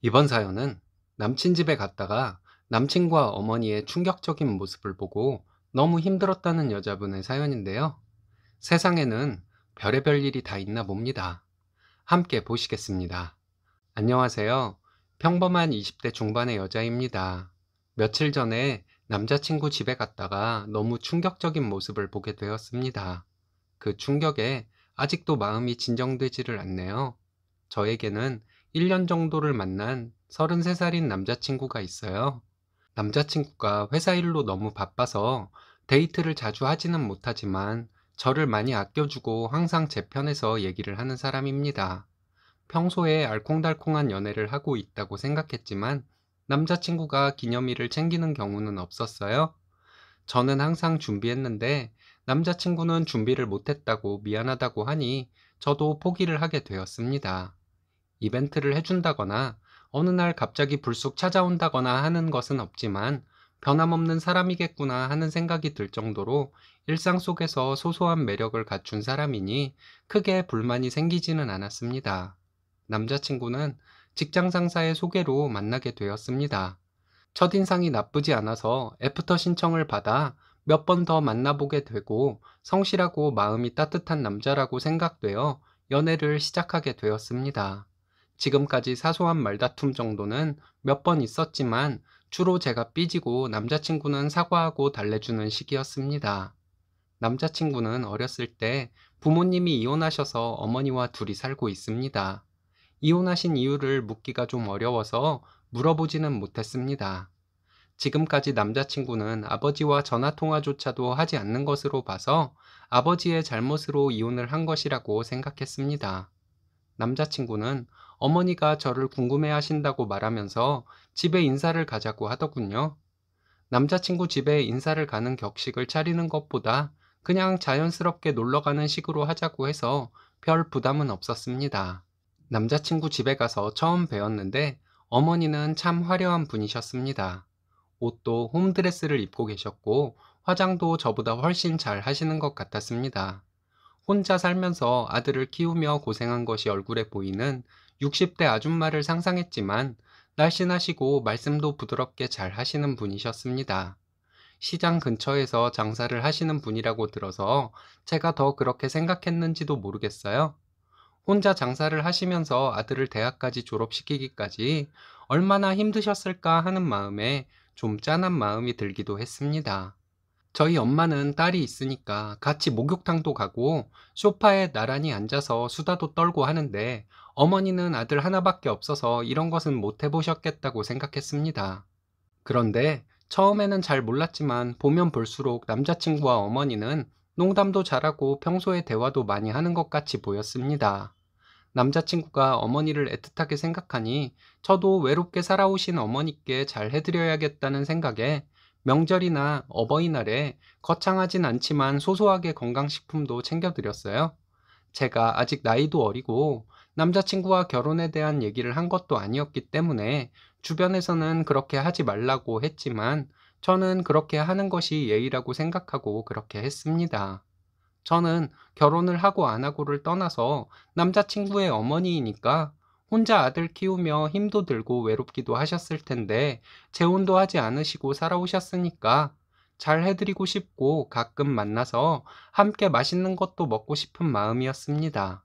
이번 사연은 남친 집에 갔다가 남친과 어머니의 충격적인 모습을 보고 너무 힘들었다는 여자분의 사연인데요. 세상에는 별의별 일이 다 있나 봅니다. 함께 보시겠습니다. 안녕하세요. 평범한 20대 중반의 여자입니다. 며칠 전에 남자친구 집에 갔다가 너무 충격적인 모습을 보게 되었습니다. 그 충격에 아직도 마음이 진정되지를 않네요. 저에게는 1년 정도를 만난 33살인 남자친구가 있어요. 남자친구가 회사 일로 너무 바빠서 데이트를 자주 하지는 못하지만 저를 많이 아껴주고 항상 제 편에서 얘기를 하는 사람입니다. 평소에 알콩달콩한 연애를 하고 있다고 생각했지만 남자친구가 기념일을 챙기는 경우는 없었어요. 저는 항상 준비했는데 남자친구는 준비를 못했다고 미안하다고 하니 저도 포기를 하게 되었습니다. 이벤트를 해준다거나 어느 날 갑자기 불쑥 찾아온다거나 하는 것은 없지만 변함없는 사람이겠구나 하는 생각이 들 정도로 일상 속에서 소소한 매력을 갖춘 사람이니 크게 불만이 생기지는 않았습니다. 남자친구는 직장 상사의 소개로 만나게 되었습니다. 첫인상이 나쁘지 않아서 애프터 신청을 받아 몇 번 더 만나보게 되고 성실하고 마음이 따뜻한 남자라고 생각되어 연애를 시작하게 되었습니다. 지금까지 사소한 말다툼 정도는 몇 번 있었지만 주로 제가 삐지고 남자친구는 사과하고 달래주는 식이었습니다. 남자친구는 어렸을 때 부모님이 이혼하셔서 어머니와 둘이 살고 있습니다. 이혼하신 이유를 묻기가 좀 어려워서 물어보지는 못했습니다. 지금까지 남자친구는 아버지와 전화통화조차도 하지 않는 것으로 봐서 아버지의 잘못으로 이혼을 한 것이라고 생각했습니다. 남자친구는 어머니가 저를 궁금해 하신다고 말하면서 집에 인사를 가자고 하더군요. 남자친구 집에 인사를 가는 격식을 차리는 것보다 그냥 자연스럽게 놀러 가는 식으로 하자고 해서 별 부담은 없었습니다. 남자친구 집에 가서 처음 뵈었는데 어머니는 참 화려한 분이셨습니다. 옷도 홈드레스를 입고 계셨고 화장도 저보다 훨씬 잘 하시는 것 같았습니다. 혼자 살면서 아들을 키우며 고생한 것이 얼굴에 보이는 60대 아줌마를 상상했지만 날씬하시고 말씀도 부드럽게 잘 하시는 분이셨습니다. 시장 근처에서 장사를 하시는 분이라고 들어서 제가 더 그렇게 생각했는지도 모르겠어요. 혼자 장사를 하시면서 아들을 대학까지 졸업시키기까지 얼마나 힘드셨을까 하는 마음에 좀 짠한 마음이 들기도 했습니다. 저희 엄마는 딸이 있으니까 같이 목욕탕도 가고 소파에 나란히 앉아서 수다도 떨고 하는데 어머니는 아들 하나밖에 없어서 이런 것은 못 해보셨겠다고 생각했습니다. 그런데 처음에는 잘 몰랐지만 보면 볼수록 남자친구와 어머니는 농담도 잘하고 평소에 대화도 많이 하는 것 같이 보였습니다. 남자친구가 어머니를 애틋하게 생각하니 저도 외롭게 살아오신 어머니께 잘 해드려야겠다는 생각에 명절이나 어버이날에 거창하진 않지만 소소하게 건강식품도 챙겨드렸어요. 제가 아직 나이도 어리고 남자친구와 결혼에 대한 얘기를 한 것도 아니었기 때문에 주변에서는 그렇게 하지 말라고 했지만 저는 그렇게 하는 것이 예의라고 생각하고 그렇게 했습니다. 저는 결혼을 하고 안 하고를 떠나서 남자친구의 어머니이니까 혼자 아들 키우며 힘도 들고 외롭기도 하셨을 텐데 재혼도 하지 않으시고 살아오셨으니까 잘 해드리고 싶고 가끔 만나서 함께 맛있는 것도 먹고 싶은 마음이었습니다.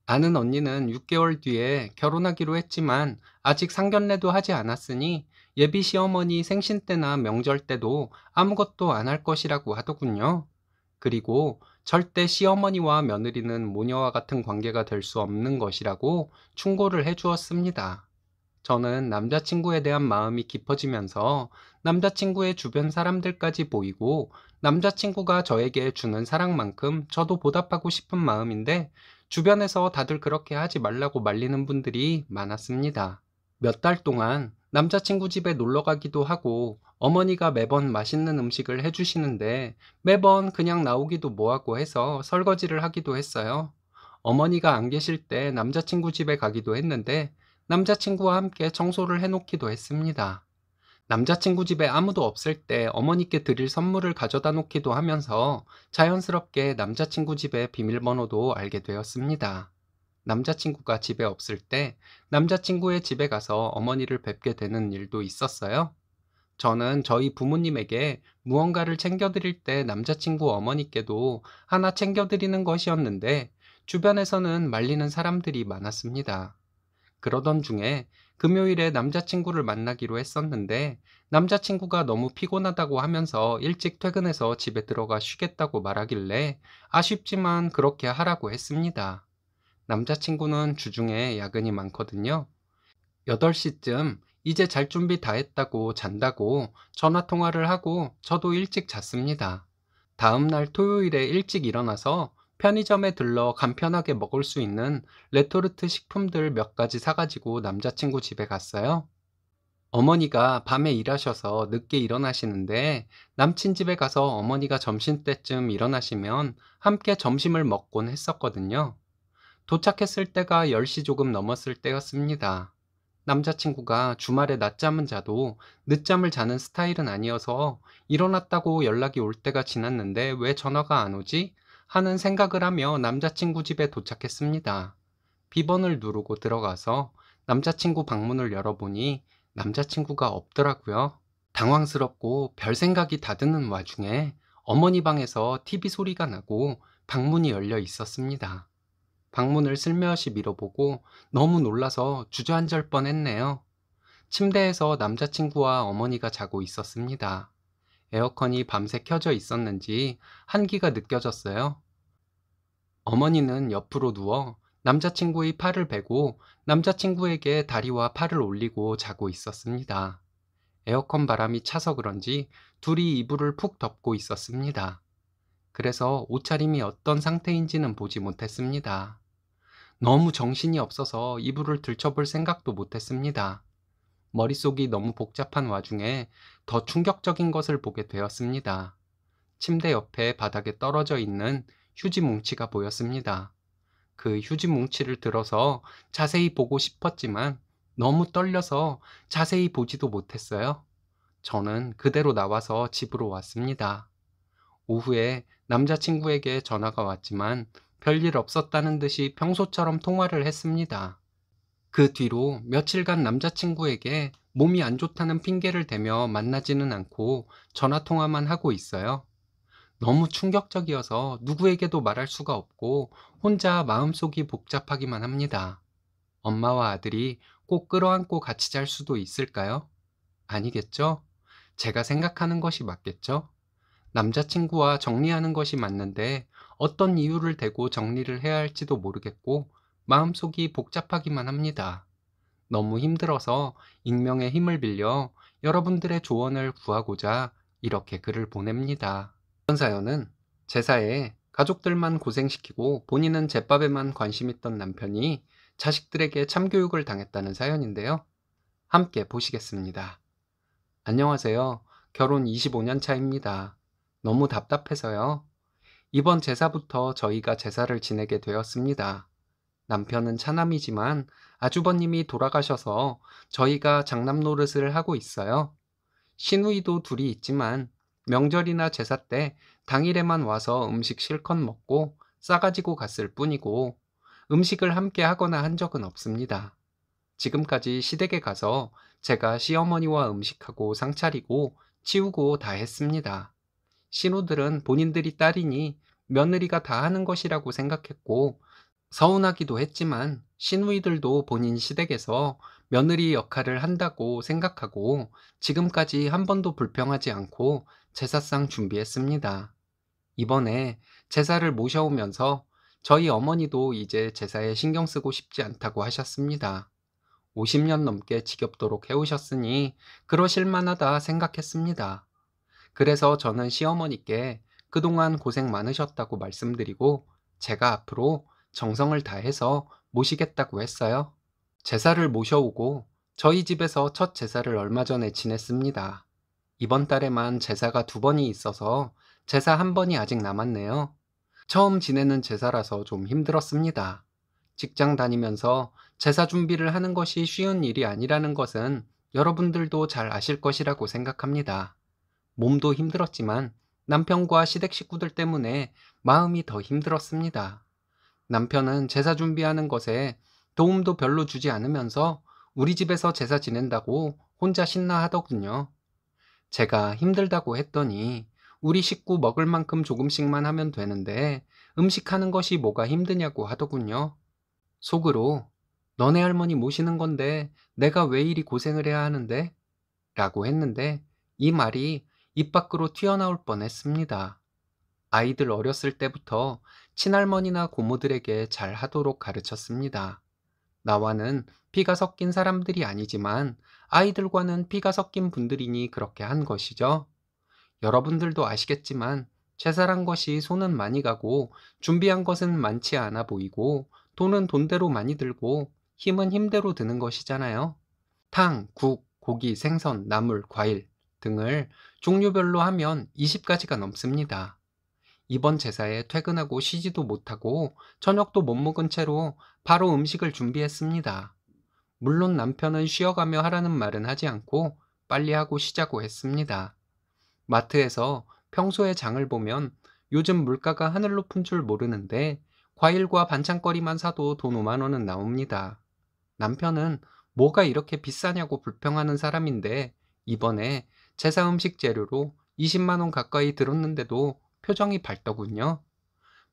아는 언니는 6개월 뒤에 결혼하기로 했지만 아직 상견례도 하지 않았으니 예비 시어머니 생신 때나 명절 때도 아무것도 안 할 것이라고 하더군요. 그리고 절대 시어머니와 며느리는 모녀와 같은 관계가 될 수 없는 것이라고 충고를 해 주었습니다. 저는 남자친구에 대한 마음이 깊어지면서 남자친구의 주변 사람들까지 보이고 남자친구가 저에게 주는 사랑만큼 저도 보답하고 싶은 마음인데 주변에서 다들 그렇게 하지 말라고 말리는 분들이 많았습니다. 몇 달 동안 남자친구 집에 놀러 가기도 하고 어머니가 매번 맛있는 음식을 해주시는데 매번 그냥 나오기도 뭐하고 해서 설거지를 하기도 했어요. 어머니가 안 계실 때 남자친구 집에 가기도 했는데 남자친구와 함께 청소를 해놓기도 했습니다. 남자친구 집에 아무도 없을 때 어머니께 드릴 선물을 가져다 놓기도 하면서 자연스럽게 남자친구 집의 비밀번호도 알게 되었습니다. 남자친구가 집에 없을 때 남자친구의 집에 가서 어머니를 뵙게 되는 일도 있었어요. 저는 저희 부모님에게 무언가를 챙겨드릴 때 남자친구 어머니께도 하나 챙겨드리는 것이었는데 주변에서는 말리는 사람들이 많았습니다. 그러던 중에 금요일에 남자친구를 만나기로 했었는데 남자친구가 너무 피곤하다고 하면서 일찍 퇴근해서 집에 들어가 쉬겠다고 말하길래 아쉽지만 그렇게 하라고 했습니다. 남자친구는 주중에 야근이 많거든요. 8시쯤 이제 잘 준비 다 했다고 잔다고 전화 통화를 하고 저도 일찍 잤습니다. 다음 날 토요일에 일찍 일어나서 편의점에 들러 간편하게 먹을 수 있는 레토르트 식품들 몇 가지 사가지고 남자친구 집에 갔어요. 어머니가 밤에 일하셔서 늦게 일어나시는데 남친 집에 가서 어머니가 점심때쯤 일어나시면 함께 점심을 먹곤 했었거든요. 도착했을 때가 10시 조금 넘었을 때였습니다. 남자친구가 주말에 낮잠은 자도 늦잠을 자는 스타일은 아니어서 일어났다고 연락이 올 때가 지났는데 왜 전화가 안 오지? 하는 생각을 하며 남자친구 집에 도착했습니다. 비번을 누르고 들어가서 남자친구 방문을 열어보니 남자친구가 없더라고요. 당황스럽고 별 생각이 다 드는 와중에 어머니 방에서 TV 소리가 나고 방문이 열려 있었습니다. 방문을 슬며시 밀어보고 너무 놀라서 주저앉을 뻔했네요. 침대에서 남자친구와 어머니가 자고 있었습니다. 에어컨이 밤새 켜져 있었는지 한기가 느껴졌어요. 어머니는 옆으로 누워 남자친구의 팔을 베고 남자친구에게 다리와 팔을 올리고 자고 있었습니다. 에어컨 바람이 차서 그런지 둘이 이불을 푹 덮고 있었습니다. 그래서 옷차림이 어떤 상태인지는 보지 못했습니다. 너무 정신이 없어서 이불을 들춰볼 생각도 못했습니다. 머릿속이 너무 복잡한 와중에 더 충격적인 것을 보게 되었습니다. 침대 옆에 바닥에 떨어져 있는 휴지 뭉치가 보였습니다. 그 휴지 뭉치를 들어서 자세히 보고 싶었지만 너무 떨려서 자세히 보지도 못했어요. 저는 그대로 나와서 집으로 왔습니다. 오후에 남자친구에게 전화가 왔지만 별일 없었다는 듯이 평소처럼 통화를 했습니다. 그 뒤로 며칠간 남자친구에게 몸이 안 좋다는 핑계를 대며 만나지는 않고 전화 통화만 하고 있어요. 너무 충격적이어서 누구에게도 말할 수가 없고 혼자 마음속이 복잡하기만 합니다. 엄마와 아들이 꼭 끌어안고 같이 잘 수도 있을까요? 아니겠죠? 제가 생각하는 것이 맞겠죠? 남자친구와 정리하는 것이 맞는데 어떤 이유를 대고 정리를 해야 할지도 모르겠고 마음속이 복잡하기만 합니다. 너무 힘들어서 익명의 힘을 빌려 여러분들의 조언을 구하고자 이렇게 글을 보냅니다. 이번 사연은 제사에 가족들만 고생시키고 본인은 제밥에만 관심 있던 남편이 자식들에게 참교육을 당했다는 사연인데요. 함께 보시겠습니다. 안녕하세요. 결혼 25년 차입니다. 너무 답답해서요. 이번 제사부터 저희가 제사를 지내게 되었습니다. 남편은 차남이지만 아주버님이 돌아가셔서 저희가 장남 노릇을 하고 있어요. 시누이도 둘이 있지만 명절이나 제사 때 당일에만 와서 음식 실컷 먹고 싸가지고 갔을 뿐이고 음식을 함께 하거나 한 적은 없습니다. 지금까지 시댁에 가서 제가 시어머니와 음식하고 상 차리고 치우고 다 했습니다. 신우들은 본인들이 딸이니 며느리가 다 하는 것이라고 생각했고 서운하기도 했지만 시누이들도 본인 시댁에서 며느리 역할을 한다고 생각하고 지금까지 한 번도 불평하지 않고 제사상 준비했습니다. 이번에 제사를 모셔오면서 저희 어머니도 이제 제사에 신경 쓰고 싶지 않다고 하셨습니다. 50년 넘게 지겹도록 해오셨으니 그러실 만하다 생각했습니다. 그래서 저는 시어머니께 그동안 고생 많으셨다고 말씀드리고 제가 앞으로 정성을 다해서 모시겠다고 했어요. 제사를 모셔오고 저희 집에서 첫 제사를 얼마 전에 지냈습니다. 이번 달에만 제사가 2번이 있어서 제사 1번이 아직 남았네요. 처음 지내는 제사라서 좀 힘들었습니다. 직장 다니면서 제사 준비를 하는 것이 쉬운 일이 아니라는 것은 여러분들도 잘 아실 것이라고 생각합니다. 몸도 힘들었지만 남편과 시댁 식구들 때문에 마음이 더 힘들었습니다. 남편은 제사 준비하는 것에 도움도 별로 주지 않으면서 우리 집에서 제사 지낸다고 혼자 신나 하더군요. 제가 힘들다고 했더니 우리 식구 먹을 만큼 조금씩만 하면 되는데 음식하는 것이 뭐가 힘드냐고 하더군요. 속으로 너네 할머니 모시는 건데 내가 왜 이리 고생을 해야 하는데? 라고 했는데 이 말이 입 밖으로 튀어나올 뻔했습니다. 아이들 어렸을 때부터 친할머니나 고모들에게 잘 하도록 가르쳤습니다. 나와는 피가 섞인 사람들이 아니지만 아이들과는 피가 섞인 분들이니 그렇게 한 것이죠. 여러분들도 아시겠지만 제사란 것이 손은 많이 가고 준비한 것은 많지 않아 보이고 돈은 돈대로 많이 들고 힘은 힘대로 드는 것이잖아요. 탕, 국, 고기, 생선, 나물, 과일 등을 종류별로 하면 20가지가 넘습니다. 이번 제사에 퇴근하고 쉬지도 못하고 저녁도 못 먹은 채로 바로 음식을 준비했습니다. 물론 남편은 쉬어가며 하라는 말은 하지 않고 빨리 하고 쉬자고 했습니다. 마트에서 평소에 장을 보면 요즘 물가가 하늘 높은 줄 모르는데 과일과 반찬거리만 사도 돈 5만 원은 나옵니다. 남편은 뭐가 이렇게 비싸냐고 불평하는 사람인데 이번에 제사 음식 재료로 20만 원 가까이 들었는데도 표정이 밝더군요.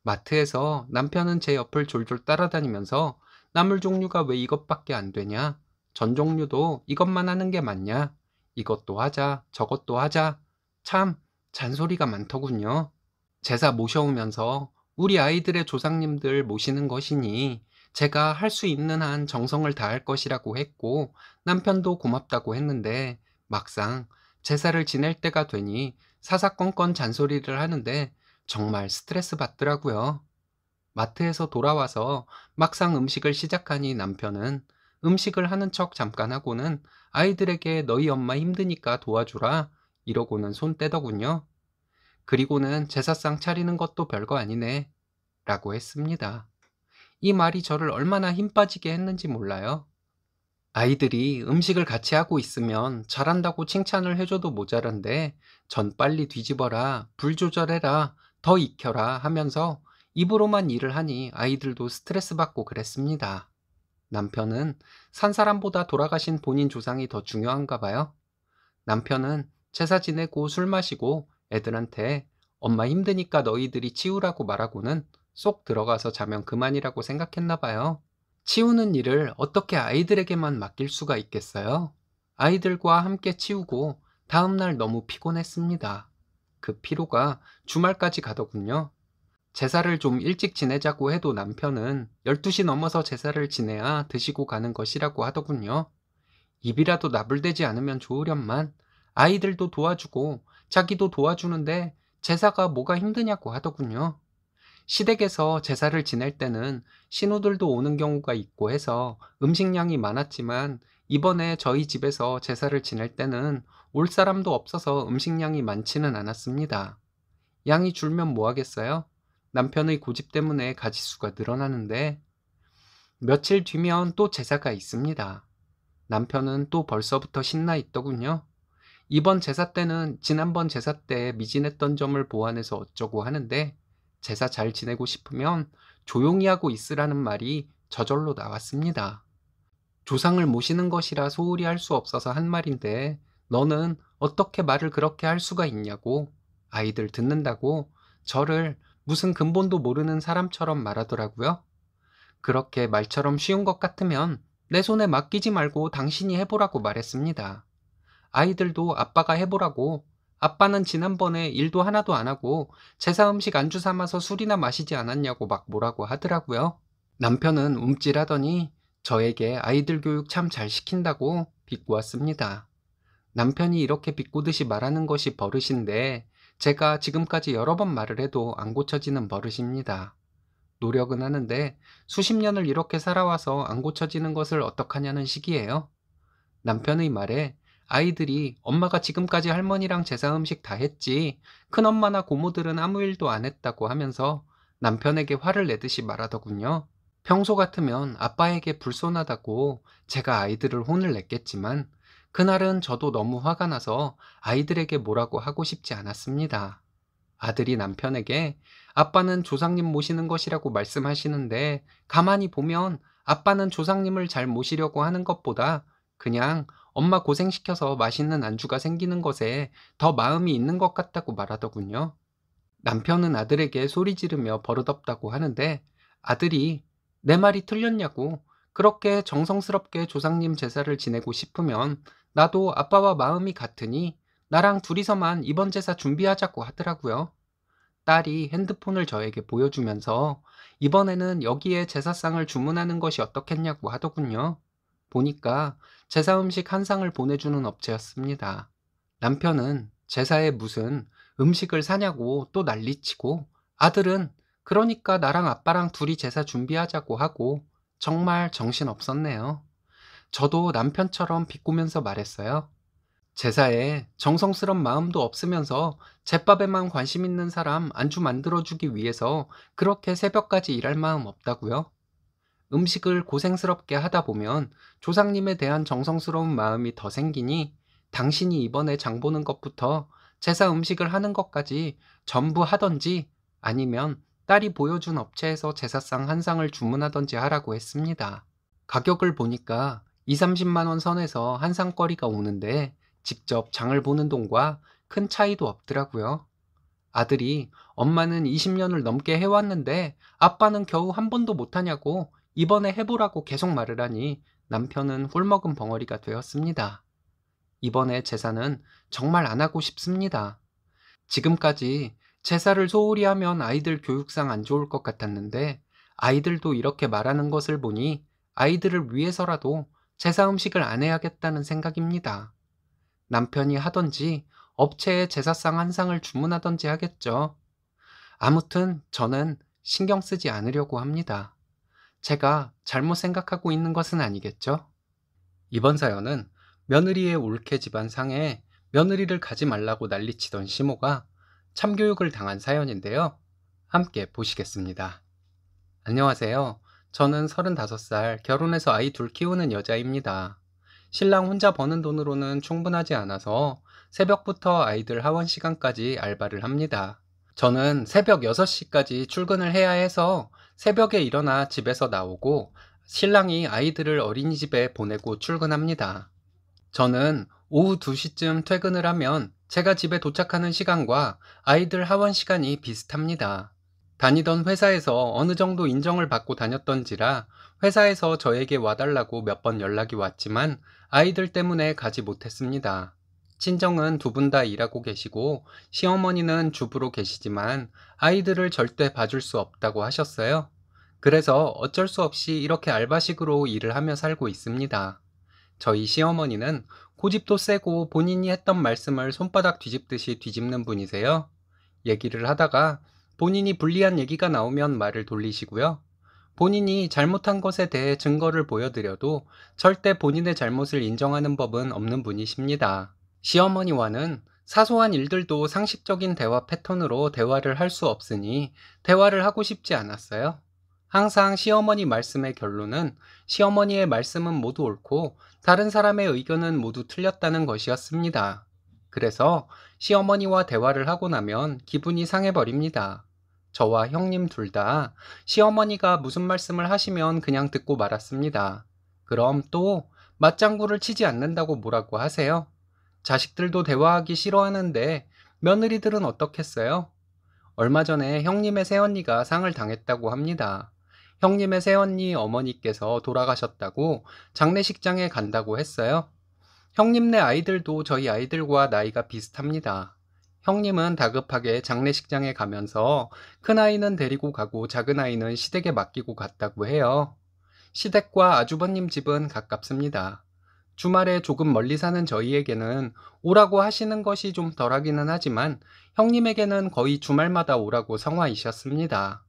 마트에서 남편은 제 옆을 졸졸 따라다니면서 나물 종류가 왜 이것밖에 안 되냐? 전 종류도 이것만 하는 게 맞냐? 이것도 하자, 저것도 하자. 참, 잔소리가 많더군요. 제사 모셔오면서 우리 아이들의 조상님들 모시는 것이니 제가 할 수 있는 한 정성을 다할 것이라고 했고 남편도 고맙다고 했는데 막상 제사를 지낼 때가 되니 사사건건 잔소리를 하는데 정말 스트레스 받더라고요. 마트에서 돌아와서 막상 음식을 시작하니 남편은 음식을 하는 척 잠깐 하고는 아이들에게 너희 엄마 힘드니까 도와주라 이러고는 손 떼더군요. 그리고는 제사상 차리는 것도 별거 아니네 라고 했습니다. 이 말이 저를 얼마나 힘 빠지게 했는지 몰라요. 아이들이 음식을 같이 하고 있으면 잘한다고 칭찬을 해줘도 모자란데 전 빨리 뒤집어라, 불 조절해라, 더 익혀라 하면서 입으로만 일을 하니 아이들도 스트레스 받고 그랬습니다. 남편은 산 사람보다 돌아가신 본인 조상이 더 중요한가 봐요. 남편은 제사 지내고 술 마시고 애들한테 엄마 힘드니까 너희들이 치우라고 말하고는 쏙 들어가서 자면 그만이라고 생각했나 봐요. 치우는 일을 어떻게 아이들에게만 맡길 수가 있겠어요? 아이들과 함께 치우고 다음날 너무 피곤했습니다. 그 피로가 주말까지 가더군요. 제사를 좀 일찍 지내자고 해도 남편은 12시 넘어서 제사를 지내야 드시고 가는 것이라고 하더군요. 입이라도 나불대지 않으면 좋으련만 아이들도 도와주고 자기도 도와주는데 제사가 뭐가 힘드냐고 하더군요. 시댁에서 제사를 지낼 때는 신우들도 오는 경우가 있고 해서 음식량이 많았지만 이번에 저희 집에서 제사를 지낼 때는 올 사람도 없어서 음식량이 많지는 않았습니다. 양이 줄면 뭐 하겠어요? 남편의 고집 때문에 가짓수가 늘어나는데 며칠 뒤면 또 제사가 있습니다. 남편은 또 벌써부터 신나 있더군요. 이번 제사 때는 지난번 제사 때 미진했던 점을 보완해서 어쩌고 하는데 제사 잘 지내고 싶으면 조용히 하고 있으라는 말이 저절로 나왔습니다. 조상을 모시는 것이라 소홀히 할 수 없어서 한 말인데 너는 어떻게 말을 그렇게 할 수가 있냐고 아이들 듣는다고 저를 무슨 근본도 모르는 사람처럼 말하더라고요. 그렇게 말처럼 쉬운 것 같으면 내 손에 맡기지 말고 당신이 해보라고 말했습니다. 아이들도 아빠가 해보라고. 아빠는 지난번에 일도 하나도 안 하고 제사 음식 안주 삼아서 술이나 마시지 않았냐고 막 뭐라고 하더라고요. 남편은 움찔하더니 저에게 아이들 교육 참 잘 시킨다고 비꼬았습니다. 남편이 이렇게 비꼬듯이 말하는 것이 버릇인데 제가 지금까지 여러 번 말을 해도 안 고쳐지는 버릇입니다. 노력은 하는데 수십 년을 이렇게 살아와서 안 고쳐지는 것을 어떡하냐는 식이에요. 남편의 말에 아이들이 엄마가 지금까지 할머니랑 제사 음식 다 했지 큰엄마나 고모들은 아무 일도 안 했다고 하면서 남편에게 화를 내듯이 말하더군요. 평소 같으면 아빠에게 불손하다고 제가 아이들을 혼을 냈겠지만 그날은 저도 너무 화가 나서 아이들에게 뭐라고 하고 싶지 않았습니다. 아들이 남편에게 아빠는 조상님 모시는 것이라고 말씀하시는데 가만히 보면 아빠는 조상님을 잘 모시려고 하는 것보다 그냥 엄마 고생시켜서 맛있는 안주가 생기는 것에 더 마음이 있는 것 같다고 말하더군요. 남편은 아들에게 소리 지르며 버릇없다고 하는데 아들이 내 말이 틀렸냐고 그렇게 정성스럽게 조상님 제사를 지내고 싶으면 나도 아빠와 마음이 같으니 나랑 둘이서만 이번 제사 준비하자고 하더라고요. 딸이 핸드폰을 저에게 보여주면서 이번에는 여기에 제사상을 주문하는 것이 어떻겠냐고 하더군요. 보니까 제사 음식 한 상을 보내주는 업체였습니다. 남편은 제사에 무슨 음식을 사냐고 또 난리치고 아들은 그러니까 나랑 아빠랑 둘이 제사 준비하자고 하고 정말 정신없었네요. 저도 남편처럼 비꼬면서 말했어요. 제사에 정성스런 마음도 없으면서 제밥에만 관심 있는 사람 안주 만들어주기 위해서 그렇게 새벽까지 일할 마음 없다고요? 음식을 고생스럽게 하다 보면 조상님에 대한 정성스러운 마음이 더 생기니 당신이 이번에 장 보는 것부터 제사 음식을 하는 것까지 전부 하던지 아니면 딸이 보여준 업체에서 제사상 한 상을 주문하던지 하라고 했습니다. 가격을 보니까 2, 30만 원 선에서 한 상거리가 오는데 직접 장을 보는 돈과 큰 차이도 없더라고요. 아들이 엄마는 20년을 넘게 해왔는데 아빠는 겨우 한 번도 못하냐고 이번에 해보라고 계속 말을 하니 남편은 꿀먹은 벙어리가 되었습니다. 이번에 제사는 정말 안 하고 싶습니다. 지금까지 제사를 소홀히 하면 아이들 교육상 안 좋을 것 같았는데 아이들도 이렇게 말하는 것을 보니 아이들을 위해서라도 제사 음식을 안 해야겠다는 생각입니다. 남편이 하던지 업체에 제사상 한 상을 주문하던지 하겠죠. 아무튼 저는 신경 쓰지 않으려고 합니다. 제가 잘못 생각하고 있는 것은 아니겠죠? 이번 사연은 며느리의 올케 집안 상에 며느리를 가지 말라고 난리치던 시모가 참교육을 당한 사연인데요. 함께 보시겠습니다. 안녕하세요. 저는 35살 결혼해서 아이 둘 키우는 여자입니다. 신랑 혼자 버는 돈으로는 충분하지 않아서 새벽부터 아이들 하원 시간까지 알바를 합니다. 저는 새벽 6시까지 출근을 해야 해서 새벽에 일어나 집에서 나오고 신랑이 아이들을 어린이집에 보내고 출근합니다. 저는 오후 2시쯤 퇴근을 하면 제가 집에 도착하는 시간과 아이들 하원 시간이 비슷합니다. 다니던 회사에서 어느 정도 인정을 받고 다녔던지라 회사에서 저에게 와달라고 몇 번 연락이 왔지만 아이들 때문에 가지 못했습니다. 친정은 두 분 다 일하고 계시고 시어머니는 주부로 계시지만 아이들을 절대 봐줄 수 없다고 하셨어요. 그래서 어쩔 수 없이 이렇게 알바식으로 일을 하며 살고 있습니다. 저희 시어머니는 고집도 세고 본인이 했던 말씀을 손바닥 뒤집듯이 뒤집는 분이세요. 얘기를 하다가 본인이 불리한 얘기가 나오면 말을 돌리시고요. 본인이 잘못한 것에 대해 증거를 보여드려도 절대 본인의 잘못을 인정하는 법은 없는 분이십니다. 시어머니와는 사소한 일들도 상식적인 대화 패턴으로 대화를 할 수 없으니 대화를 하고 싶지 않았어요. 항상 시어머니 말씀의 결론은 시어머니의 말씀은 모두 옳고 다른 사람의 의견은 모두 틀렸다는 것이었습니다. 그래서 시어머니와 대화를 하고 나면 기분이 상해버립니다. 저와 형님 둘 다 시어머니가 무슨 말씀을 하시면 그냥 듣고 말았습니다. 그럼 또 맞장구를 치지 않는다고 뭐라고 하세요? 자식들도 대화하기 싫어하는데 며느리들은 어떻겠어요? 얼마 전에 형님의 새언니가 상을 당했다고 합니다. 형님의 새언니 어머니께서 돌아가셨다고 장례식장에 간다고 했어요. 형님네 아이들도 저희 아이들과 나이가 비슷합니다. 형님은 다급하게 장례식장에 가면서 큰아이는 데리고 가고 작은아이는 시댁에 맡기고 갔다고 해요. 시댁과 아주버님 집은 가깝습니다. 주말에 조금 멀리 사는 저희에게는 오라고 하시는 것이 좀 덜하기는 하지만 형님에게는 거의 주말마다 오라고 성화이셨습니다.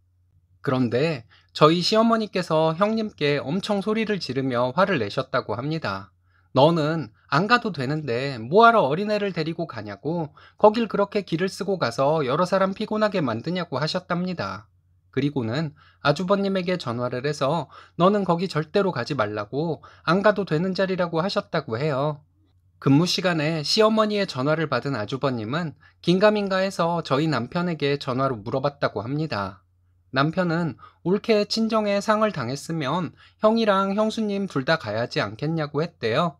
그런데 저희 시어머니께서 형님께 엄청 소리를 지르며 화를 내셨다고 합니다. 너는 안 가도 되는데 뭐하러 어린애를 데리고 가냐고 거길 그렇게 길을 쓰고 가서 여러 사람 피곤하게 만드냐고 하셨답니다. 그리고는 아주버님에게 전화를 해서 너는 거기 절대로 가지 말라고 안 가도 되는 자리라고 하셨다고 해요. 근무 시간에 시어머니의 전화를 받은 아주버님은 긴가민가 해서 저희 남편에게 전화로 물어봤다고 합니다. 남편은 올케 친정에 상을 당했으면 형이랑 형수님 둘 다 가야지 않겠냐고 했대요.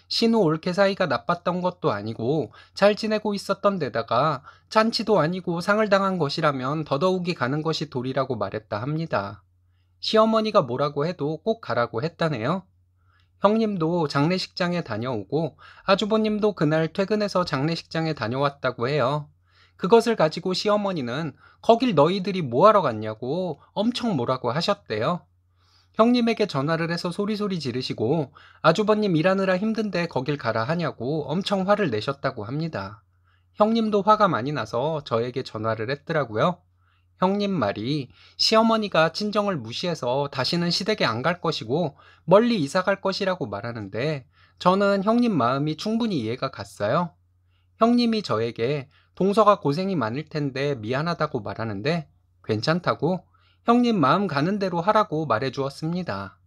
신우 올케 사이가 나빴던 것도 아니고 잘 지내고 있었던 데다가 잔치도 아니고 상을 당한 것이라면 더더욱이 가는 것이 도리라고 말했다 합니다. 시어머니가 뭐라고 해도 꼭 가라고 했다네요. 형님도 장례식장에 다녀오고 아주버님도 그날 퇴근해서 장례식장에 다녀왔다고 해요. 그것을 가지고 시어머니는 거길 너희들이 뭐하러 갔냐고 엄청 뭐라고 하셨대요. 형님에게 전화를 해서 소리소리 지르시고 아주버님 일하느라 힘든데 거길 가라 하냐고 엄청 화를 내셨다고 합니다. 형님도 화가 많이 나서 저에게 전화를 했더라고요. 형님 말이 시어머니가 친정을 무시해서 다시는 시댁에 안 갈 것이고 멀리 이사 갈 것이라고 말하는데 저는 형님 마음이 충분히 이해가 갔어요. 형님이 저에게 동서가 고생이 많을 텐데 미안하다고 말하는데 괜찮다고 형님 마음 가는 대로 하라고 말해 주었습니다.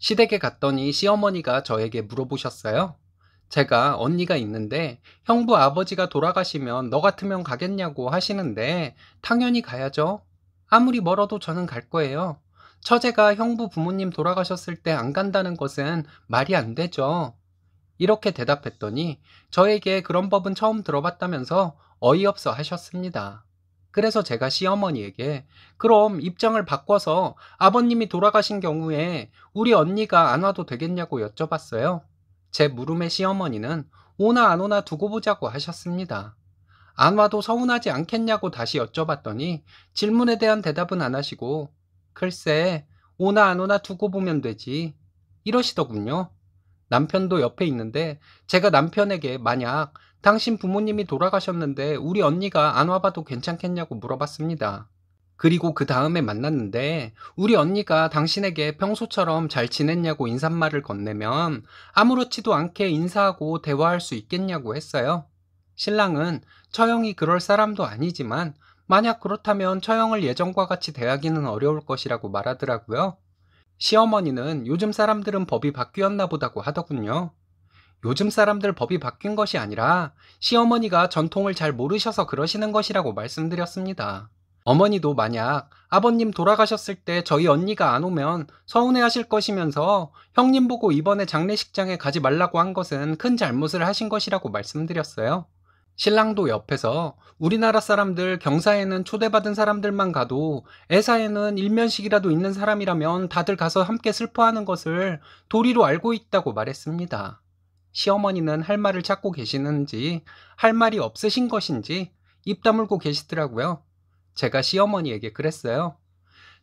시댁에 갔더니 시어머니가 저에게 물어보셨어요. 제가 언니가 있는데 형부 아버지가 돌아가시면 너 같으면 가겠냐고 하시는데 당연히 가야죠. 아무리 멀어도 저는 갈 거예요. 처제가 형부 부모님 돌아가셨을 때 안 간다는 것은 말이 안 되죠. 이렇게 대답했더니 저에게 그런 법은 처음 들어봤다면서 어이없어 하셨습니다. 그래서 제가 시어머니에게 그럼 입장을 바꿔서 아버님이 돌아가신 경우에 우리 언니가 안 와도 되겠냐고 여쭤봤어요. 제 물음에 시어머니는 오나 안 오나 두고 보자고 하셨습니다. 안 와도 서운하지 않겠냐고 다시 여쭤봤더니 질문에 대한 대답은 안 하시고 글쎄 오나 안 오나 두고 보면 되지 이러시더군요. 남편도 옆에 있는데 제가 남편에게 만약 당신 부모님이 돌아가셨는데 우리 언니가 안 와봐도 괜찮겠냐고 물어봤습니다. 그리고 그 다음에 만났는데 우리 언니가 당신에게 평소처럼 잘 지냈냐고 인사말을 건네면 아무렇지도 않게 인사하고 대화할 수 있겠냐고 했어요. 신랑은 처형이 그럴 사람도 아니지만 만약 그렇다면 처형을 예전과 같이 대하기는 어려울 것이라고 말하더라고요. 시어머니는 요즘 사람들은 법이 바뀌었나 보다고 하더군요. 요즘 사람들 법이 바뀐 것이 아니라 시어머니가 전통을 잘 모르셔서 그러시는 것이라고 말씀드렸습니다. 어머니도 만약 아버님 돌아가셨을 때 저희 언니가 안 오면 서운해 하실 것이면서 형님 보고 이번에 장례식장에 가지 말라고 한 것은 큰 잘못을 하신 것이라고 말씀드렸어요. 신랑도 옆에서 우리나라 사람들 경사에는 초대받은 사람들만 가도 애사에는 일면식이라도 있는 사람이라면 다들 가서 함께 슬퍼하는 것을 도리로 알고 있다고 말했습니다. 시어머니는 할 말을 찾고 계시는지 할 말이 없으신 것인지 입 다물고 계시더라고요. 제가 시어머니에게 그랬어요.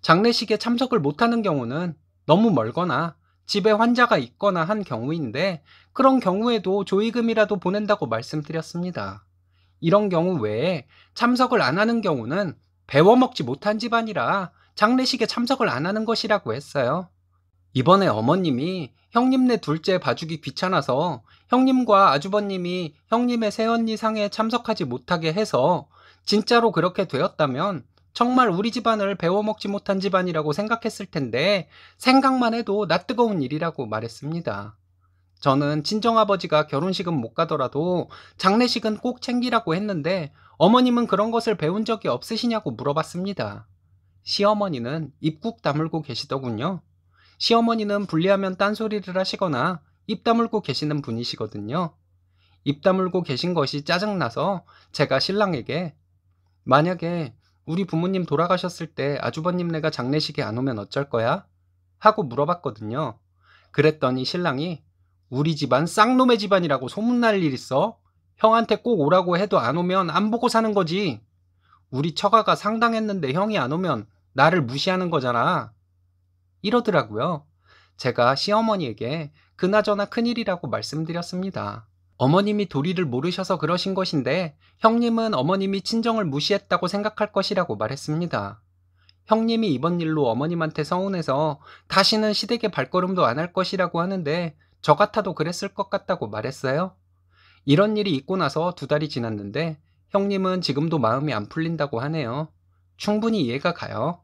장례식에 참석을 못하는 경우는 너무 멀거나 집에 환자가 있거나 한 경우인데 그런 경우에도 조의금이라도 보낸다고 말씀드렸습니다. 이런 경우 외에 참석을 안 하는 경우는 배워먹지 못한 집안이라 장례식에 참석을 안 하는 것이라고 했어요. 이번에 어머님이 형님네 둘째 봐주기 귀찮아서 형님과 아주버님이 형님의 새언니 상에 참석하지 못하게 해서 진짜로 그렇게 되었다면 정말 우리 집안을 배워먹지 못한 집안이라고 생각했을 텐데 생각만 해도 낯뜨거운 일이라고 말했습니다. 저는 친정아버지가 결혼식은 못 가더라도 장례식은 꼭 챙기라고 했는데 어머님은 그런 것을 배운 적이 없으시냐고 물어봤습니다. 시어머니는 입 꾹 다물고 계시더군요. 시어머니는 불리하면 딴소리를 하시거나 입 다물고 계시는 분이시거든요. 입 다물고 계신 것이 짜증나서 제가 신랑에게 만약에 우리 부모님 돌아가셨을 때 아주버님네가 장례식에 안 오면 어쩔 거야? 하고 물어봤거든요. 그랬더니 신랑이 우리 집안 쌍놈의 집안이라고 소문날 일 있어? 형한테 꼭 오라고 해도 안 오면 안 보고 사는 거지. 우리 처가가 상당했는데 형이 안 오면 나를 무시하는 거잖아. 이러더라고요. 제가 시어머니에게 그나저나 큰일이라고 말씀드렸습니다. 어머님이 도리를 모르셔서 그러신 것인데 형님은 어머님이 친정을 무시했다고 생각할 것이라고 말했습니다. 형님이 이번 일로 어머님한테 서운해서 다시는 시댁에 발걸음도 안 할 것이라고 하는데 저 같아도 그랬을 것 같다고 말했어요. 이런 일이 있고 나서 2달이 지났는데 형님은 지금도 마음이 안 풀린다고 하네요. 충분히 이해가 가요.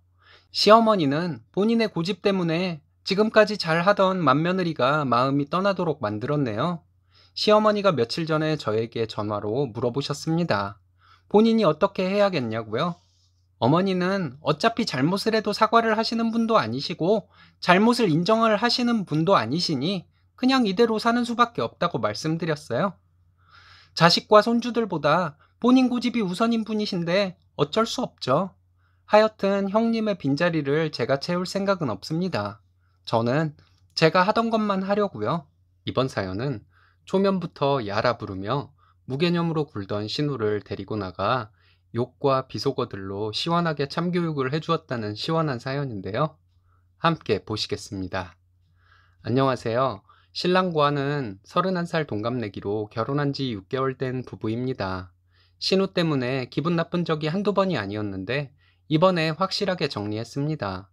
시어머니는 본인의 고집 때문에 지금까지 잘 하던 맏며느리가 마음이 떠나도록 만들었네요. 시어머니가 며칠 전에 저에게 전화로 물어보셨습니다. 본인이 어떻게 해야겠냐고요? 어머니는 어차피 잘못을 해도 사과를 하시는 분도 아니시고 잘못을 인정을 하시는 분도 아니시니 그냥 이대로 사는 수밖에 없다고 말씀드렸어요. 자식과 손주들보다 본인 고집이 우선인 분이신데 어쩔 수 없죠. 하여튼 형님의 빈자리를 제가 채울 생각은 없습니다. 저는 제가 하던 것만 하려고요. 이번 사연은 초면부터 야라 부르며 무개념으로 굴던 신우를 데리고 나가 욕과 비속어들로 시원하게 참교육을 해주었다는 시원한 사연인데요. 함께 보시겠습니다. 안녕하세요. 신랑과는 31살 동갑내기로 결혼한 지 6개월 된 부부입니다. 신우 때문에 기분 나쁜 적이 한두 번이 아니었는데 이번에 확실하게 정리했습니다.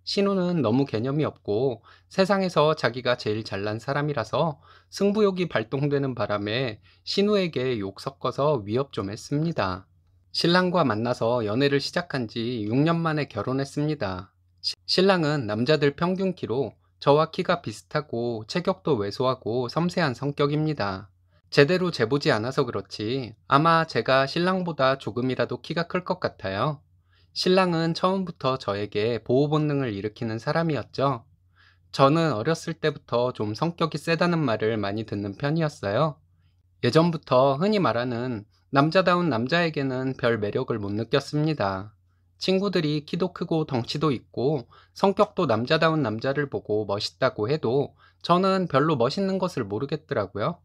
신우는 너무 개념이 없고 세상에서 자기가 제일 잘난 사람이라서 승부욕이 발동되는 바람에 신우에게 욕 섞어서 위협 좀 했습니다. 신랑과 만나서 연애를 시작한 지 6년 만에 결혼했습니다. 신랑은 남자들 평균 키로 저와 키가 비슷하고 체격도 왜소하고 섬세한 성격입니다. 제대로 재보지 않아서 그렇지 아마 제가 신랑보다 조금이라도 키가 클 것 같아요. 신랑은 처음부터 저에게 보호 본능을 일으키는 사람이었죠. 저는 어렸을 때부터 좀 성격이 세다는 말을 많이 듣는 편이었어요. 예전부터 흔히 말하는 남자다운 남자에게는 별 매력을 못 느꼈습니다. 친구들이 키도 크고 덩치도 있고 성격도 남자다운 남자를 보고 멋있다고 해도 저는 별로 멋있는 것을 모르겠더라고요.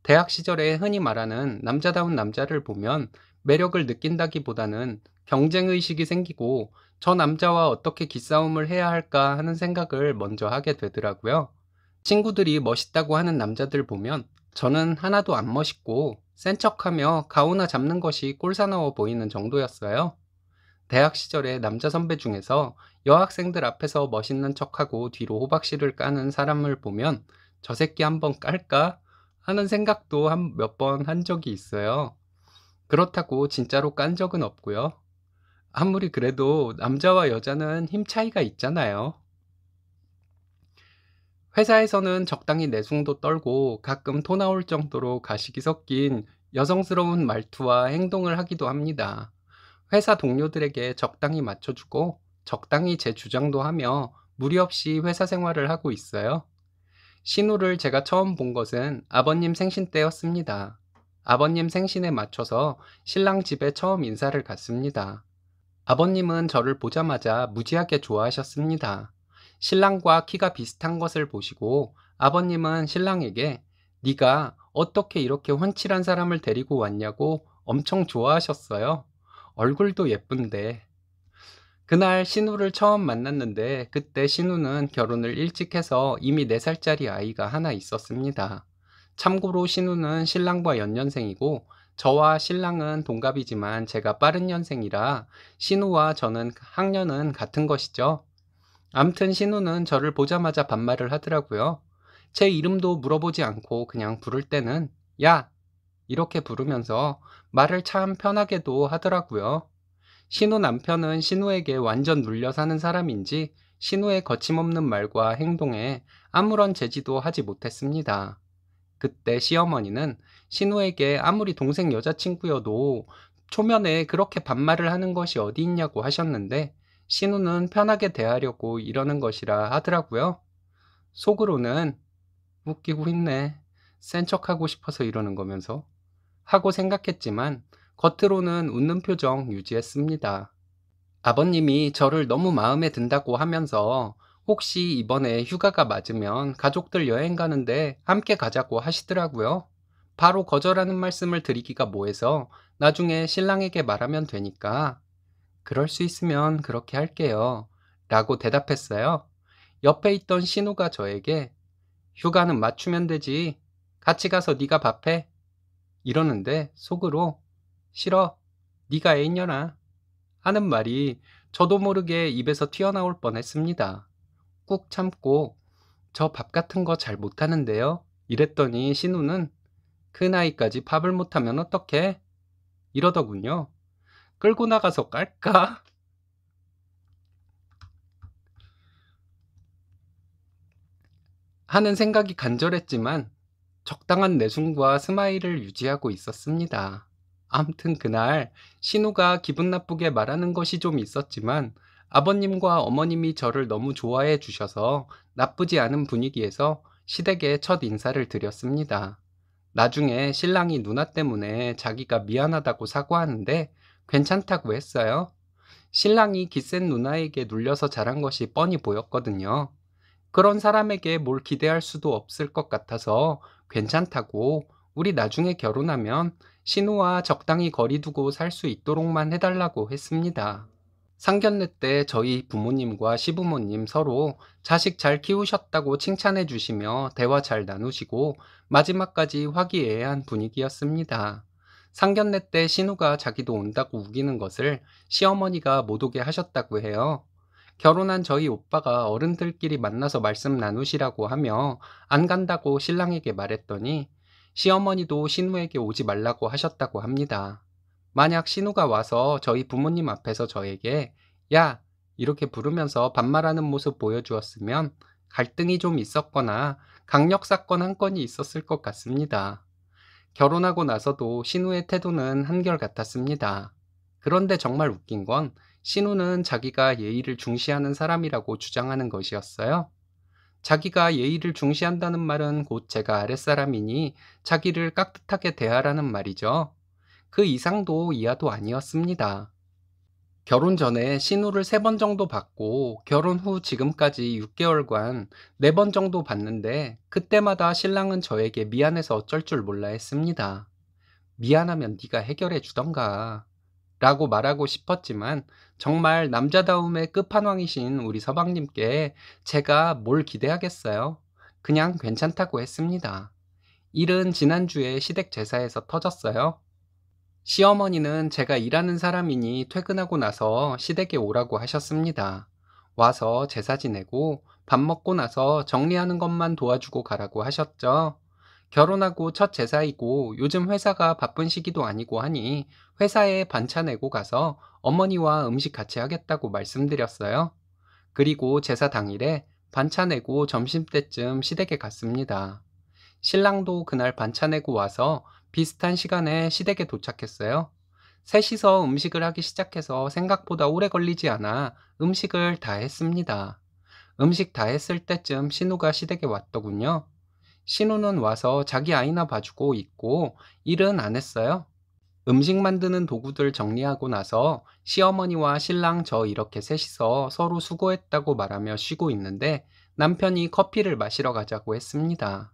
대학 시절에 흔히 말하는 남자다운 남자를 보면 매력을 느낀다기보다는 경쟁의식이 생기고 저 남자와 어떻게 기싸움을 해야 할까 하는 생각을 먼저 하게 되더라고요. 친구들이 멋있다고 하는 남자들 보면 저는 하나도 안 멋있고 센 척하며 가오나 잡는 것이 꼴사나워 보이는 정도였어요. 대학 시절에 남자 선배 중에서 여학생들 앞에서 멋있는 척하고 뒤로 호박씨를 까는 사람을 보면 저 새끼 한번 깔까? 하는 생각도 몇 번 한 적이 있어요. 그렇다고 진짜로 깐 적은 없고요. 아무리 그래도 남자와 여자는 힘 차이가 있잖아요. 회사에서는 적당히 내숭도 떨고 가끔 토 나올 정도로 가식이 섞인 여성스러운 말투와 행동을 하기도 합니다. 회사 동료들에게 적당히 맞춰주고 적당히 제 주장도 하며 무리 없이 회사 생활을 하고 있어요. 신우를 제가 처음 본 것은 아버님 생신 때였습니다. 아버님 생신에 맞춰서 신랑 집에 처음 인사를 갔습니다. 아버님은 저를 보자마자 무지하게 좋아하셨습니다. 신랑과 키가 비슷한 것을 보시고 아버님은 신랑에게 네가 어떻게 이렇게 훤칠한 사람을 데리고 왔냐고 엄청 좋아하셨어요. 얼굴도 예쁜데. 그날 신우를 처음 만났는데 그때 신우는 결혼을 일찍 해서 이미 4살짜리 아이가 하나 있었습니다. 참고로 신우는 신랑과 연년생이고 저와 신랑은 동갑이지만 제가 빠른 년생이라 신우와 저는 학년은 같은 것이죠. 암튼 신우는 저를 보자마자 반말을 하더라고요. 제 이름도 물어보지 않고 그냥 부를 때는 야! 이렇게 부르면서 말을 참 편하게도 하더라고요. 신우 남편은 신우에게 완전 눌려 사는 사람인지 신우의 거침없는 말과 행동에 아무런 제지도 하지 못했습니다. 그때 시어머니는 신우에게 아무리 동생 여자친구여도 초면에 그렇게 반말을 하는 것이 어디 있냐고 하셨는데 신우는 편하게 대하려고 이러는 것이라 하더라고요. 속으로는 웃기고 있네. 센 척하고 싶어서 이러는 거면서 하고 생각했지만 겉으로는 웃는 표정 유지했습니다. 아버님이 저를 너무 마음에 든다고 하면서 혹시 이번에 휴가가 맞으면 가족들 여행 가는데 함께 가자고 하시더라고요. 바로 거절하는 말씀을 드리기가 뭐해서 나중에 신랑에게 말하면 되니까 그럴 수 있으면 그렇게 할게요. 라고 대답했어요. 옆에 있던 신우가 저에게 휴가는 맞추면 되지. 같이 가서 네가 밥해. 이러는데 속으로 싫어. 네가 애인여라. 하는 말이 저도 모르게 입에서 튀어나올 뻔했습니다. 꾹 참고 저 밥 같은 거 잘 못하는데요. 이랬더니 신우는 그 나이까지 밥을 못하면 어떡해? 이러더군요. 끌고 나가서 깔까? 하는 생각이 간절했지만 적당한 내숭과 스마일을 유지하고 있었습니다. 아무튼 그날 신우가 기분 나쁘게 말하는 것이 좀 있었지만 아버님과 어머님이 저를 너무 좋아해 주셔서 나쁘지 않은 분위기에서 시댁에 첫 인사를 드렸습니다. 나중에 신랑이 누나 때문에 자기가 미안하다고 사과하는데 괜찮다고 했어요. 신랑이 기센 누나에게 눌려서 잘한 것이 뻔히 보였거든요. 그런 사람에게 뭘 기대할 수도 없을 것 같아서 괜찮다고 우리 나중에 결혼하면 신우와 적당히 거리 두고 살 수 있도록만 해달라고 했습니다. 상견례 때 저희 부모님과 시부모님 서로 자식 잘 키우셨다고 칭찬해 주시며 대화 잘 나누시고 마지막까지 화기애애한 분위기였습니다. 상견례 때 신우가 자기도 온다고 우기는 것을 시어머니가 못 오게 하셨다고 해요. 결혼한 저희 오빠가 어른들끼리 만나서 말씀 나누시라고 하며 안 간다고 신랑에게 말했더니 시어머니도 신우에게 오지 말라고 하셨다고 합니다. 만약 신우가 와서 저희 부모님 앞에서 저에게 야, 이렇게 부르면서 반말하는 모습 보여주었으면 갈등이 좀 있었거나 강력 사건 한 건이 있었을 것 같습니다. 결혼하고 나서도 신우의 태도는 한결같았습니다. 그런데 정말 웃긴 건 신우는 자기가 예의를 중시하는 사람이라고 주장하는 것이었어요. 자기가 예의를 중시한다는 말은 곧 제가 아랫사람이니 자기를 깍듯하게 대하라는 말이죠. 그 이상도 이하도 아니었습니다. 결혼 전에 신우를 3번 정도 봤고 결혼 후 지금까지 6개월간 4번 정도 봤는데 그때마다 신랑은 저에게 미안해서 어쩔 줄 몰라 했습니다. 미안하면 네가 해결해 주던가 라고 말하고 싶었지만 정말 남자다움의 끝판왕이신 우리 서방님께 제가 뭘 기대하겠어요. 그냥 괜찮다고 했습니다. 일은 지난주에 시댁 제사에서 터졌어요. 시어머니는 제가 일하는 사람이니 퇴근하고 나서 시댁에 오라고 하셨습니다. 와서 제사 지내고 밥 먹고 나서 정리하는 것만 도와주고 가라고 하셨죠. 결혼하고 첫 제사이고 요즘 회사가 바쁜 시기도 아니고 하니 회사에 반차 내고 가서 어머니와 음식 같이 하겠다고 말씀드렸어요. 그리고 제사 당일에 반차 내고 점심때쯤 시댁에 갔습니다. 신랑도 그날 반차 내고 와서 비슷한 시간에 시댁에 도착했어요. 셋이서 음식을 하기 시작해서 생각보다 오래 걸리지 않아 음식을 다 했습니다. 음식 다 했을 때쯤 신우가 시댁에 왔더군요. 신우는 와서 자기 아이나 봐주고 있고 일은 안 했어요. 음식 만드는 도구들 정리하고 나서 시어머니와 신랑 저 이렇게 셋이서 서로 수고했다고 말하며 쉬고 있는데 남편이 커피를 마시러 가자고 했습니다.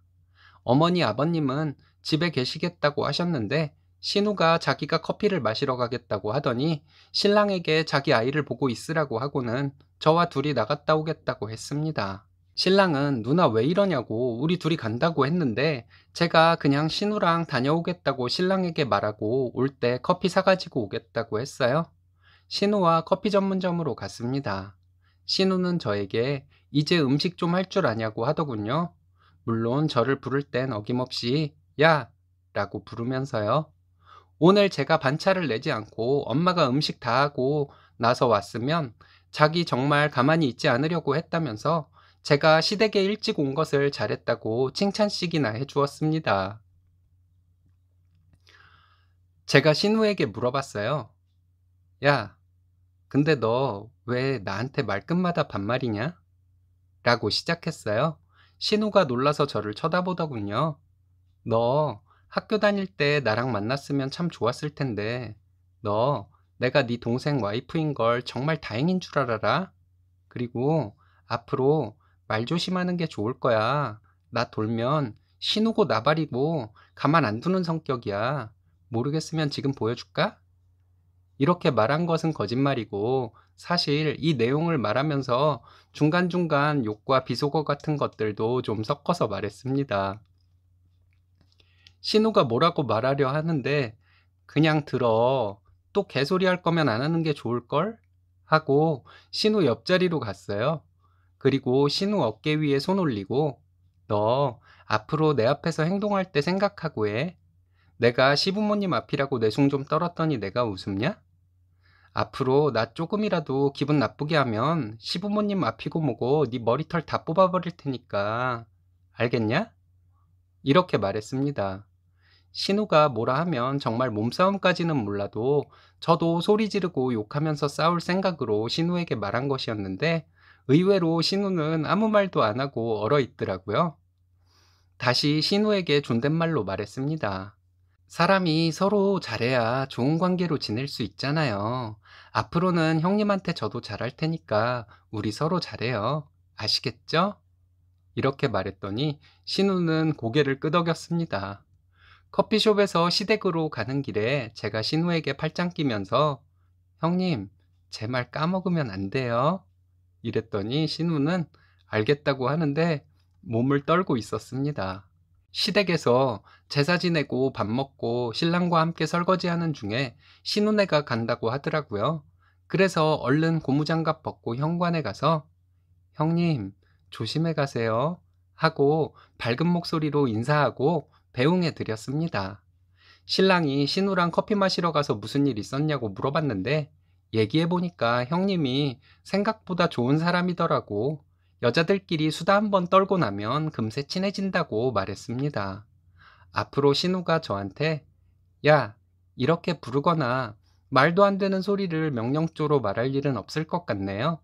어머니 아버님은 집에 계시겠다고 하셨는데 신우가 자기가 커피를 마시러 가겠다고 하더니 신랑에게 자기 아이를 보고 있으라고 하고는 저와 둘이 나갔다 오겠다고 했습니다. 신랑은 누나 왜 이러냐고 우리 둘이 간다고 했는데 제가 그냥 신우랑 다녀오겠다고 신랑에게 말하고 올 때 커피 사가지고 오겠다고 했어요. 신우와 커피 전문점으로 갔습니다. 신우는 저에게 이제 음식 좀 할 줄 아냐고 하더군요. 물론 저를 부를 땐 어김없이 야! 라고 부르면서요. 오늘 제가 반차를 내지 않고 엄마가 음식 다 하고 나서 왔으면 자기 정말 가만히 있지 않으려고 했다면서 제가 시댁에 일찍 온 것을 잘했다고 칭찬씩이나 해주었습니다. 제가 신우에게 물어봤어요. 야, 근데 너 왜 나한테 말끝마다 반말이냐? 라고 시작했어요. 신우가 놀라서 저를 쳐다보더군요. 너 학교 다닐 때 나랑 만났으면 참 좋았을 텐데, 너 내가 네 동생 와이프인 걸 정말 다행인 줄 알아라. 그리고 앞으로 말 조심하는 게 좋을 거야. 나 돌면 신우고 나발이고 가만 안 두는 성격이야. 모르겠으면 지금 보여줄까? 이렇게 말한 것은 거짓말이고 사실 이 내용을 말하면서 중간중간 욕과 비속어 같은 것들도 좀 섞어서 말했습니다. 신우가 뭐라고 말하려 하는데 그냥 들어. 또 개소리 할 거면 안 하는 게 좋을걸? 하고 신우 옆자리로 갔어요. 그리고 신우 어깨 위에 손 올리고 너 앞으로 내 앞에서 행동할 때 생각하고 해. 내가 시부모님 앞이라고 내숭 좀 떨었더니 내가 웃음냐? 앞으로 나 조금이라도 기분 나쁘게 하면 시부모님 앞이고 뭐고 네 머리털 다 뽑아버릴 테니까. 알겠냐? 이렇게 말했습니다. 신우가 뭐라 하면 정말 몸싸움까지는 몰라도 저도 소리 지르고 욕하면서 싸울 생각으로 신우에게 말한 것이었는데 의외로 신우는 아무 말도 안 하고 얼어 있더라고요. 다시 신우에게 존댓말로 말했습니다. 사람이 서로 잘해야 좋은 관계로 지낼 수 있잖아요. 앞으로는 형님한테 저도 잘할 테니까 우리 서로 잘해요. 아시겠죠? 이렇게 말했더니 신우는 고개를 끄덕였습니다. 커피숍에서 시댁으로 가는 길에 제가 신우에게 팔짱 끼면서 형님, 제 말 까먹으면 안 돼요. 이랬더니 신우는 알겠다고 하는데 몸을 떨고 있었습니다. 시댁에서 제사 지내고 밥 먹고 신랑과 함께 설거지하는 중에 신우네가 간다고 하더라고요. 그래서 얼른 고무장갑 벗고 현관에 가서 형님, 조심해 가세요. 하고 밝은 목소리로 인사하고 배웅해 드렸습니다. 신랑이 신우랑 커피 마시러 가서 무슨 일 있었냐고 물어봤는데 얘기해 보니까 형님이 생각보다 좋은 사람이더라고. 여자들끼리 수다 한번 떨고 나면 금세 친해진다고 말했습니다. 앞으로 신우가 저한테 야, 이렇게 부르거나 말도 안 되는 소리를 명령조로 말할 일은 없을 것 같네요.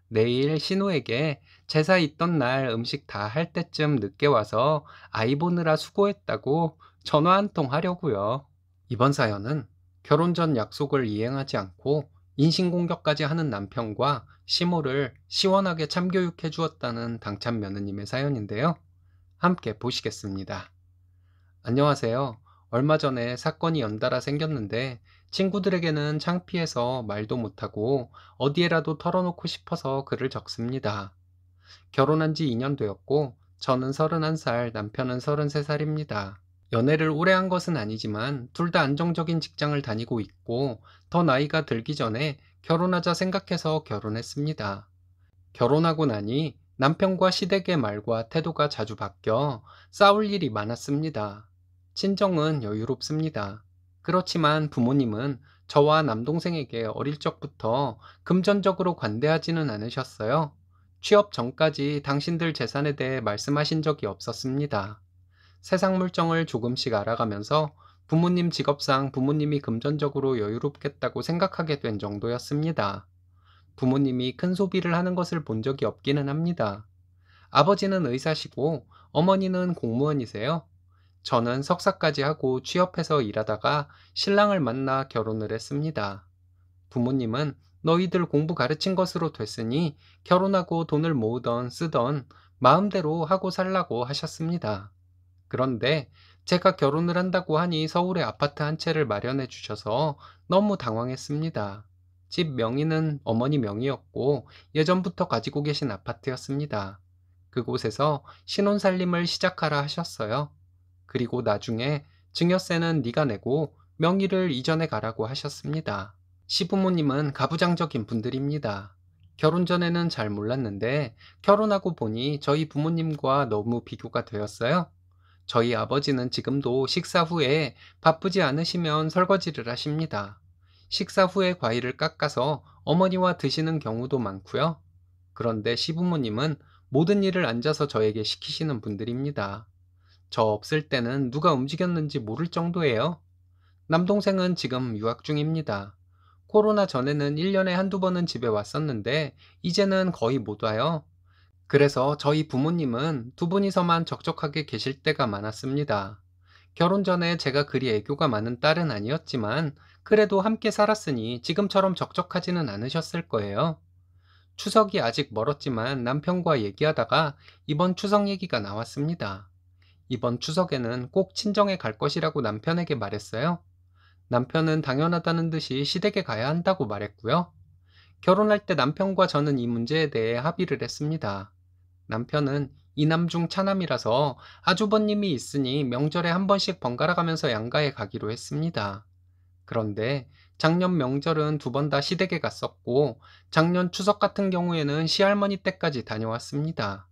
내일 신우에게 제사 있던 날 음식 다 할 때쯤 늦게 와서 아이 보느라 수고했다고 전화 한 통 하려고요. 이번 사연은 결혼 전 약속을 이행하지 않고 인신공격까지 하는 남편과 시모를 시원하게 참교육해 주었다는 당찬 며느님의 사연인데요. 함께 보시겠습니다. 안녕하세요. 얼마 전에 사건이 연달아 생겼는데 친구들에게는 창피해서 말도 못하고 어디에라도 털어놓고 싶어서 글을 적습니다. 결혼한 지 2년 되었고 저는 31살, 남편은 33살입니다. 연애를 오래 한 것은 아니지만 둘 다 안정적인 직장을 다니고 있고 더 나이가 들기 전에 결혼하자 생각해서 결혼했습니다. 결혼하고 나니 남편과 시댁의 말과 태도가 자주 바뀌어 싸울 일이 많았습니다. 친정은 여유롭습니다. 그렇지만 부모님은 저와 남동생에게 어릴 적부터 금전적으로 관대하지는 않으셨어요. 취업 전까지 당신들 재산에 대해 말씀하신 적이 없었습니다. 세상 물정을 조금씩 알아가면서 부모님 직업상 부모님이 금전적으로 여유롭겠다고 생각하게 된 정도였습니다. 부모님이 큰 소비를 하는 것을 본 적이 없기는 합니다. 아버지는 의사시고 어머니는 공무원이세요. 저는 석사까지 하고 취업해서 일하다가 신랑을 만나 결혼을 했습니다. 부모님은 너희들 공부 가르친 것으로 됐으니 결혼하고 돈을 모으던 쓰던 마음대로 하고 살라고 하셨습니다. 그런데 제가 결혼을 한다고 하니 서울에 아파트 한 채를 마련해 주셔서 너무 당황했습니다. 집 명의는 어머니 명의였고 예전부터 가지고 계신 아파트였습니다. 그곳에서 신혼살림을 시작하라 하셨어요. 그리고 나중에 증여세는 네가 내고 명의를 이전해 가라고 하셨습니다. 시부모님은 가부장적인 분들입니다. 결혼 전에는 잘 몰랐는데 결혼하고 보니 저희 부모님과 너무 비교가 되었어요. 저희 아버지는 지금도 식사 후에 바쁘지 않으시면 설거지를 하십니다. 식사 후에 과일을 깎아서 어머니와 드시는 경우도 많고요. 그런데 시부모님은 모든 일을 앉아서 저에게 시키시는 분들입니다. 저 없을 때는 누가 움직였는지 모를 정도예요. 남동생은 지금 유학 중입니다. 코로나 전에는 1년에 한두 번은 집에 왔었는데 이제는 거의 못 와요. 그래서 저희 부모님은 두 분이서만 적적하게 계실 때가 많았습니다. 결혼 전에 제가 그리 애교가 많은 딸은 아니었지만 그래도 함께 살았으니 지금처럼 적적하지는 않으셨을 거예요. 추석이 아직 멀었지만 남편과 얘기하다가 이번 추석 얘기가 나왔습니다. 이번 추석에는 꼭 친정에 갈 것이라고 남편에게 말했어요. 남편은 당연하다는 듯이 시댁에 가야 한다고 말했고요. 결혼할 때 남편과 저는 이 문제에 대해 합의를 했습니다. 남편은 이남 중 차남이라서 아주버님이 있으니 명절에 한 번씩 번갈아 가면서 양가에 가기로 했습니다. 그런데 작년 명절은 두 번 다 시댁에 갔었고 작년 추석 같은 경우에는 시할머니 댁까지 다녀왔습니다.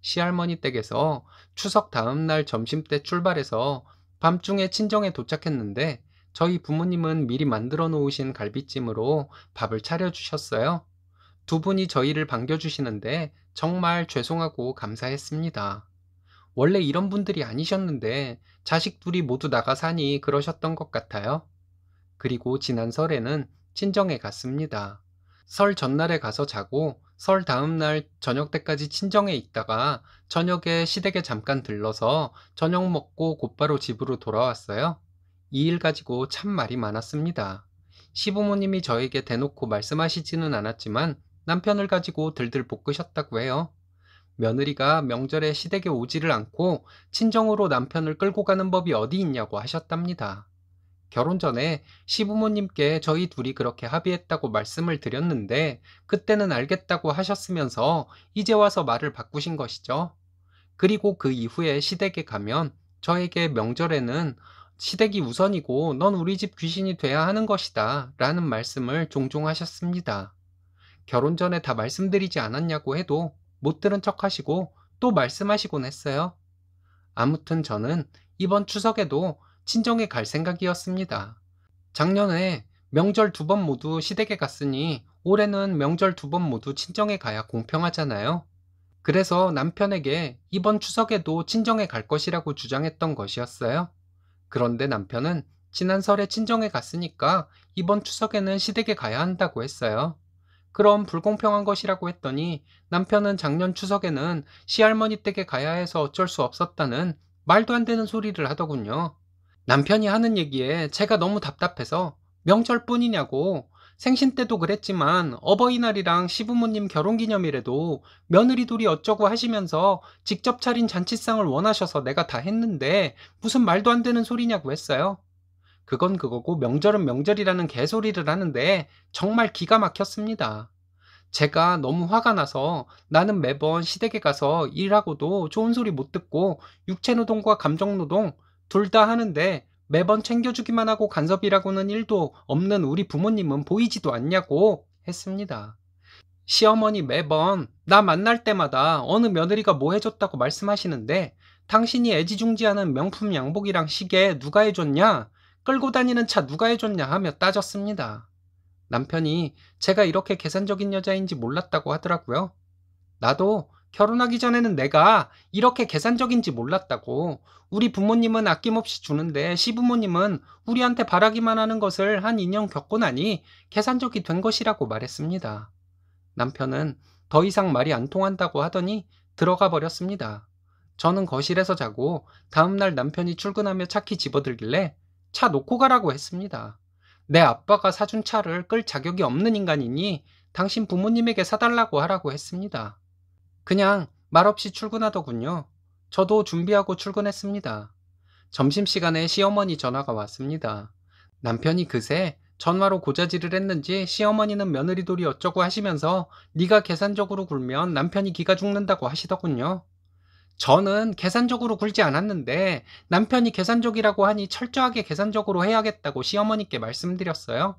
시할머니 댁에서 추석 다음 날 점심때 출발해서 밤중에 친정에 도착했는데 저희 부모님은 미리 만들어 놓으신 갈비찜으로 밥을 차려주셨어요. 두 분이 저희를 반겨주시는데 정말 죄송하고 감사했습니다. 원래 이런 분들이 아니셨는데 자식 둘이 모두 나가 사니 그러셨던 것 같아요. 그리고 지난 설에는 친정에 갔습니다. 설 전날에 가서 자고 설 다음날 저녁 때까지 친정에 있다가 저녁에 시댁에 잠깐 들러서 저녁 먹고 곧바로 집으로 돌아왔어요. 이 일 가지고 참 말이 많았습니다. 시부모님이 저에게 대놓고 말씀하시지는 않았지만 남편을 가지고 들들 볶으셨다고 해요. 며느리가 명절에 시댁에 오지를 않고 친정으로 남편을 끌고 가는 법이 어디 있냐고 하셨답니다. 결혼 전에 시부모님께 저희 둘이 그렇게 합의했다고 말씀을 드렸는데 그때는 알겠다고 하셨으면서 이제 와서 말을 바꾸신 것이죠. 그리고 그 이후에 시댁에 가면 저에게 명절에는 시댁이 우선이고 넌 우리 집 귀신이 돼야 하는 것이다 라는 말씀을 종종 하셨습니다. 결혼 전에 다 말씀드리지 않았냐고 해도 못 들은 척 하시고 또 말씀하시곤 했어요. 아무튼 저는 이번 추석에도 친정에 갈 생각이었습니다. 작년에 명절 두 번 모두 시댁에 갔으니 올해는 명절 두 번 모두 친정에 가야 공평하잖아요. 그래서 남편에게 이번 추석에도 친정에 갈 것이라고 주장했던 것이었어요. 그런데 남편은 지난 설에 친정에 갔으니까 이번 추석에는 시댁에 가야 한다고 했어요. 그럼 불공평한 것이라고 했더니 남편은 작년 추석에는 시할머니 댁에 가야 해서 어쩔 수 없었다는 말도 안 되는 소리를 하더군요. 남편이 하는 얘기에 제가 너무 답답해서 명절뿐이냐고, 생신 때도 그랬지만 어버이날이랑 시부모님 결혼기념일에도 며느리 둘이 어쩌고 하시면서 직접 차린 잔치상을 원하셔서 내가 다 했는데 무슨 말도 안 되는 소리냐고 했어요. 그건 그거고 명절은 명절이라는 개소리를 하는데 정말 기가 막혔습니다. 제가 너무 화가 나서 나는 매번 시댁에 가서 일하고도 좋은 소리 못 듣고 육체노동과 감정노동 둘 다 하는데 매번 챙겨주기만 하고 간섭이라고는 일도 없는 우리 부모님은 보이지도 않냐고 했습니다. 시어머니 매번 나 만날 때마다 어느 며느리가 뭐 해줬다고 말씀하시는데 당신이 애지중지하는 명품 양복이랑 시계 누가 해줬냐? 끌고 다니는 차 누가 해줬냐 하며 따졌습니다. 남편이 제가 이렇게 계산적인 여자인지 몰랐다고 하더라고요. 나도 결혼하기 전에는 내가 이렇게 계산적인지 몰랐다고. 우리 부모님은 아낌없이 주는데 시부모님은 우리한테 바라기만 하는 것을 한 2년 겪고 나니 계산적이 된 것이라고 말했습니다. 남편은 더 이상 말이 안 통한다고 하더니 들어가 버렸습니다. 저는 거실에서 자고 다음날 남편이 출근하며 차키 집어들길래 차 놓고 가라고 했습니다. 내 아빠가 사준 차를 끌 자격이 없는 인간이니 당신 부모님에게 사달라고 하라고 했습니다. 그냥 말없이 출근하더군요. 저도 준비하고 출근했습니다. 점심시간에 시어머니 전화가 왔습니다. 남편이 그새 전화로 고자질을 했는지 시어머니는 며느리돌이 어쩌고 하시면서 네가 계산적으로 굴면 남편이 기가 죽는다고 하시더군요. 저는 계산적으로 굴지 않았는데 남편이 계산적이라고 하니 철저하게 계산적으로 해야겠다고 시어머니께 말씀드렸어요.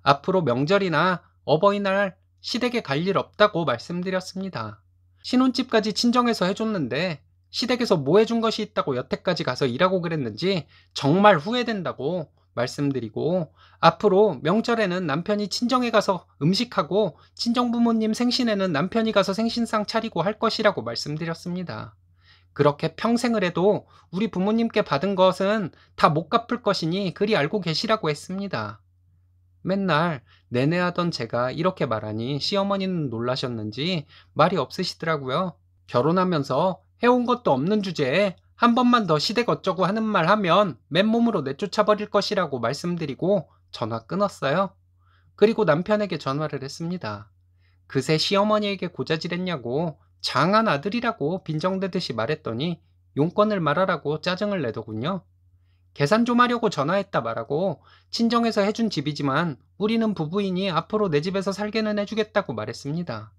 앞으로 명절이나 어버이날 시댁에 갈 일 없다고 말씀드렸습니다. 신혼집까지 친정에서 해줬는데 시댁에서 뭐 해준 것이 있다고 여태까지 가서 일하고 그랬는지 정말 후회된다고 말씀드리고 앞으로 명절에는 남편이 친정에 가서 음식하고 친정부모님 생신에는 남편이 가서 생신상 차리고 할 것이라고 말씀드렸습니다. 그렇게 평생을 해도 우리 부모님께 받은 것은 다 못 갚을 것이니 그리 알고 계시라고 했습니다. 맨날 내내하던 제가 이렇게 말하니 시어머니는 놀라셨는지 말이 없으시더라고요. 결혼하면서 해온 것도 없는 주제에 한 번만 더 시댁 어쩌고 하는 말 하면 맨몸으로 내쫓아 버릴 것이라고 말씀드리고 전화 끊었어요. 그리고 남편에게 전화를 했습니다. 그새 시어머니에게 고자질했냐고 장한 아들이라고 빈정대듯이 말했더니 용건을 말하라고 짜증을 내더군요. 계산 좀 하려고 전화했다 말하고 친정에서 해준 집이지만 우리는 부부이니 앞으로 내 집에서 살게는 해주겠다고 말했습니다.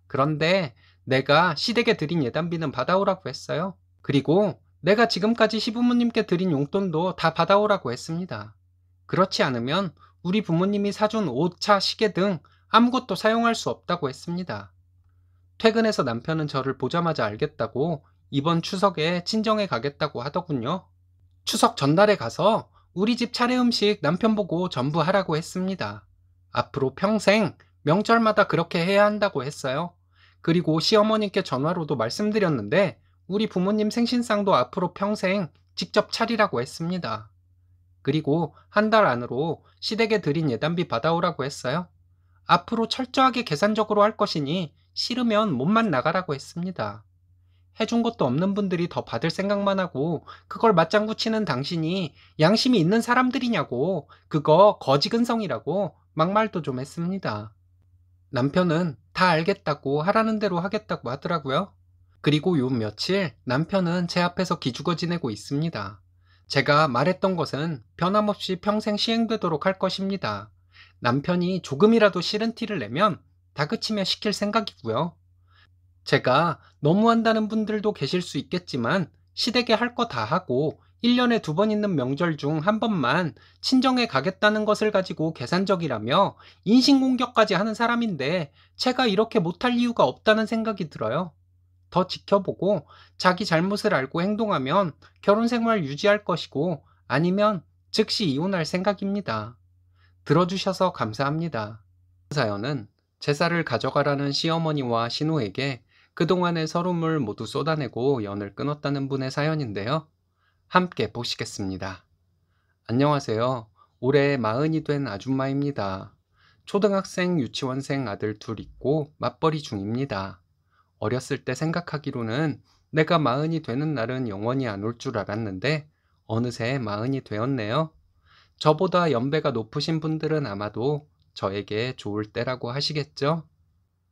그런데 내가 시댁에 드린 예단비는 받아오라고 했어요. 그리고 내가 지금까지 시부모님께 드린 용돈도 다 받아오라고 했습니다. 그렇지 않으면 우리 부모님이 사준 옷, 차, 시계 등 아무것도 사용할 수 없다고 했습니다. 퇴근해서 남편은 저를 보자마자 알겠다고 이번 추석에 친정에 가겠다고 하더군요. 추석 전날에 가서 우리 집 차례 음식 남편 보고 전부 하라고 했습니다. 앞으로 평생 명절마다 그렇게 해야 한다고 했어요. 그리고 시어머니께 전화로도 말씀드렸는데 우리 부모님 생신상도 앞으로 평생 직접 차리라고 했습니다. 그리고 한 달 안으로 시댁에 드린 예단비 받아오라고 했어요. 앞으로 철저하게 계산적으로 할 것이니 싫으면 몸만 나가라고 했습니다. 해준 것도 없는 분들이 더 받을 생각만 하고 그걸 맞장구 치는 당신이 양심이 있는 사람들이냐고, 그거 거지근성이라고 막말도 좀 했습니다. 남편은 다 알겠다고 하라는 대로 하겠다고 하더라고요. 그리고 요 며칠 남편은 제 앞에서 기죽어 지내고 있습니다. 제가 말했던 것은 변함없이 평생 시행되도록 할 것입니다. 남편이 조금이라도 싫은 티를 내면 다그치며 시킬 생각이고요. 제가 너무한다는 분들도 계실 수 있겠지만 시댁에 할 거 다 하고 1년에 2번 있는 명절 중 한 번만 친정에 가겠다는 것을 가지고 계산적이라며 인신공격까지 하는 사람인데 제가 이렇게 못할 이유가 없다는 생각이 들어요. 더 지켜보고 자기 잘못을 알고 행동하면 결혼 생활 유지할 것이고, 아니면 즉시 이혼할 생각입니다. 들어주셔서 감사합니다. 사연은 제사를 가져가라는 시어머니와 신우에게 그동안의 서름을 모두 쏟아내고 연을 끊었다는 분의 사연인데요. 함께 보시겠습니다. 안녕하세요. 올해 40이 된 아줌마입니다. 초등학생, 유치원생 아들 둘 있고 맞벌이 중입니다. 어렸을 때 생각하기로는 내가 40이 되는 날은 영원히 안 올 줄 알았는데 어느새 40이 되었네요. 저보다 연배가 높으신 분들은 아마도 저에게 좋을 때라고 하시겠죠?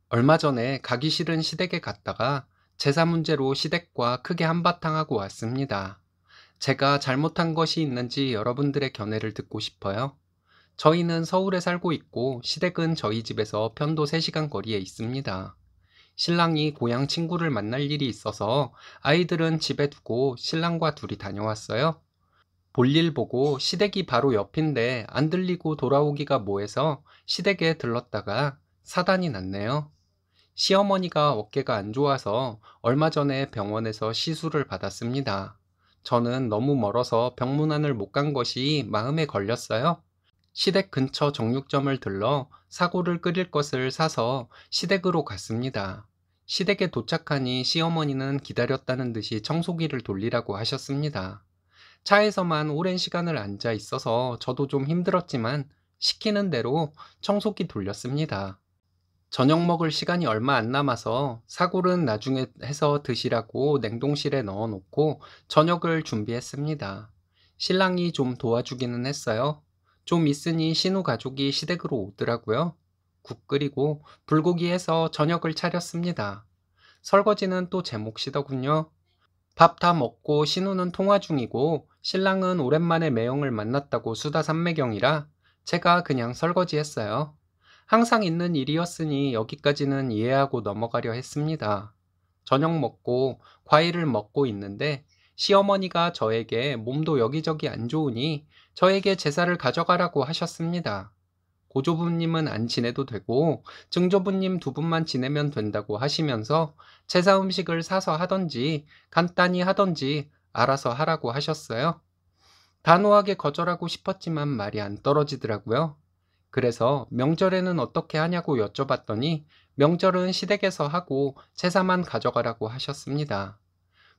얼마 전에 가기 싫은 시댁에 갔다가 제사 문제로 시댁과 크게 한바탕 하고 왔습니다. 제가 잘못한 것이 있는지 여러분들의 견해를 듣고 싶어요. 저희는 서울에 살고 있고 시댁은 저희 집에서 편도 3시간 거리에 있습니다. 신랑이 고향 친구를 만날 일이 있어서 아이들은 집에 두고 신랑과 둘이 다녀왔어요. 볼일 보고 시댁이 바로 옆인데 안 들리고 돌아오기가 뭐해서 시댁에 들렀다가 사단이 났네요. 시어머니가 어깨가 안 좋아서 얼마 전에 병원에서 시술을 받았습니다. 저는 너무 멀어서 병문안을 못 간 것이 마음에 걸렸어요. 시댁 근처 정육점을 들러 사골을 끓일 것을 사서 시댁으로 갔습니다. 시댁에 도착하니 시어머니는 기다렸다는 듯이 청소기를 돌리라고 하셨습니다. 차에서만 오랜 시간을 앉아 있어서 저도 좀 힘들었지만 시키는 대로 청소기 돌렸습니다. 저녁 먹을 시간이 얼마 안 남아서 사골은 나중에 해서 드시라고 냉동실에 넣어놓고 저녁을 준비했습니다. 신랑이 좀 도와주기는 했어요. 좀 있으니 신우 가족이 시댁으로 오더라고요. 국 끓이고 불고기 해서 저녁을 차렸습니다. 설거지는 또 제 몫이더군요. 밥 다 먹고 신우는 통화 중이고 신랑은 오랜만에 매형을 만났다고 수다 삼매경이라 제가 그냥 설거지했어요. 항상 있는 일이었으니 여기까지는 이해하고 넘어가려 했습니다. 저녁 먹고 과일을 먹고 있는데 시어머니가 저에게 몸도 여기저기 안 좋으니 저에게 제사를 가져가라고 하셨습니다. 고조부님은 안 지내도 되고 증조부님 2분만 지내면 된다고 하시면서 제사 음식을 사서 하던지 간단히 하던지 알아서 하라고 하셨어요. 단호하게 거절하고 싶었지만 말이 안 떨어지더라고요. 그래서 명절에는 어떻게 하냐고 여쭤봤더니 명절은 시댁에서 하고 제사만 가져가라고 하셨습니다.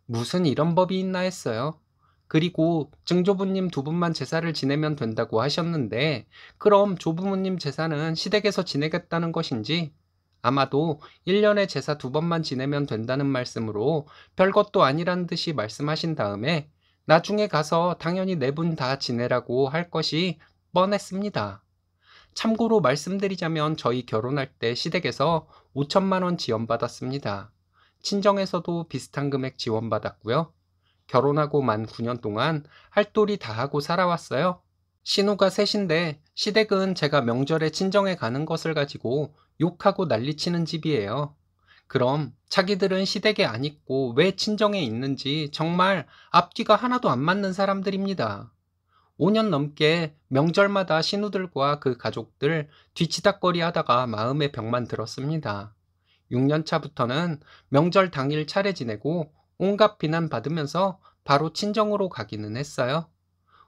무슨 이런 법이 있나 했어요. 그리고 증조부님 2분만 제사를 지내면 된다고 하셨는데 그럼 조부모님 제사는 시댁에서 지내겠다는 것인지, 아마도 1년에 제사 2번만 지내면 된다는 말씀으로 별것도 아니란 듯이 말씀하신 다음에 나중에 가서 당연히 4분 다 지내라고 할 것이 뻔했습니다. 참고로 말씀드리자면 저희 결혼할 때 시댁에서 5천만 원 지원받았습니다. 친정에서도 비슷한 금액 지원받았고요. 결혼하고 만 9년 동안 할도리 다 하고 살아왔어요. 신우가 셋인데 시댁은 제가 명절에 친정에 가는 것을 가지고 욕하고 난리치는 집이에요. 그럼 자기들은 시댁에 안 있고 왜 친정에 있는지 정말 앞뒤가 하나도 안 맞는 사람들입니다. 5년 넘게 명절마다 신우들과 그 가족들 뒤치다꺼리 하다가 마음의 병만 들었습니다. 6년 차부터는 명절 당일 차례 지내고 온갖 비난 받으면서 바로 친정으로 가기는 했어요.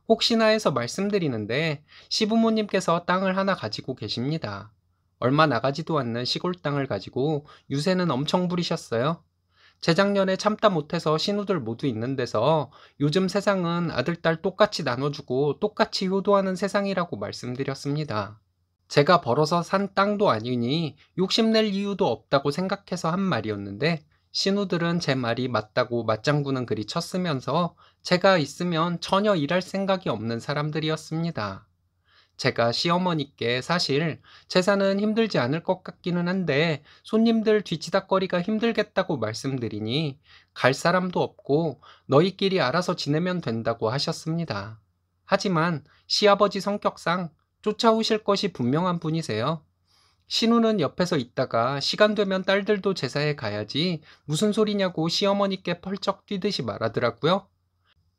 혹시나 해서 말씀드리는데 시부모님께서 땅을 하나 가지고 계십니다. 얼마 나가지도 않는 시골 땅을 가지고 유세는 엄청 부리셨어요. 재작년에 참다 못해서 신우들 모두 있는 데서 요즘 세상은 아들, 딸 똑같이 나눠주고 똑같이 효도하는 세상이라고 말씀드렸습니다. 제가 벌어서 산 땅도 아니니 욕심낼 이유도 없다고 생각해서 한 말이었는데 신우들은 제 말이 맞다고 맞장구는 그리 쳤으면서 제가 있으면 전혀 일할 생각이 없는 사람들이었습니다. 제가 시어머니께 사실 제사는 힘들지 않을 것 같기는 한데 손님들 뒤치다꺼리가 힘들겠다고 말씀드리니 갈 사람도 없고 너희끼리 알아서 지내면 된다고 하셨습니다. 하지만 시아버지 성격상 쫓아오실 것이 분명한 분이세요. 신우는 옆에서 있다가 시간 되면 딸들도 제사에 가야지 무슨 소리냐고 시어머니께 펄쩍 뛰듯이 말하더라고요.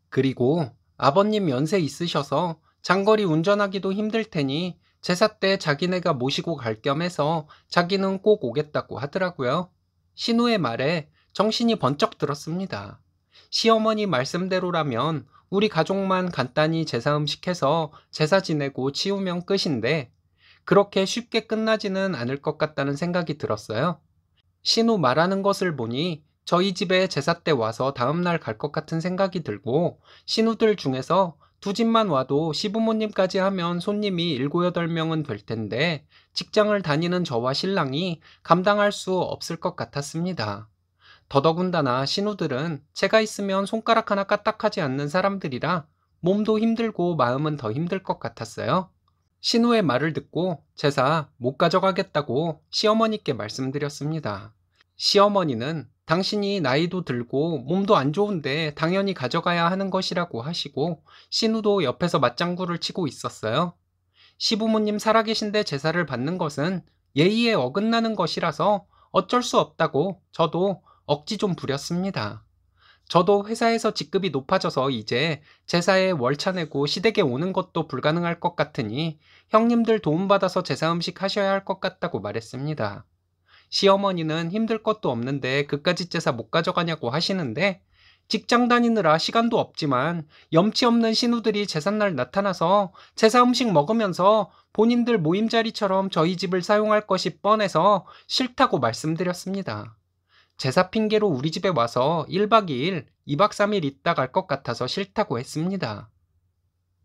그리고 아버님 연세 있으셔서 장거리 운전하기도 힘들 테니 제사 때 자기네가 모시고 갈 겸 해서 자기는 꼭 오겠다고 하더라고요. 신우의 말에 정신이 번쩍 들었습니다. 시어머니 말씀대로라면 우리 가족만 간단히 제사 음식해서 제사 지내고 치우면 끝인데 그렇게 쉽게 끝나지는 않을 것 같다는 생각이 들었어요. 신우 말하는 것을 보니 저희 집에 제사 때 와서 다음날 갈 것 같은 생각이 들고 신우들 중에서 두 집만 와도 시부모님까지 하면 손님이 7, 8명은 될 텐데 직장을 다니는 저와 신랑이 감당할 수 없을 것 같았습니다. 더더군다나 신우들은 제가 있으면 손가락 하나 까딱하지 않는 사람들이라 몸도 힘들고 마음은 더 힘들 것 같았어요. 신우의 말을 듣고 제사 못 가져가겠다고 시어머니께 말씀드렸습니다. 시어머니는 당신이 나이도 들고 몸도 안 좋은데 당연히 가져가야 하는 것이라고 하시고 신우도 옆에서 맞장구를 치고 있었어요. 시부모님 살아계신데 제사를 받는 것은 예의에 어긋나는 것이라서 어쩔 수 없다고 저도 억지 좀 부렸습니다. 저도 회사에서 직급이 높아져서 이제 제사에 월차 내고 시댁에 오는 것도 불가능할 것 같으니 형님들 도움받아서 제사 음식 하셔야 할 것 같다고 말했습니다. 시어머니는 힘들 것도 없는데 그까짓 제사 못 가져가냐고 하시는데 직장 다니느라 시간도 없지만 염치 없는 신우들이 제삿날 나타나서 제사 음식 먹으면서 본인들 모임 자리처럼 저희 집을 사용할 것이 뻔해서 싫다고 말씀드렸습니다. 제사 핑계로 우리 집에 와서 1박 2일, 2박 3일 있다 갈 것 같아서 싫다고 했습니다.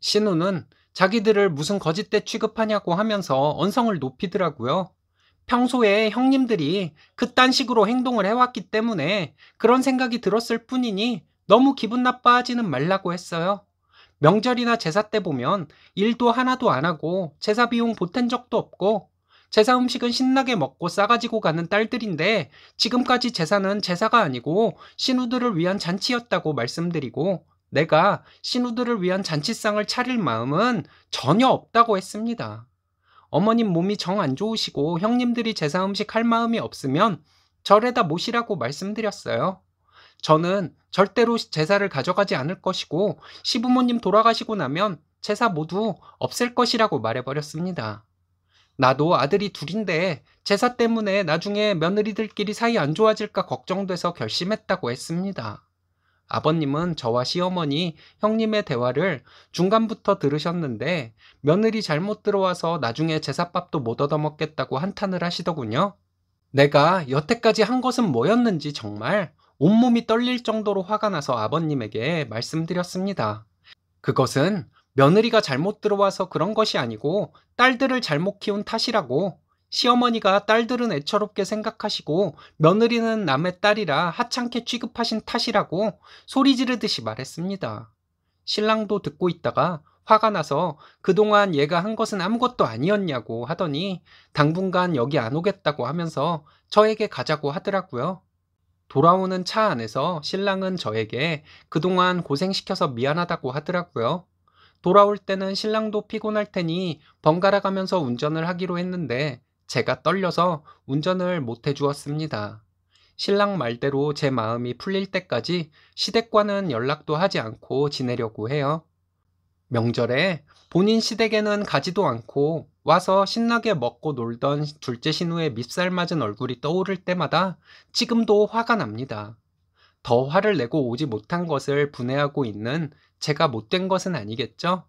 신우는 자기들을 무슨 거짓대 취급하냐고 하면서 언성을 높이더라고요. 평소에 형님들이 그딴 식으로 행동을 해왔기 때문에 그런 생각이 들었을 뿐이니 너무 기분 나빠하지는 말라고 했어요. 명절이나 제사 때 보면 일도 하나도 안 하고 제사 비용 보탠 적도 없고 제사 음식은 신나게 먹고 싸가지고 가는 딸들인데 지금까지 제사는 제사가 아니고 신우들을 위한 잔치였다고 말씀드리고 내가 신우들을 위한 잔치상을 차릴 마음은 전혀 없다고 했습니다. 어머님 몸이 정 안 좋으시고 형님들이 제사 음식 할 마음이 없으면 절에다 모시라고 말씀드렸어요. 저는 절대로 제사를 가져가지 않을 것이고 시부모님 돌아가시고 나면 제사 모두 없앨 것이라고 말해버렸습니다. 나도 아들이 둘인데 제사 때문에 나중에 며느리들끼리 사이 안 좋아질까 걱정돼서 결심했다고 했습니다. 아버님은 저와 시어머니, 형님의 대화를 중간부터 들으셨는데 며느리 잘못 들어와서 나중에 제사밥도 못 얻어먹겠다고 한탄을 하시더군요. 내가 여태까지 한 것은 뭐였는지 정말 온몸이 떨릴 정도로 화가 나서 아버님에게 말씀드렸습니다. 그것은 며느리가 잘못 들어와서 그런 것이 아니고 딸들을 잘못 키운 탓이라고 시어머니가 딸들은 애처롭게 생각하시고 며느리는 남의 딸이라 하찮게 취급하신 탓이라고 소리 지르듯이 말했습니다. 신랑도 듣고 있다가 화가 나서 그동안 얘가 한 것은 아무것도 아니었냐고 하더니 당분간 여기 안 오겠다고 하면서 저에게 가자고 하더라고요. 돌아오는 차 안에서 신랑은 저에게 그동안 고생시켜서 미안하다고 하더라고요. 돌아올 때는 신랑도 피곤할 테니 번갈아 가면서 운전을 하기로 했는데 제가 떨려서 운전을 못 해주었습니다. 신랑 말대로 제 마음이 풀릴 때까지 시댁과는 연락도 하지 않고 지내려고 해요. 명절에 본인 시댁에는 가지도 않고 와서 신나게 먹고 놀던 둘째 신우의 밉살 맞은 얼굴이 떠오를 때마다 지금도 화가 납니다. 더 화를 내고 오지 못한 것을 분해하고 있는 제가 못된 것은 아니겠죠?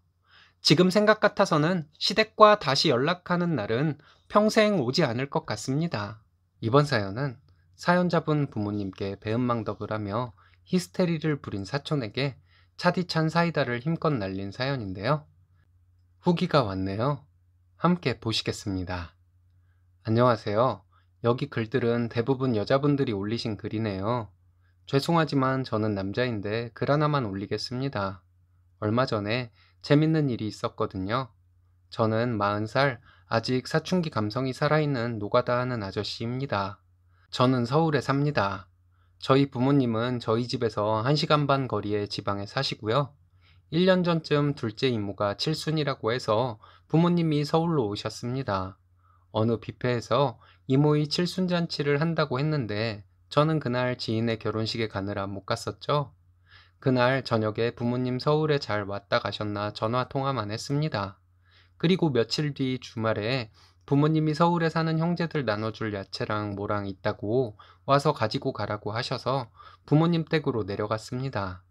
지금 생각 같아서는 시댁과 다시 연락하는 날은 평생 오지 않을 것 같습니다. 이번 사연은 사연자분 부모님께 배은망덕을 하며 히스테리를 부린 사촌에게 차디찬 사이다를 힘껏 날린 사연인데요. 후기가 왔네요. 함께 보시겠습니다. 안녕하세요. 여기 글들은 대부분 여자분들이 올리신 글이네요. 죄송하지만 저는 남자인데 글 하나만 올리겠습니다. 얼마 전에 재밌는 일이 있었거든요. 저는 40살, 아직 사춘기 감성이 살아있는 노가다 하는 아저씨입니다. 저는 서울에 삽니다. 저희 부모님은 저희 집에서 1시간 반 거리의 지방에 사시고요. 1년 전쯤 둘째 이모가 칠순이라고 해서 부모님이 서울로 오셨습니다. 어느 뷔페에서 이모의 칠순잔치를 한다고 했는데 저는 그날 지인의 결혼식에 가느라 못 갔었죠. 그날 저녁에 부모님 서울에 잘 왔다 가셨나 전화 통화만 했습니다. 그리고 며칠 뒤 주말에 부모님이 서울에 사는 형제들 나눠줄 야채랑 뭐랑 있다고 와서 가지고 가라고 하셔서 부모님 댁으로 내려갔습니다.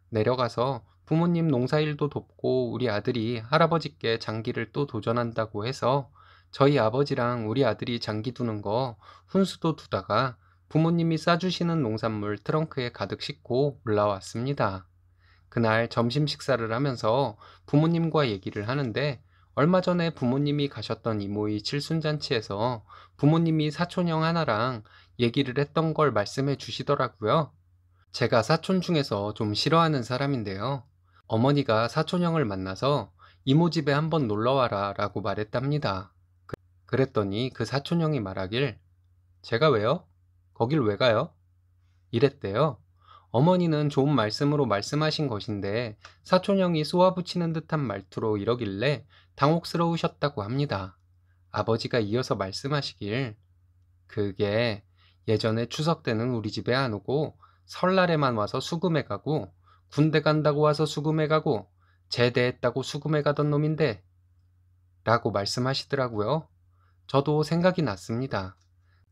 내려가서 부모님 농사일도 돕고 우리 아들이 할아버지께 장기를 또 도전한다고 해서 저희 아버지랑 우리 아들이 장기 두는 거 훈수도 두다가 부모님이 싸주시는 농산물 트렁크에 가득 싣고 올라왔습니다. 그날 점심 식사를 하면서 부모님과 얘기를 하는데 얼마 전에 부모님이 가셨던 이모의 칠순잔치에서 부모님이 사촌형 하나랑 얘기를 했던 걸 말씀해 주시더라고요. 제가 사촌 중에서 좀 싫어하는 사람인데요. 어머니가 사촌형을 만나서 이모 집에 한번 놀러 와라 라고 말했답니다. 그랬더니 그 사촌형이 말하길, 제가 왜요? 거길 왜 가요? 이랬대요. 어머니는 좋은 말씀으로 말씀하신 것인데 사촌형이 쏘아붙이는 듯한 말투로 이러길래 당혹스러우셨다고 합니다. 아버지가 이어서 말씀하시길, 그게 예전에 추석 때는 우리 집에 안 오고 설날에만 와서 수금해 가고 군대 간다고 와서 수금해 가고 제대했다고 수금해 가던 놈인데 라고 말씀하시더라고요. 저도 생각이 났습니다.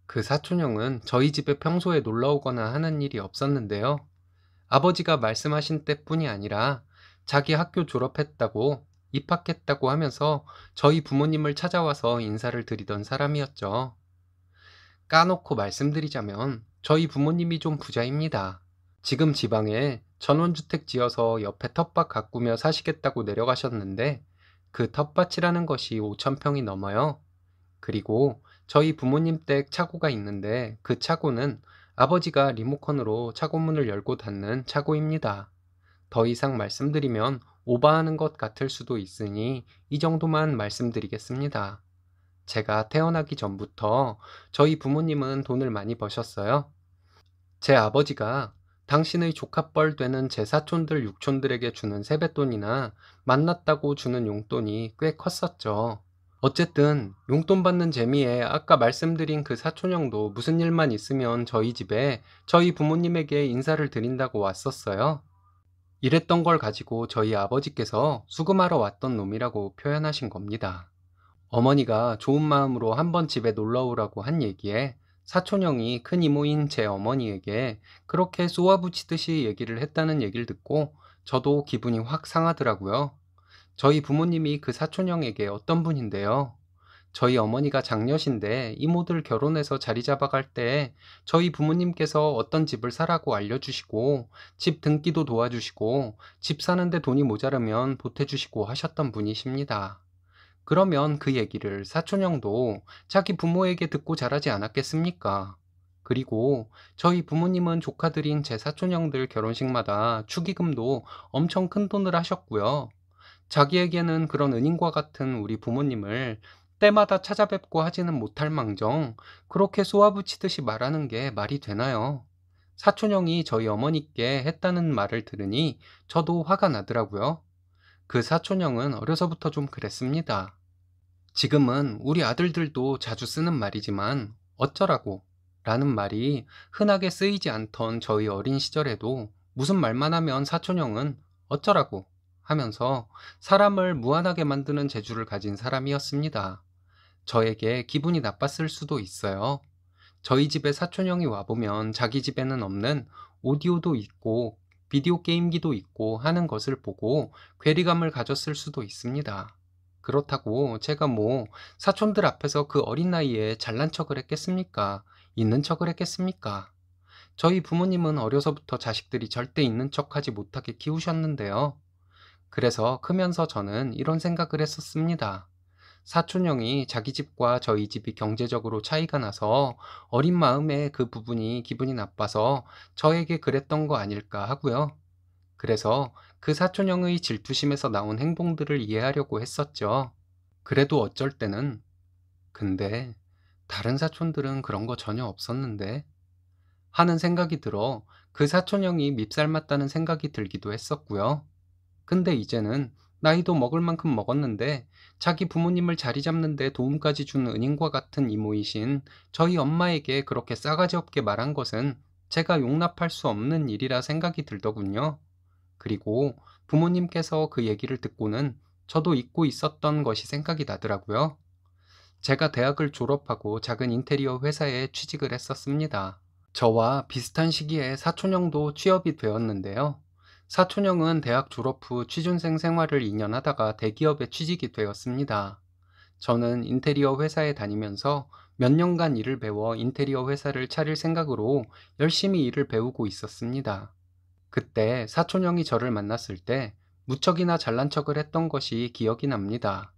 그 사촌형은 저희 집에 평소에 놀러 오거나 하는 일이 없었는데요. 아버지가 말씀하신 때뿐이 아니라 자기 학교 졸업했다고 입학했다고 하면서 저희 부모님을 찾아와서 인사를 드리던 사람이었죠. 까놓고 말씀드리자면 저희 부모님이 좀 부자입니다. 지금 지방에 전원주택 지어서 옆에 텃밭 가꾸며 사시겠다고 내려가셨는데 그 텃밭이라는 것이 5,000평이 넘어요. 그리고 저희 부모님 댁 차고가 있는데 그 차고는 아버지가 리모컨으로 차고문을 열고 닫는 차고입니다. 더 이상 말씀드리면 오버하는 것 같을 수도 있으니 이 정도만 말씀드리겠습니다. 제가 태어나기 전부터 저희 부모님은 돈을 많이 버셨어요. 제 아버지가 당신의 조카뻘 되는 제 사촌들 육촌들에게 주는 세뱃돈이나 만났다고 주는 용돈이 꽤 컸었죠. 어쨌든 용돈 받는 재미에 아까 말씀드린 그 사촌형도 무슨 일만 있으면 저희 집에 저희 부모님에게 인사를 드린다고 왔었어요. 이랬던 걸 가지고 저희 아버지께서 수금하러 왔던 놈이라고 표현하신 겁니다. 어머니가 좋은 마음으로 한번 집에 놀러 오라고 한 얘기에 사촌형이 큰 이모인 제 어머니에게 그렇게 쏘아붙이듯이 얘기를 했다는 얘기를 듣고 저도 기분이 확 상하더라고요. 저희 부모님이 그 사촌형에게 어떤 분인데요. 저희 어머니가 장녀신데 이모들 결혼해서 자리 잡아갈 때 저희 부모님께서 어떤 집을 사라고 알려주시고 집 등기도 도와주시고 집 사는데 돈이 모자르면 보태주시고 하셨던 분이십니다. 그러면 그 얘기를 사촌형도 자기 부모에게 듣고 자라지 않았겠습니까? 그리고 저희 부모님은 조카들인 제 사촌형들 결혼식마다 축의금도 엄청 큰 돈을 하셨고요. 자기에게는 그런 은인과 같은 우리 부모님을 때마다 찾아뵙고 하지는 못할 망정 그렇게 쏘아붙이듯이 말하는 게 말이 되나요? 사촌형이 저희 어머니께 했다는 말을 들으니 저도 화가 나더라고요. 그 사촌형은 어려서부터 좀 그랬습니다. 지금은 우리 아들들도 자주 쓰는 말이지만 어쩌라고 라는 말이 흔하게 쓰이지 않던 저희 어린 시절에도 무슨 말만 하면 사촌형은 어쩌라고 하면서 사람을 무안하게 만드는 재주를 가진 사람이었습니다. 저에게 기분이 나빴을 수도 있어요. 저희 집에 사촌형이 와보면 자기 집에는 없는 오디오도 있고 비디오 게임기도 있고 하는 것을 보고 괴리감을 가졌을 수도 있습니다. 그렇다고 제가 뭐 사촌들 앞에서 그 어린 나이에 잘난 척을 했겠습니까? 있는 척을 했겠습니까? 저희 부모님은 어려서부터 자식들이 절대 있는 척하지 못하게 키우셨는데요. 그래서 크면서 저는 이런 생각을 했었습니다. 사촌형이 자기 집과 저희 집이 경제적으로 차이가 나서 어린 마음에 그 부분이 기분이 나빠서 저에게 그랬던 거 아닐까 하고요. 그래서 그 사촌형의 질투심에서 나온 행동들을 이해하려고 했었죠. 그래도 어쩔 때는 근데 다른 사촌들은 그런 거 전혀 없었는데 하는 생각이 들어 그 사촌형이 밉살 맞다는 생각이 들기도 했었고요. 근데 이제는 나이도 먹을 만큼 먹었는데 자기 부모님을 자리 잡는 데 도움까지 준 은인과 같은 이모이신 저희 엄마에게 그렇게 싸가지 없게 말한 것은 제가 용납할 수 없는 일이라 생각이 들더군요. 그리고 부모님께서 그 얘기를 듣고는 저도 잊고 있었던 것이 생각이 나더라고요. 제가 대학을 졸업하고 작은 인테리어 회사에 취직을 했었습니다. 저와 비슷한 시기에 사촌형도 취업이 되었는데요. 사촌형은 대학 졸업 후 취준생 생활을 2년 하다가 대기업에 취직이 되었습니다. 저는 인테리어 회사에 다니면서 몇 년간 일을 배워 인테리어 회사를 차릴 생각으로 열심히 일을 배우고 있었습니다. 그때 사촌형이 저를 만났을 때 무척이나 잘난 척을 했던 것이 기억이 납니다.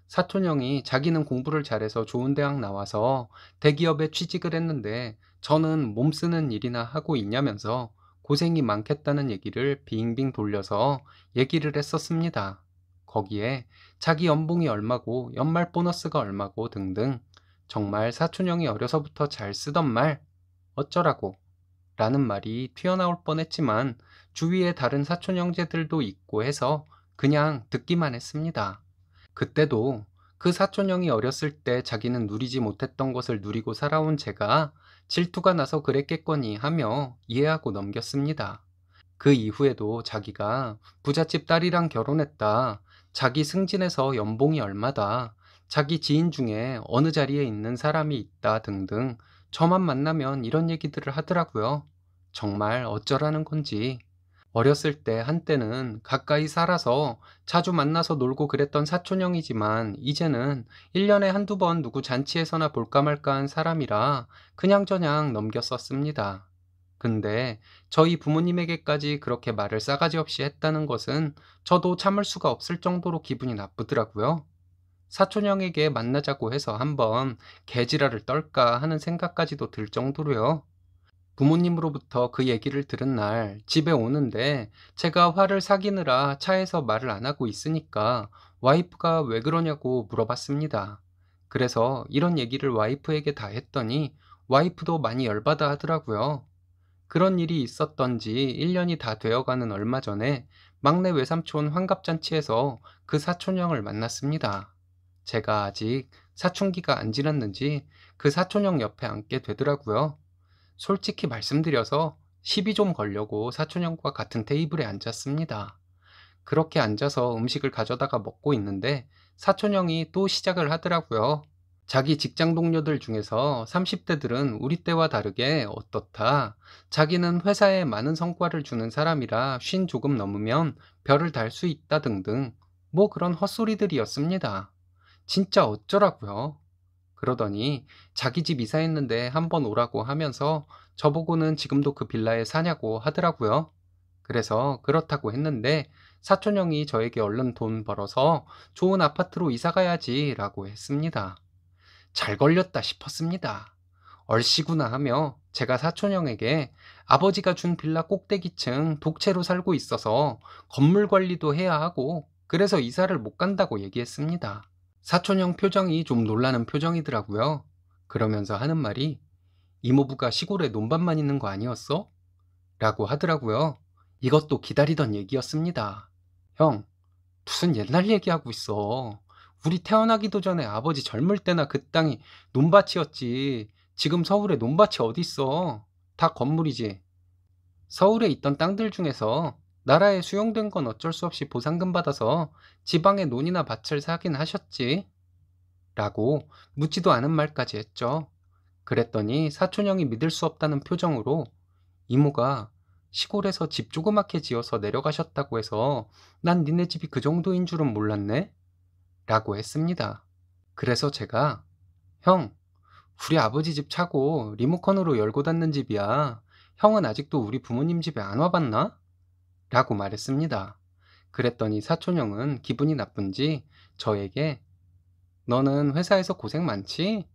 사촌형이 자기는 공부를 잘해서 좋은 대학 나와서 대기업에 취직을 했는데 저는 몸 쓰는 일이나 하고 있냐면서 고생이 많겠다는 얘기를 빙빙 돌려서 얘기를 했었습니다. 거기에 자기 연봉이 얼마고 연말 보너스가 얼마고 등등 정말 사촌형이 어려서부터 잘 쓰던 말 어쩌라고 라는 말이 튀어나올 뻔했지만 주위에 다른 사촌 형제들도 있고 해서 그냥 듣기만 했습니다. 그때도 그 사촌형이 어렸을 때 자기는 누리지 못했던 것을 누리고 살아온 제가 질투가 나서 그랬겠거니 하며 이해하고 넘겼습니다. 그 이후에도 자기가 부잣집 딸이랑 결혼했다, 자기 승진해서 연봉이 얼마다, 자기 지인 중에 어느 자리에 있는 사람이 있다 등등 저만 만나면 이런 얘기들을 하더라고요. 정말 어쩌라는 건지. 어렸을 때 한때는 가까이 살아서 자주 만나서 놀고 그랬던 사촌형이지만 이제는 1년에 한두 번 누구 잔치에서나 볼까 말까 한 사람이라 그냥저냥 넘겼었습니다. 근데 저희 부모님에게까지 그렇게 말을 싸가지 없이 했다는 것은 저도 참을 수가 없을 정도로 기분이 나쁘더라고요. 사촌형에게 만나자고 해서 한번 개지랄을 떨까 하는 생각까지도 들 정도로요. 부모님으로부터 그 얘기를 들은 날 집에 오는데 제가 화를 사귀느라 차에서 말을 안 하고 있으니까 와이프가 왜 그러냐고 물어봤습니다. 그래서 이런 얘기를 와이프에게 다 했더니 와이프도 많이 열받아 하더라고요. 그런 일이 있었던 지 1년이 다 되어가는 얼마 전에 막내 외삼촌 환갑잔치에서 그 사촌형을 만났습니다. 제가 아직 사춘기가 안 지났는지 그 사촌형 옆에 앉게 되더라고요. 솔직히 말씀드려서 시비 좀 걸려고 사촌형과 같은 테이블에 앉았습니다. 그렇게 앉아서 음식을 가져다가 먹고 있는데 사촌형이 또 시작을 하더라고요. 자기 직장 동료들 중에서 30대들은 우리 때와 다르게 어떻다. 자기는 회사에 많은 성과를 주는 사람이라 쉰 조금 넘으면 별을 달 수 있다 등등 뭐 그런 헛소리들이었습니다. 진짜 어쩌라고요. 그러더니 자기 집 이사했는데 한번 오라고 하면서 저보고는 지금도 그 빌라에 사냐고 하더라고요. 그래서 그렇다고 했는데 사촌형이 저에게 얼른 돈 벌어서 좋은 아파트로 이사 가야지 라고 했습니다. 잘 걸렸다 싶었습니다. 얼씨구나 하며 제가 사촌형에게 아버지가 준 빌라 꼭대기층 독채로 살고 있어서 건물 관리도 해야 하고 그래서 이사를 못 간다고 얘기했습니다. 사촌형 표정이 좀 놀라는 표정이더라고요. 그러면서 하는 말이 이모부가 시골에 논밭만 있는 거 아니었어? 라고 하더라고요. 이것도 기다리던 얘기였습니다. 형, 무슨 옛날 얘기하고 있어. 우리 태어나기도 전에 아버지 젊을 때나 그 땅이 논밭이었지. 지금 서울에 논밭이 어딨어. 다 건물이지. 서울에 있던 땅들 중에서 나라에 수용된 건 어쩔 수 없이 보상금 받아서 지방에 논이나 밭을 사긴 하셨지. 라고 묻지도 않은 말까지 했죠. 그랬더니 사촌형이 믿을 수 없다는 표정으로 이모가 시골에서 집 조그맣게 지어서 내려가셨다고 해서 난 니네 집이 그 정도인 줄은 몰랐네? 라고 했습니다. 그래서 제가 형, 우리 아버지 집 차고 리모컨으로 열고 닫는 집이야. 형은 아직도 우리 부모님 집에 안 와봤나? 라고 말했습니다. 그랬더니 사촌형은 기분이 나쁜지 저에게 너는 회사에서 고생 많지?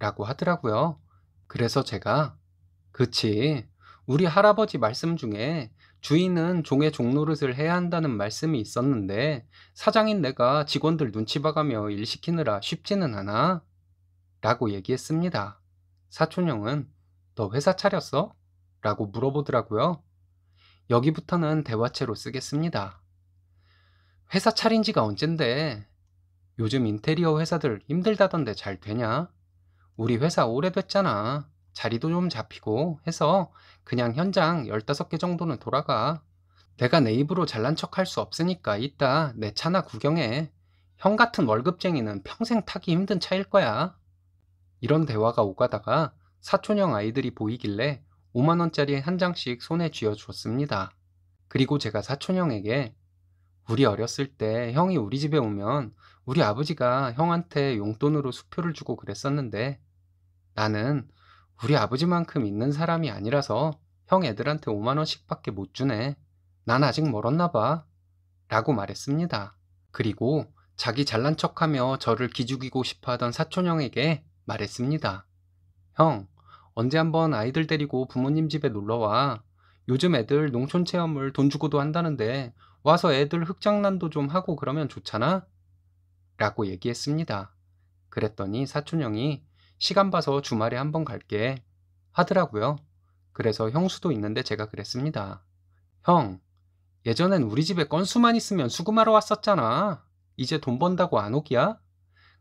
라고 하더라고요. 그래서 제가 그치. 우리 할아버지 말씀 중에 주인은 종의 종노릇을 해야 한다는 말씀이 있었는데 사장인 내가 직원들 눈치 봐가며 일 시키느라 쉽지는 않아. 라고 얘기했습니다. 사촌형은 너 회사 차렸어? 라고 물어보더라고요. 여기부터는 대화체로 쓰겠습니다. 회사 차린 지가 언젠데 요즘 인테리어 회사들 힘들다던데 잘 되냐? 우리 회사 오래됐잖아. 자리도 좀 잡히고 해서 그냥 현장 15개 정도는 돌아가. 내가 내 입으로 잘난 척 할 수 없으니까 이따 내 차나 구경해. 형 같은 월급쟁이는 평생 타기 힘든 차일 거야. 이런 대화가 오가다가 사촌형 아이들이 보이길래 5만 원짜리 한 장씩 손에 쥐어줬습니다. 그리고 제가 사촌형에게 우리 어렸을 때 형이 우리 집에 오면 우리 아버지가 형한테 용돈으로 수표를 주고 그랬었는데 나는 우리 아버지만큼 있는 사람이 아니라서 형 애들한테 5만 원씩밖에 못 주네. 난 아직 멀었나 봐. 라고 말했습니다. 그리고 자기 잘난 척하며 저를 기죽이고 싶어 하던 사촌형에게 말했습니다. 형, 언제 한번 아이들 데리고 부모님 집에 놀러와. 요즘 애들 농촌 체험을 돈 주고도 한다는데 와서 애들 흙장난도 좀 하고 그러면 좋잖아? 라고 얘기했습니다. 그랬더니 사촌형이 시간 봐서 주말에 한번 갈게 하더라고요. 그래서 형수도 있는데 제가 그랬습니다. 형, 예전엔 우리 집에 건수만 있으면 수금하러 왔었잖아. 이제 돈 번다고 안 오기야?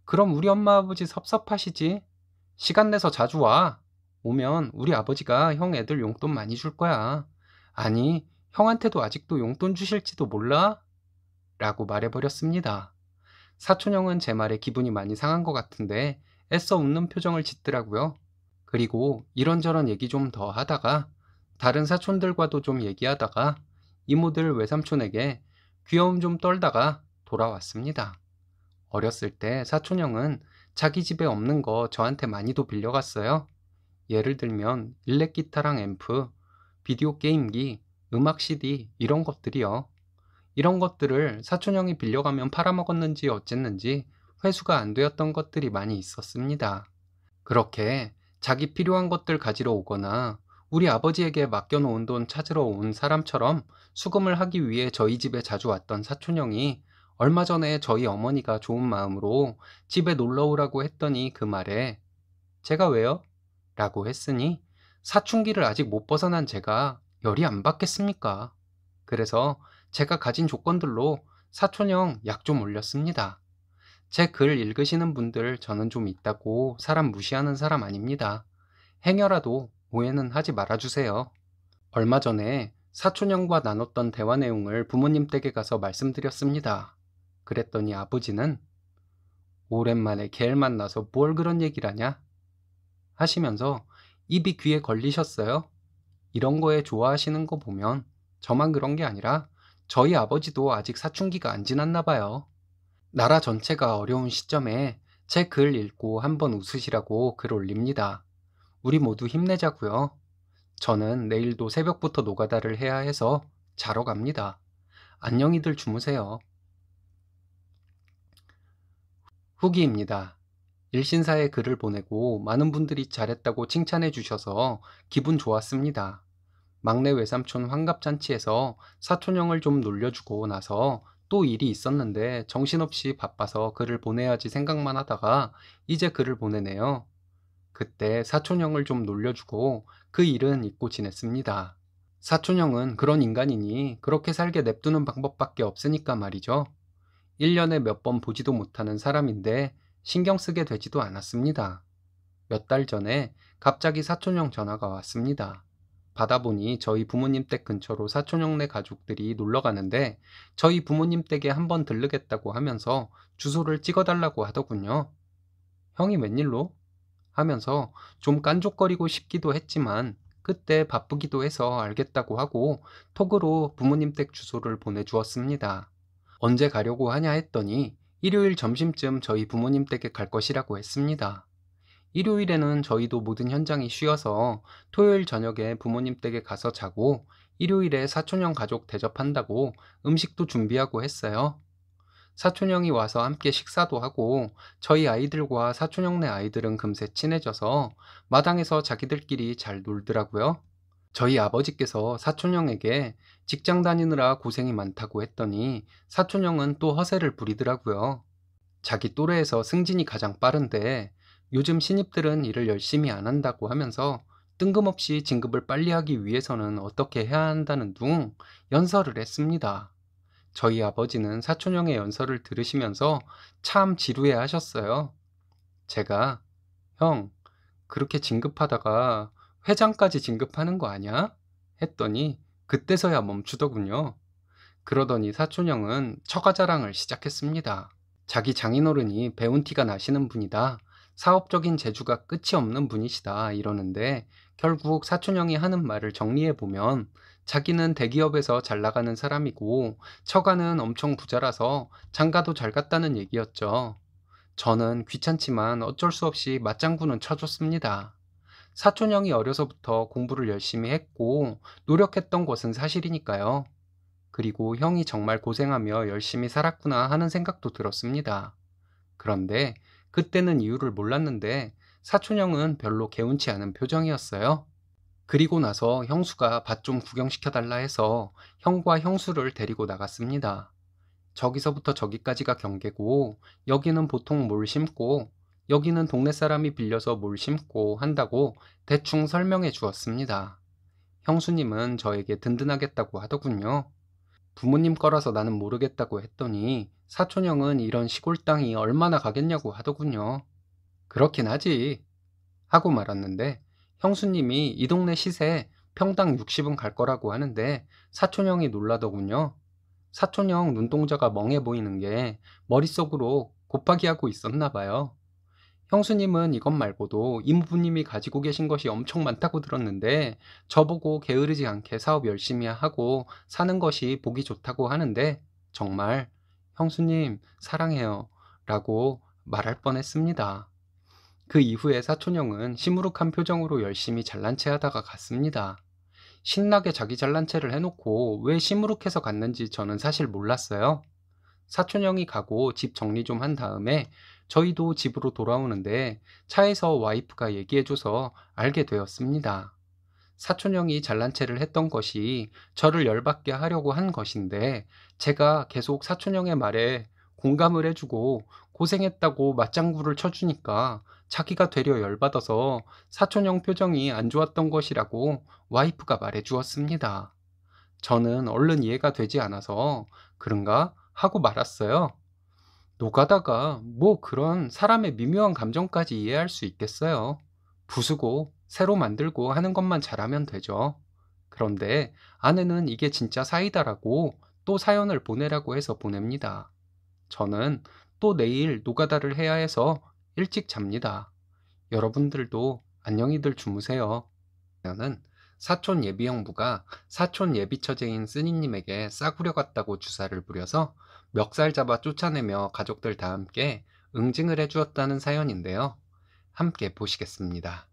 그럼 우리 엄마 아버지 섭섭하시지? 시간 내서 자주 와. 오면 우리 아버지가 형 애들 용돈 많이 줄 거야. 아니, 형한테도 아직도 용돈 주실지도 몰라? 라고 말해버렸습니다. 사촌형은 제 말에 기분이 많이 상한 것 같은데 애써 웃는 표정을 짓더라고요. 그리고 이런저런 얘기 좀 더 하다가 다른 사촌들과도 좀 얘기하다가 이모들 외삼촌에게 귀여움 좀 떨다가 돌아왔습니다. 어렸을 때 사촌형은 자기 집에 없는 거 저한테 많이도 빌려갔어요. 예를 들면 일렉 기타랑 앰프, 비디오 게임기, 음악 CD 이런 것들이요. 이런 것들을 사촌형이 빌려가면 팔아먹었는지 어쨌는지 회수가 안 되었던 것들이 많이 있었습니다. 그렇게 자기 필요한 것들 가지러 오거나 우리 아버지에게 맡겨놓은 돈 찾으러 온 사람처럼 수금을 하기 위해 저희 집에 자주 왔던 사촌형이 얼마 전에 저희 어머니가 좋은 마음으로 집에 놀러 오라고 했더니 그 말에 제가 왜요? 라고 했으니 사춘기를 아직 못 벗어난 제가 열이 안 받겠습니까? 그래서 제가 가진 조건들로 사촌형 약 좀 올렸습니다. 제 글 읽으시는 분들 저는 좀 있다고 사람 무시하는 사람 아닙니다. 행여라도 오해는 하지 말아주세요. 얼마 전에 사촌형과 나눴던 대화 내용을 부모님 댁에 가서 말씀드렸습니다. 그랬더니 아버지는 오랜만에 걔를 만나서 뭘 그런 얘기를 하냐? 하시면서 입이 귀에 걸리셨어요. 이런 거에 좋아하시는 거 보면 저만 그런 게 아니라 저희 아버지도 아직 사춘기가 안 지났나 봐요. 나라 전체가 어려운 시점에 제 글 읽고 한번 웃으시라고 글 올립니다. 우리 모두 힘내자고요. 저는 내일도 새벽부터 노가다를 해야 해서 자러 갑니다. 안녕히들 주무세요. 후기입니다. 일신사에 글을 보내고 많은 분들이 잘했다고 칭찬해 주셔서 기분 좋았습니다. 막내 외삼촌 환갑잔치에서 사촌형을 좀 놀려주고 나서 또 일이 있었는데 정신없이 바빠서 글을 보내야지 생각만 하다가 이제 글을 보내네요. 그때 사촌형을 좀 놀려주고 그 일은 잊고 지냈습니다. 사촌형은 그런 인간이니 그렇게 살게 냅두는 방법밖에 없으니까 말이죠. 1년에 몇 번 보지도 못하는 사람인데 신경 쓰게 되지도 않았습니다. 몇 달 전에 갑자기 사촌형 전화가 왔습니다. 받아보니 저희 부모님 댁 근처로 사촌형네 가족들이 놀러 가는데 저희 부모님 댁에 한번 들르겠다고 하면서 주소를 찍어달라고 하더군요. 형이 웬일로? 하면서 좀 깐족거리고 싶기도 했지만 그때 바쁘기도 해서 알겠다고 하고 톡으로 부모님 댁 주소를 보내주었습니다. 언제 가려고 하냐 했더니 일요일 점심쯤 저희 부모님 댁에 갈 것이라고 했습니다. 일요일에는 저희도 모든 현장이 쉬어서 토요일 저녁에 부모님 댁에 가서 자고 일요일에 사촌형 가족 대접한다고 음식도 준비하고 했어요. 사촌형이 와서 함께 식사도 하고 저희 아이들과 사촌형네 아이들은 금세 친해져서 마당에서 자기들끼리 잘 놀더라고요. 저희 아버지께서 사촌형에게 직장 다니느라 고생이 많다고 했더니 사촌형은 또 허세를 부리더라고요. 자기 또래에서 승진이 가장 빠른데 요즘 신입들은 일을 열심히 안 한다고 하면서 뜬금없이 진급을 빨리 하기 위해서는 어떻게 해야 한다는 둥 연설을 했습니다. 저희 아버지는 사촌형의 연설을 들으시면서 참 지루해 하셨어요. 제가, 형, 그렇게 진급하다가 회장까지 진급하는 거 아니야? 했더니 그때서야 멈추더군요. 그러더니 사촌형은 처가 자랑을 시작했습니다. 자기 장인어른이 배운 티가 나시는 분이다. 사업적인 재주가 끝이 없는 분이시다. 이러는데 결국 사촌형이 하는 말을 정리해보면 자기는 대기업에서 잘 나가는 사람이고 처가는 엄청 부자라서 장가도 잘 갔다는 얘기였죠. 저는 귀찮지만 어쩔 수 없이 맞장구는 쳐줬습니다. 사촌형이 어려서부터 공부를 열심히 했고 노력했던 것은 사실이니까요. 그리고 형이 정말 고생하며 열심히 살았구나 하는 생각도 들었습니다. 그런데 그때는 이유를 몰랐는데 사촌형은 별로 개운치 않은 표정이었어요. 그리고 나서 형수가 밭 좀 구경시켜 달라 해서 형과 형수를 데리고 나갔습니다. 저기서부터 저기까지가 경계고 여기는 보통 뭘 심고 여기는 동네 사람이 빌려서 뭘 심고 한다고 대충 설명해 주었습니다. 형수님은 저에게 든든하겠다고 하더군요. 부모님 거라서 나는 모르겠다고 했더니 사촌형은 이런 시골 땅이 얼마나 가겠냐고 하더군요. 그렇긴 하지 하고 말았는데 형수님이 이 동네 시세 평당 60은 갈 거라고 하는데 사촌형이 놀라더군요. 사촌형 눈동자가 멍해 보이는 게 머릿속으로 곱하기 하고 있었나 봐요. 형수님은 이것 말고도 이모부님이 가지고 계신 것이 엄청 많다고 들었는데 저보고 게으르지 않게 사업 열심히 하고 사는 것이 보기 좋다고 하는데 정말 형수님 사랑해요 라고 말할 뻔했습니다. 그 이후에 사촌형은 시무룩한 표정으로 열심히 잘난 체 하다가 갔습니다. 신나게 자기 잘난 체를 해놓고 왜 시무룩해서 갔는지 저는 사실 몰랐어요. 사촌형이 가고 집 정리 좀 한 다음에 저희도 집으로 돌아오는데 차에서 와이프가 얘기해줘서 알게 되었습니다. 사촌형이 잘난 체를 했던 것이 저를 열받게 하려고 한 것인데 제가 계속 사촌형의 말에 공감을 해주고 고생했다고 맞장구를 쳐주니까 자기가 되려 열받아서 사촌형 표정이 안 좋았던 것이라고 와이프가 말해주었습니다. 저는 얼른 이해가 되지 않아서 그런가 하고 말았어요. 노가다가 뭐 그런 사람의 미묘한 감정까지 이해할 수 있겠어요. 부수고 새로 만들고 하는 것만 잘하면 되죠. 그런데 아내는 이게 진짜 사이다라고 또 사연을 보내라고 해서 보냅니다. 저는 또 내일 노가다를 해야 해서 일찍 잡니다. 여러분들도 안녕히들 주무세요. 는 사촌 예비 형부가 사촌 예비 처제인 쓰니님에게 싸구려 같다고 주사를 부려서 멱살 잡아 쫓아내며 가족들 다 함께 응징을 해주었다는 사연인데요. 함께 보시겠습니다.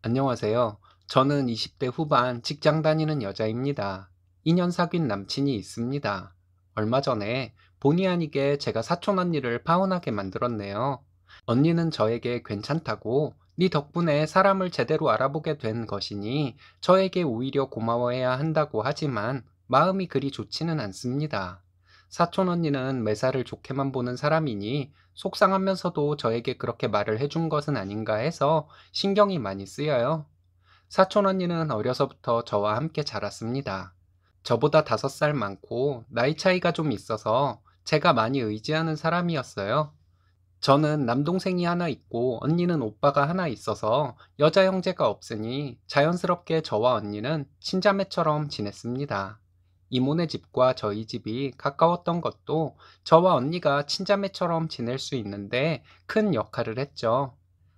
안녕하세요. 저는 20대 후반 직장 다니는 여자입니다. 2년 사귄 남친이 있습니다. 얼마 전에 본의 아니게 제가 사촌 언니를 파혼하게 만들었네요. 언니는 저에게 괜찮다고 네 덕분에 사람을 제대로 알아보게 된 것이니 저에게 오히려 고마워해야 한다고 하지만 마음이 그리 좋지는 않습니다. 사촌 언니는 매사를 좋게만 보는 사람이니 속상하면서도 저에게 그렇게 말을 해준 것은 아닌가 해서 신경이 많이 쓰여요. 사촌 언니는 어려서부터 저와 함께 자랐습니다. 저보다 5살 많고 나이 차이가 좀 있어서 제가 많이 의지하는 사람이었어요. 저는 남동생이 하나 있고 언니는 오빠가 하나 있어서 여자 형제가 없으니 자연스럽게 저와 언니는 친자매처럼 지냈습니다. 이모네 집과 저희 집이 가까웠던 것도 저와 언니가 친자매처럼 지낼 수 있는데 큰 역할을 했죠.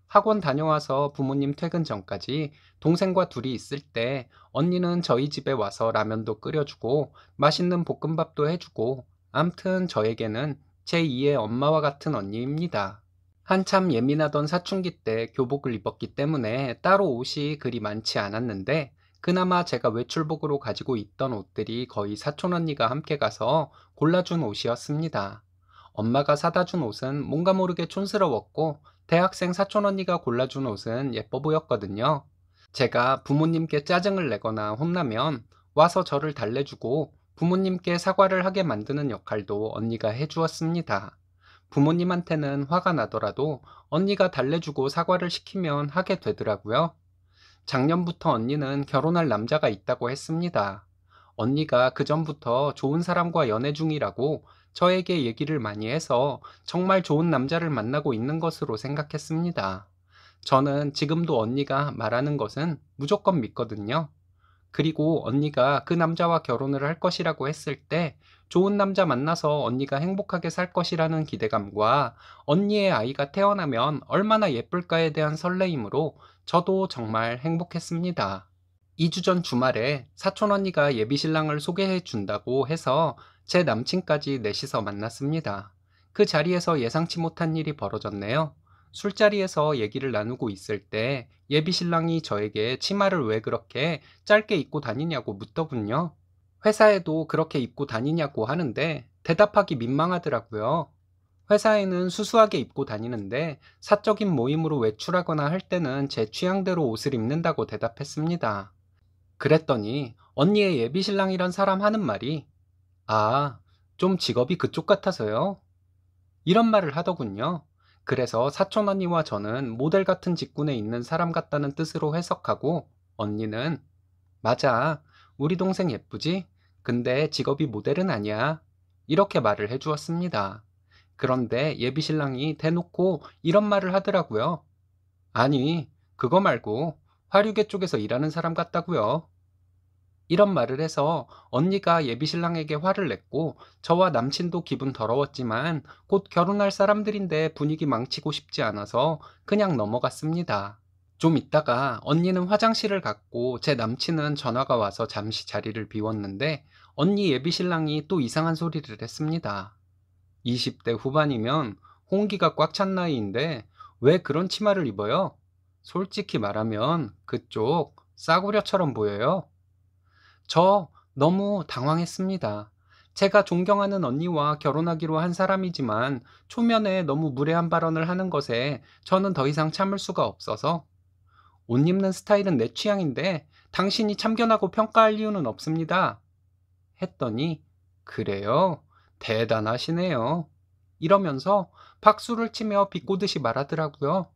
학원 다녀와서 부모님 퇴근 전까지 동생과 둘이 있을 때 언니는 저희 집에 와서 라면도 끓여주고 맛있는 볶음밥도 해주고 암튼 저에게는 제2의 엄마와 같은 언니입니다. 한참 예민하던 사춘기 때 교복을 입었기 때문에 따로 옷이 그리 많지 않았는데 그나마 제가 외출복으로 가지고 있던 옷들이 거의 사촌 언니가 함께 가서 골라준 옷이었습니다. 엄마가 사다 준 옷은 뭔가 모르게 촌스러웠고 대학생 사촌 언니가 골라준 옷은 예뻐 보였거든요. 제가 부모님께 짜증을 내거나 혼나면 와서 저를 달래주고 부모님께 사과를 하게 만드는 역할도 언니가 해주었습니다. 부모님한테는 화가 나더라도 언니가 달래주고 사과를 시키면 하게 되더라고요. 작년부터 언니는 결혼할 남자가 있다고 했습니다. 언니가 그전부터 좋은 사람과 연애 중이라고 저에게 얘기를 많이 해서 정말 좋은 남자를 만나고 있는 것으로 생각했습니다. 저는 지금도 언니가 말하는 것은 무조건 믿거든요. 그리고 언니가 그 남자와 결혼을 할 것이라고 했을 때 좋은 남자 만나서 언니가 행복하게 살 것이라는 기대감과 언니의 아이가 태어나면 얼마나 예쁠까에 대한 설레임으로 저도 정말 행복했습니다. 2주 전 주말에 사촌 언니가 예비 신랑을 소개해 준다고 해서 제 남친까지 넷이서 만났습니다. 그 자리에서 예상치 못한 일이 벌어졌네요. 술자리에서 얘기를 나누고 있을 때 예비 신랑이 저에게 치마를 왜 그렇게 짧게 입고 다니냐고 묻더군요. 회사에도 그렇게 입고 다니냐고 하는데 대답하기 민망하더라고요. 회사에는 수수하게 입고 다니는데 사적인 모임으로 외출하거나 할 때는 제 취향대로 옷을 입는다고 대답했습니다. 그랬더니 언니의 예비 신랑이란 사람 하는 말이 아, 좀 직업이 그쪽 같아서요. 이런 말을 하더군요. 그래서 사촌 언니와 저는 모델 같은 직군에 있는 사람 같다는 뜻으로 해석하고 언니는 맞아. 우리 동생 예쁘지? 근데 직업이 모델은 아니야. 이렇게 말을 해주었습니다. 그런데 예비 신랑이 대놓고 이런 말을 하더라고요. 아니, 그거 말고 화류계 쪽에서 일하는 사람 같다고요. 이런 말을 해서 언니가 예비 신랑에게 화를 냈고 저와 남친도 기분 더러웠지만 곧 결혼할 사람들인데 분위기 망치고 싶지 않아서 그냥 넘어갔습니다. 좀 있다가 언니는 화장실을 갔고 제 남친은 전화가 와서 잠시 자리를 비웠는데 언니 예비 신랑이 또 이상한 소리를 했습니다. 20대 후반이면 홍기가 꽉 찬 나이인데 왜 그런 치마를 입어요? 솔직히 말하면 그쪽 싸구려처럼 보여요. 저 너무 당황했습니다. 제가 존경하는 언니와 결혼하기로 한 사람이지만 초면에 너무 무례한 발언을 하는 것에 저는 더 이상 참을 수가 없어서 옷 입는 스타일은 내 취향인데 당신이 참견하고 평가할 이유는 없습니다. 했더니 그래요? 대단하시네요. 이러면서 박수를 치며 비꼬듯이 말하더라고요.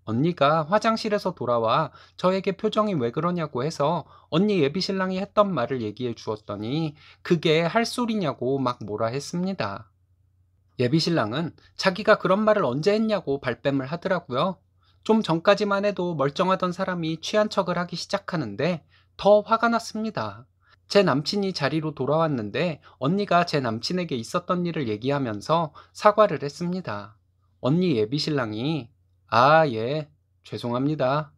언니가 화장실에서 돌아와 저에게 표정이 왜 그러냐고 해서 언니 예비 신랑이 했던 말을 얘기해 주었더니 그게 할 소리냐고 막 뭐라 했습니다. 예비 신랑은 자기가 그런 말을 언제 했냐고 발뺌을 하더라고요. 좀 전까지만 해도 멀쩡하던 사람이 취한 척을 하기 시작하는데 더 화가 났습니다. 제 남친이 자리로 돌아왔는데 언니가 제 남친에게 있었던 일을 얘기하면서 사과를 했습니다. 언니 예비 신랑이 아, 예, 죄송합니다.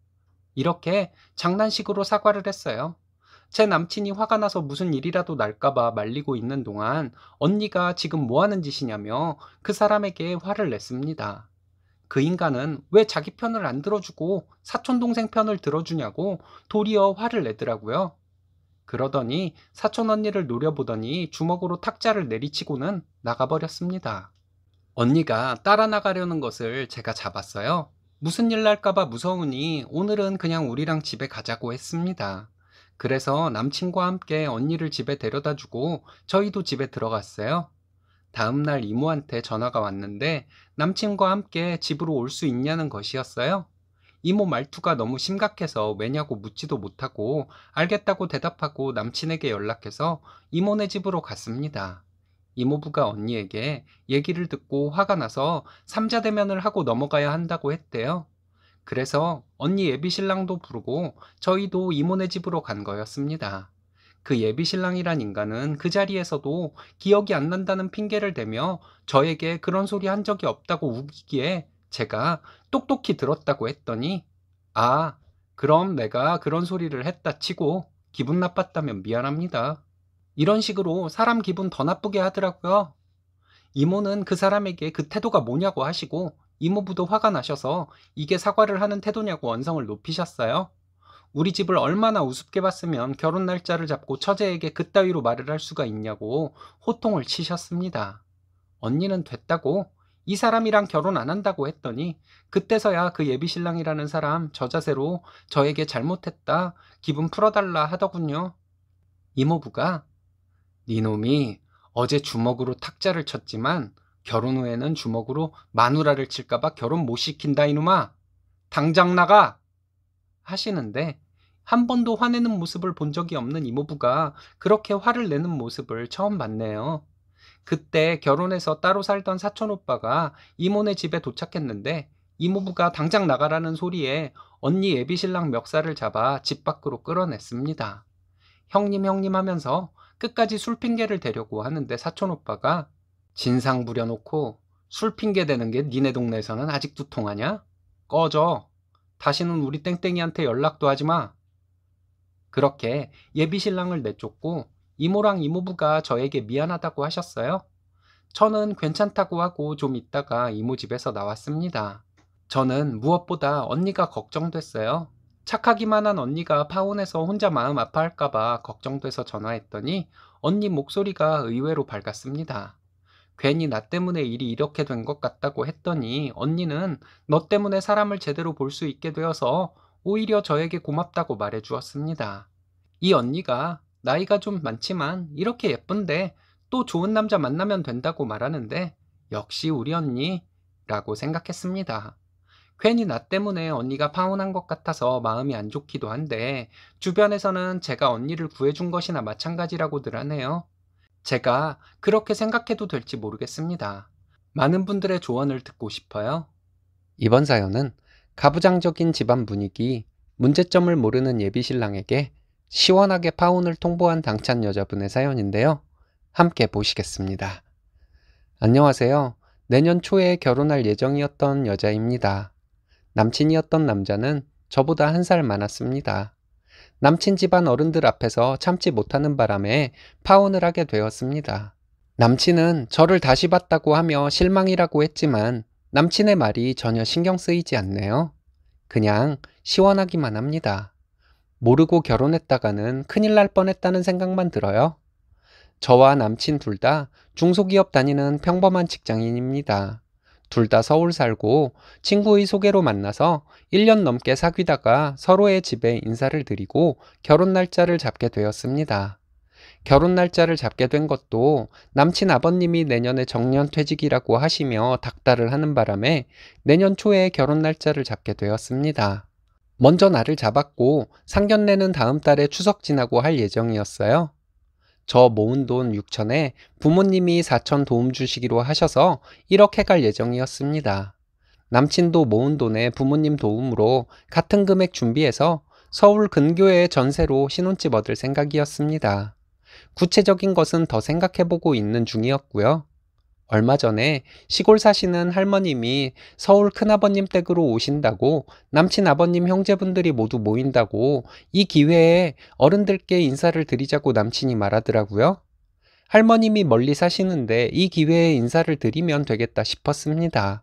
이렇게 장난식으로 사과를 했어요. 제 남친이 화가 나서 무슨 일이라도 날까봐 말리고 있는 동안 언니가 지금 뭐 하는 짓이냐며 그 사람에게 화를 냈습니다. 그 인간은 왜 자기 편을 안 들어주고 사촌동생 편을 들어주냐고 도리어 화를 내더라고요. 그러더니 사촌 언니를 노려보더니 주먹으로 탁자를 내리치고는 나가버렸습니다. 언니가 따라 나가려는 것을 제가 잡았어요. 무슨 일 날까봐 무서우니 오늘은 그냥 우리랑 집에 가자고 했습니다. 그래서 남친과 함께 언니를 집에 데려다 주고 저희도 집에 들어갔어요. 다음날 이모한테 전화가 왔는데 남친과 함께 집으로 올 수 있냐는 것이었어요. 이모 말투가 너무 심각해서 왜냐고 묻지도 못하고 알겠다고 대답하고 남친에게 연락해서 이모네 집으로 갔습니다. 이모부가 언니에게 얘기를 듣고 화가 나서 삼자 대면을 하고 넘어가야 한다고 했대요. 그래서 언니 예비 신랑도 부르고 저희도 이모네 집으로 간 거였습니다. 그 예비 신랑이란 인간은 그 자리에서도 기억이 안 난다는 핑계를 대며 저에게 그런 소리 한 적이 없다고 우기기에 제가 똑똑히 들었다고 했더니 아, 그럼 내가 그런 소리를 했다 치고 기분 나빴다면 미안합니다. 이런 식으로 사람 기분 더 나쁘게 하더라고요. 이모는 그 사람에게 그 태도가 뭐냐고 하시고 이모부도 화가 나셔서 이게 사과를 하는 태도냐고 언성을 높이셨어요. 우리 집을 얼마나 우습게 봤으면 결혼 날짜를 잡고 처제에게 그따위로 말을 할 수가 있냐고 호통을 치셨습니다. 언니는 됐다고 이 사람이랑 결혼 안 한다고 했더니 그때서야 그 예비신랑이라는 사람 저 자세로 저에게 잘못했다 기분 풀어달라 하더군요. 이모부가 니놈이 어제 주먹으로 탁자를 쳤지만 결혼 후에는 주먹으로 마누라를 칠까봐 결혼 못 시킨다 이놈아. 당장 나가! 하시는데 한 번도 화내는 모습을 본 적이 없는 이모부가 그렇게 화를 내는 모습을 처음 봤네요. 그때 결혼해서 따로 살던 사촌 오빠가 이모네 집에 도착했는데 이모부가 당장 나가라는 소리에 언니 예비신랑 멱살을 잡아 집 밖으로 끌어냈습니다. 형님 하면서 끝까지 술 핑계를 대려고 하는데 사촌 오빠가 진상 부려놓고 술 핑계 대는 게 니네 동네에서는 아직도 통하냐? 꺼져. 다시는 우리 땡땡이한테 연락도 하지 마. 그렇게 예비신랑을 내쫓고 이모랑 이모부가 저에게 미안하다고 하셨어요. 저는 괜찮다고 하고 좀 있다가 이모 집에서 나왔습니다. 저는 무엇보다 언니가 걱정됐어요. 착하기만 한 언니가 파혼해서 혼자 마음 아파할까봐 걱정돼서 전화했더니 언니 목소리가 의외로 밝았습니다. 괜히 나 때문에 일이 이렇게 된 것 같다고 했더니 언니는 너 때문에 사람을 제대로 볼 수 있게 되어서 오히려 저에게 고맙다고 말해 주었습니다. 이 언니가 나이가 좀 많지만 이렇게 예쁜데 또 좋은 남자 만나면 된다고 말하는데 역시 우리 언니라고 생각했습니다. 괜히 나 때문에 언니가 파혼한 것 같아서 마음이 안 좋기도 한데 주변에서는 제가 언니를 구해준 것이나 마찬가지라고들 하네요. 제가 그렇게 생각해도 될지 모르겠습니다. 많은 분들의 조언을 듣고 싶어요. 이번 사연은 가부장적인 집안 분위기, 문제점을 모르는 예비신랑에게 시원하게 파혼을 통보한 당찬 여자분의 사연인데요. 함께 보시겠습니다. 안녕하세요. 내년 초에 결혼할 예정이었던 여자입니다. 남친이었던 남자는 저보다 1살 많았습니다. 남친 집안 어른들 앞에서 참지 못하는 바람에 파혼을 하게 되었습니다. 남친은 저를 다시 봤다고 하며 실망이라고 했지만 남친의 말이 전혀 신경 쓰이지 않네요. 그냥 시원하기만 합니다. 모르고 결혼했다가는 큰일 날 뻔했다는 생각만 들어요. 저와 남친 둘 다 중소기업 다니는 평범한 직장인입니다. 둘 다 서울 살고 친구의 소개로 만나서 1년 넘게 사귀다가 서로의 집에 인사를 드리고 결혼 날짜를 잡게 되었습니다. 결혼 날짜를 잡게 된 것도 남친 아버님이 내년에 정년퇴직이라고 하시며 닥달을 하는 바람에 내년 초에 결혼 날짜를 잡게 되었습니다. 먼저 날을 잡았고 상견례는 다음 달에 추석 지나고 할 예정이었어요. 저 모은 돈 6천에 부모님이 4천 도움 주시기로 하셔서 1억 해갈 예정이었습니다. 남친도 모은 돈에 부모님 도움으로 같은 금액 준비해서 서울 근교의 전세로 신혼집 얻을 생각이었습니다. 구체적인 것은 더 생각해보고 있는 중이었고요. 얼마 전에 시골 사시는 할머님이 서울 큰아버님 댁으로 오신다고 남친 아버님 형제분들이 모두 모인다고 이 기회에 어른들께 인사를 드리자고 남친이 말하더라고요. 할머님이 멀리 사시는데 이 기회에 인사를 드리면 되겠다 싶었습니다.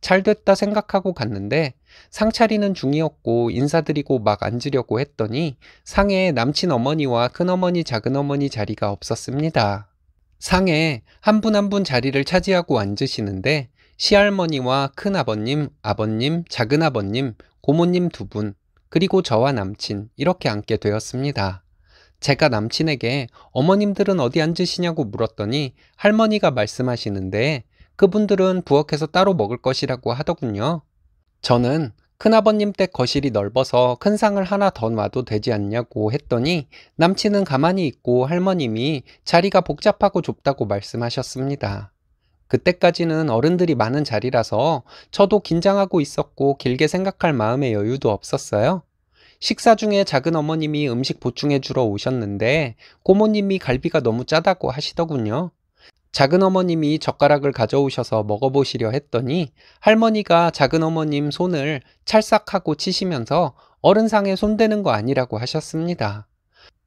잘됐다 생각하고 갔는데 상 차리는 중이었고 인사드리고 막 앉으려고 했더니 상에 남친 어머니와 큰어머니 작은어머니 자리가 없었습니다. 상에 한 분 한 분 자리를 차지하고 앉으시는데 시할머니와 큰아버님, 아버님, 작은아버님, 고모님 2분, 그리고 저와 남친 이렇게 앉게 되었습니다. 제가 남친에게 어머님들은 어디 앉으시냐고 물었더니 할머니가 말씀하시는데 그분들은 부엌에서 따로 먹을 것이라고 하더군요. 저는 큰아버님 댁 거실이 넓어서 큰 상을 하나 더 놔도 되지 않냐고 했더니 남친은 가만히 있고 할머님이 자리가 복잡하고 좁다고 말씀하셨습니다. 그때까지는 어른들이 많은 자리라서 저도 긴장하고 있었고 길게 생각할 마음의 여유도 없었어요. 식사 중에 작은 어머님이 음식 보충해 주러 오셨는데 고모님이 갈비가 너무 짜다고 하시더군요. 작은 어머님이 젓가락을 가져오셔서 먹어보시려 했더니 할머니가 작은 어머님 손을 찰싹하고 치시면서 어른상에 손대는 거 아니라고 하셨습니다.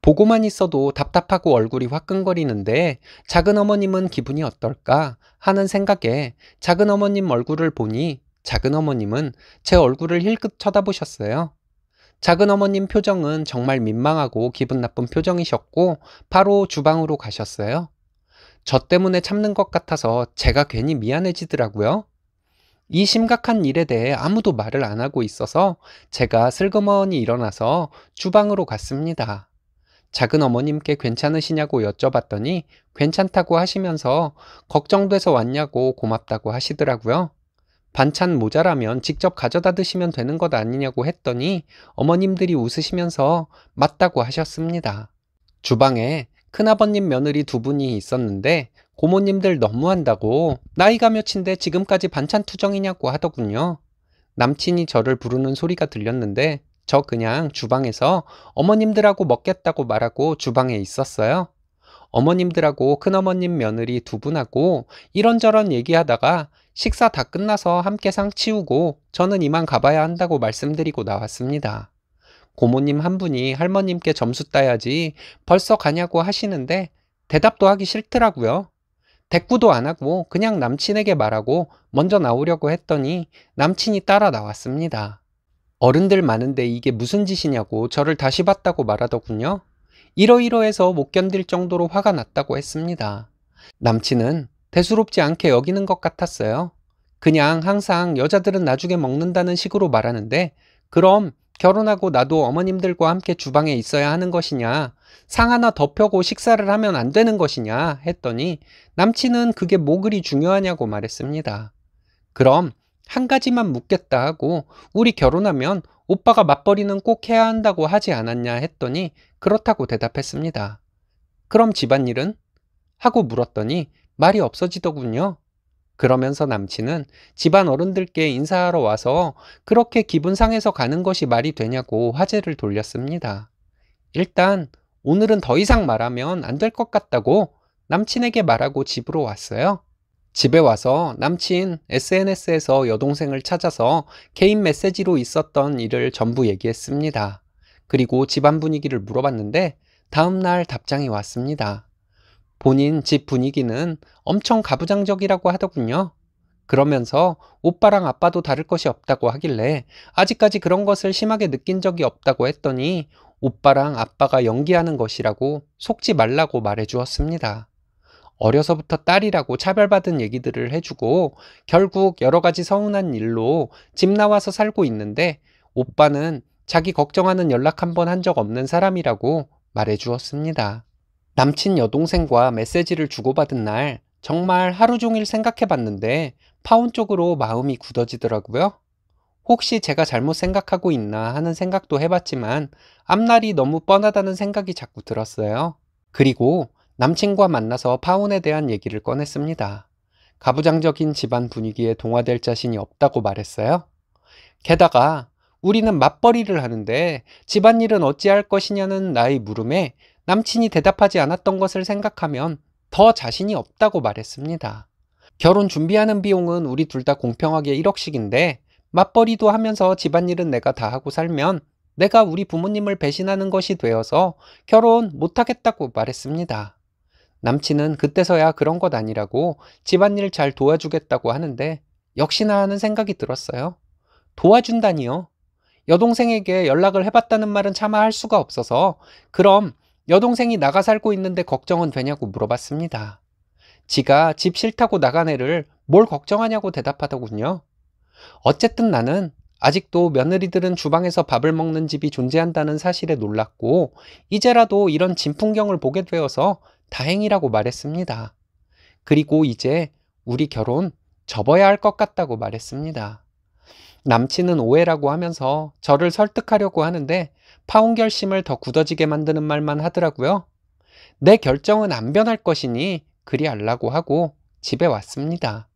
보고만 있어도 답답하고 얼굴이 화끈거리는데 작은 어머님은 기분이 어떨까 하는 생각에 작은 어머님 얼굴을 보니 작은 어머님은 제 얼굴을 힐끗 쳐다보셨어요. 작은 어머님 표정은 정말 민망하고 기분 나쁜 표정이셨고 바로 주방으로 가셨어요. 저 때문에 참는 것 같아서 제가 괜히 미안해지더라고요. 이 심각한 일에 대해 아무도 말을 안 하고 있어서 제가 슬그머니 일어나서 주방으로 갔습니다. 작은 어머님께 괜찮으시냐고 여쭤봤더니 괜찮다고 하시면서 걱정돼서 왔냐고 고맙다고 하시더라고요. 반찬 모자라면 직접 가져다 드시면 되는 것 아니냐고 했더니 어머님들이 웃으시면서 맞다고 하셨습니다. 주방에 큰아버님 며느리 두 분이 있었는데 고모님들 너무한다고 나이가 몇인데 지금까지 반찬 투정이냐고 하더군요. 남친이 저를 부르는 소리가 들렸는데 저 그냥 주방에서 어머님들하고 먹겠다고 말하고 주방에 있었어요. 어머님들하고 큰어머님 며느리 두 분하고 이런저런 얘기하다가 식사 다 끝나서 함께 상 치우고 저는 이만 가봐야 한다고 말씀드리고 나왔습니다. 고모님 한 분이 할머님께 점수 따야지 벌써 가냐고 하시는데 대답도 하기 싫더라고요. 대꾸도 안 하고 그냥 남친에게 말하고 먼저 나오려고 했더니 남친이 따라 나왔습니다. 어른들 많은데 이게 무슨 짓이냐고 저를 다시 봤다고 말하더군요. 이러이러해서 못 견딜 정도로 화가 났다고 했습니다. 남친은 대수롭지 않게 여기는 것 같았어요. 그냥 항상 여자들은 나중에 먹는다는 식으로 말하는데 그럼 결혼하고 나도 어머님들과 함께 주방에 있어야 하는 것이냐, 상 하나 더 펴고 식사를 하면 안 되는 것이냐 했더니 남친은 그게 뭐 그리 중요하냐고 말했습니다. 그럼 한 가지만 묻겠다 하고 우리 결혼하면 오빠가 맞벌이는 꼭 해야 한다고 하지 않았냐 했더니 그렇다고 대답했습니다. 그럼 집안일은? 하고 물었더니 말이 없어지더군요. 그러면서 남친은 집안 어른들께 인사하러 와서 그렇게 기분 상해서 가는 것이 말이 되냐고 화제를 돌렸습니다. 일단 오늘은 더 이상 말하면 안 될 것 같다고 남친에게 말하고 집으로 왔어요. 집에 와서 남친 SNS에서 여동생을 찾아서 개인 메시지로 있었던 일을 전부 얘기했습니다. 그리고 집안 분위기를 물어봤는데 다음날 답장이 왔습니다. 본인 집 분위기는 엄청 가부장적이라고 하더군요. 그러면서 오빠랑 아빠도 다를 것이 없다고 하길래 아직까지 그런 것을 심하게 느낀 적이 없다고 했더니 오빠랑 아빠가 연기하는 것이라고 속지 말라고 말해 주었습니다. 어려서부터 딸이라고 차별받은 얘기들을 해주고 결국 여러 가지 서운한 일로 집 나와서 살고 있는데 오빠는 자기 걱정하는 연락 한 번 한 적 없는 사람이라고 말해 주었습니다. 남친 여동생과 메시지를 주고받은 날 정말 하루 종일 생각해 봤는데 파혼 쪽으로 마음이 굳어지더라고요. 혹시 제가 잘못 생각하고 있나 하는 생각도 해봤지만 앞날이 너무 뻔하다는 생각이 자꾸 들었어요. 그리고 남친과 만나서 파혼에 대한 얘기를 꺼냈습니다. 가부장적인 집안 분위기에 동화될 자신이 없다고 말했어요. 게다가 우리는 맞벌이를 하는데 집안일은 어찌할 것이냐는 나의 물음에 남친이 대답하지 않았던 것을 생각하면 더 자신이 없다고 말했습니다. 결혼 준비하는 비용은 우리 둘 다 공평하게 1억씩인데 맞벌이도 하면서 집안일은 내가 다 하고 살면 내가 우리 부모님을 배신하는 것이 되어서 결혼 못하겠다고 말했습니다. 남친은 그때서야 그런 것 아니라고 집안일 잘 도와주겠다고 하는데 역시나 하는 생각이 들었어요. 도와준다니요? 여동생에게 연락을 해봤다는 말은 차마 할 수가 없어서 그럼 여동생이 나가 살고 있는데 걱정은 되냐고 물어봤습니다. 지가 집 싫다고 나간 애를 뭘 걱정하냐고 대답하더군요. 어쨌든 나는 아직도 며느리들은 주방에서 밥을 먹는 집이 존재한다는 사실에 놀랐고 이제라도 이런 진풍경을 보게 되어서 다행이라고 말했습니다. 그리고 이제 우리 결혼 접어야 할 것 같다고 말했습니다. 남친은 오해라고 하면서 저를 설득하려고 하는데 파혼 결심을 더 굳어지게 만드는 말만 하더라고요. 내 결정은 안 변할 것이니 그리 알라고 하고 집에 왔습니다.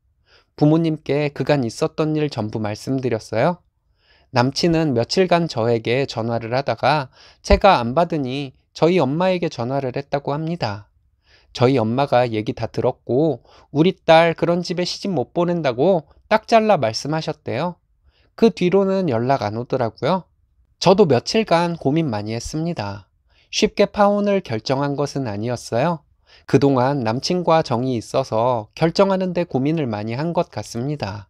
부모님께 그간 있었던 일 전부 말씀드렸어요. 남친은 며칠간 저에게 전화를 하다가 제가 안 받으니 저희 엄마에게 전화를 했다고 합니다. 저희 엄마가 얘기 다 들었고 우리 딸 그런 집에 시집 못 보낸다고 딱 잘라 말씀하셨대요. 그 뒤로는 연락 안 오더라고요. 저도 며칠간 고민 많이 했습니다. 쉽게 파혼을 결정한 것은 아니었어요. 그동안 남친과 정이 있어서 결정하는데 고민을 많이 한 것 같습니다.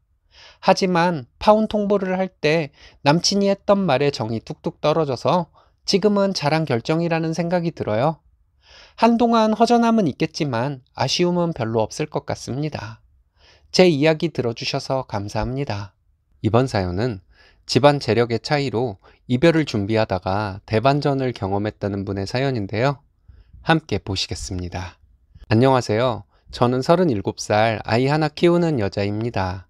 하지만 파혼 통보를 할 때 남친이 했던 말에 정이 뚝뚝 떨어져서 지금은 잘한 결정이라는 생각이 들어요. 한동안 허전함은 있겠지만 아쉬움은 별로 없을 것 같습니다. 제 이야기 들어주셔서 감사합니다. 이번 사연은 집안 재력의 차이로 이별을 준비하다가 대반전을 경험했다는 분의 사연인데요. 함께 보시겠습니다. 안녕하세요. 저는 37살 아이 하나 키우는 여자입니다.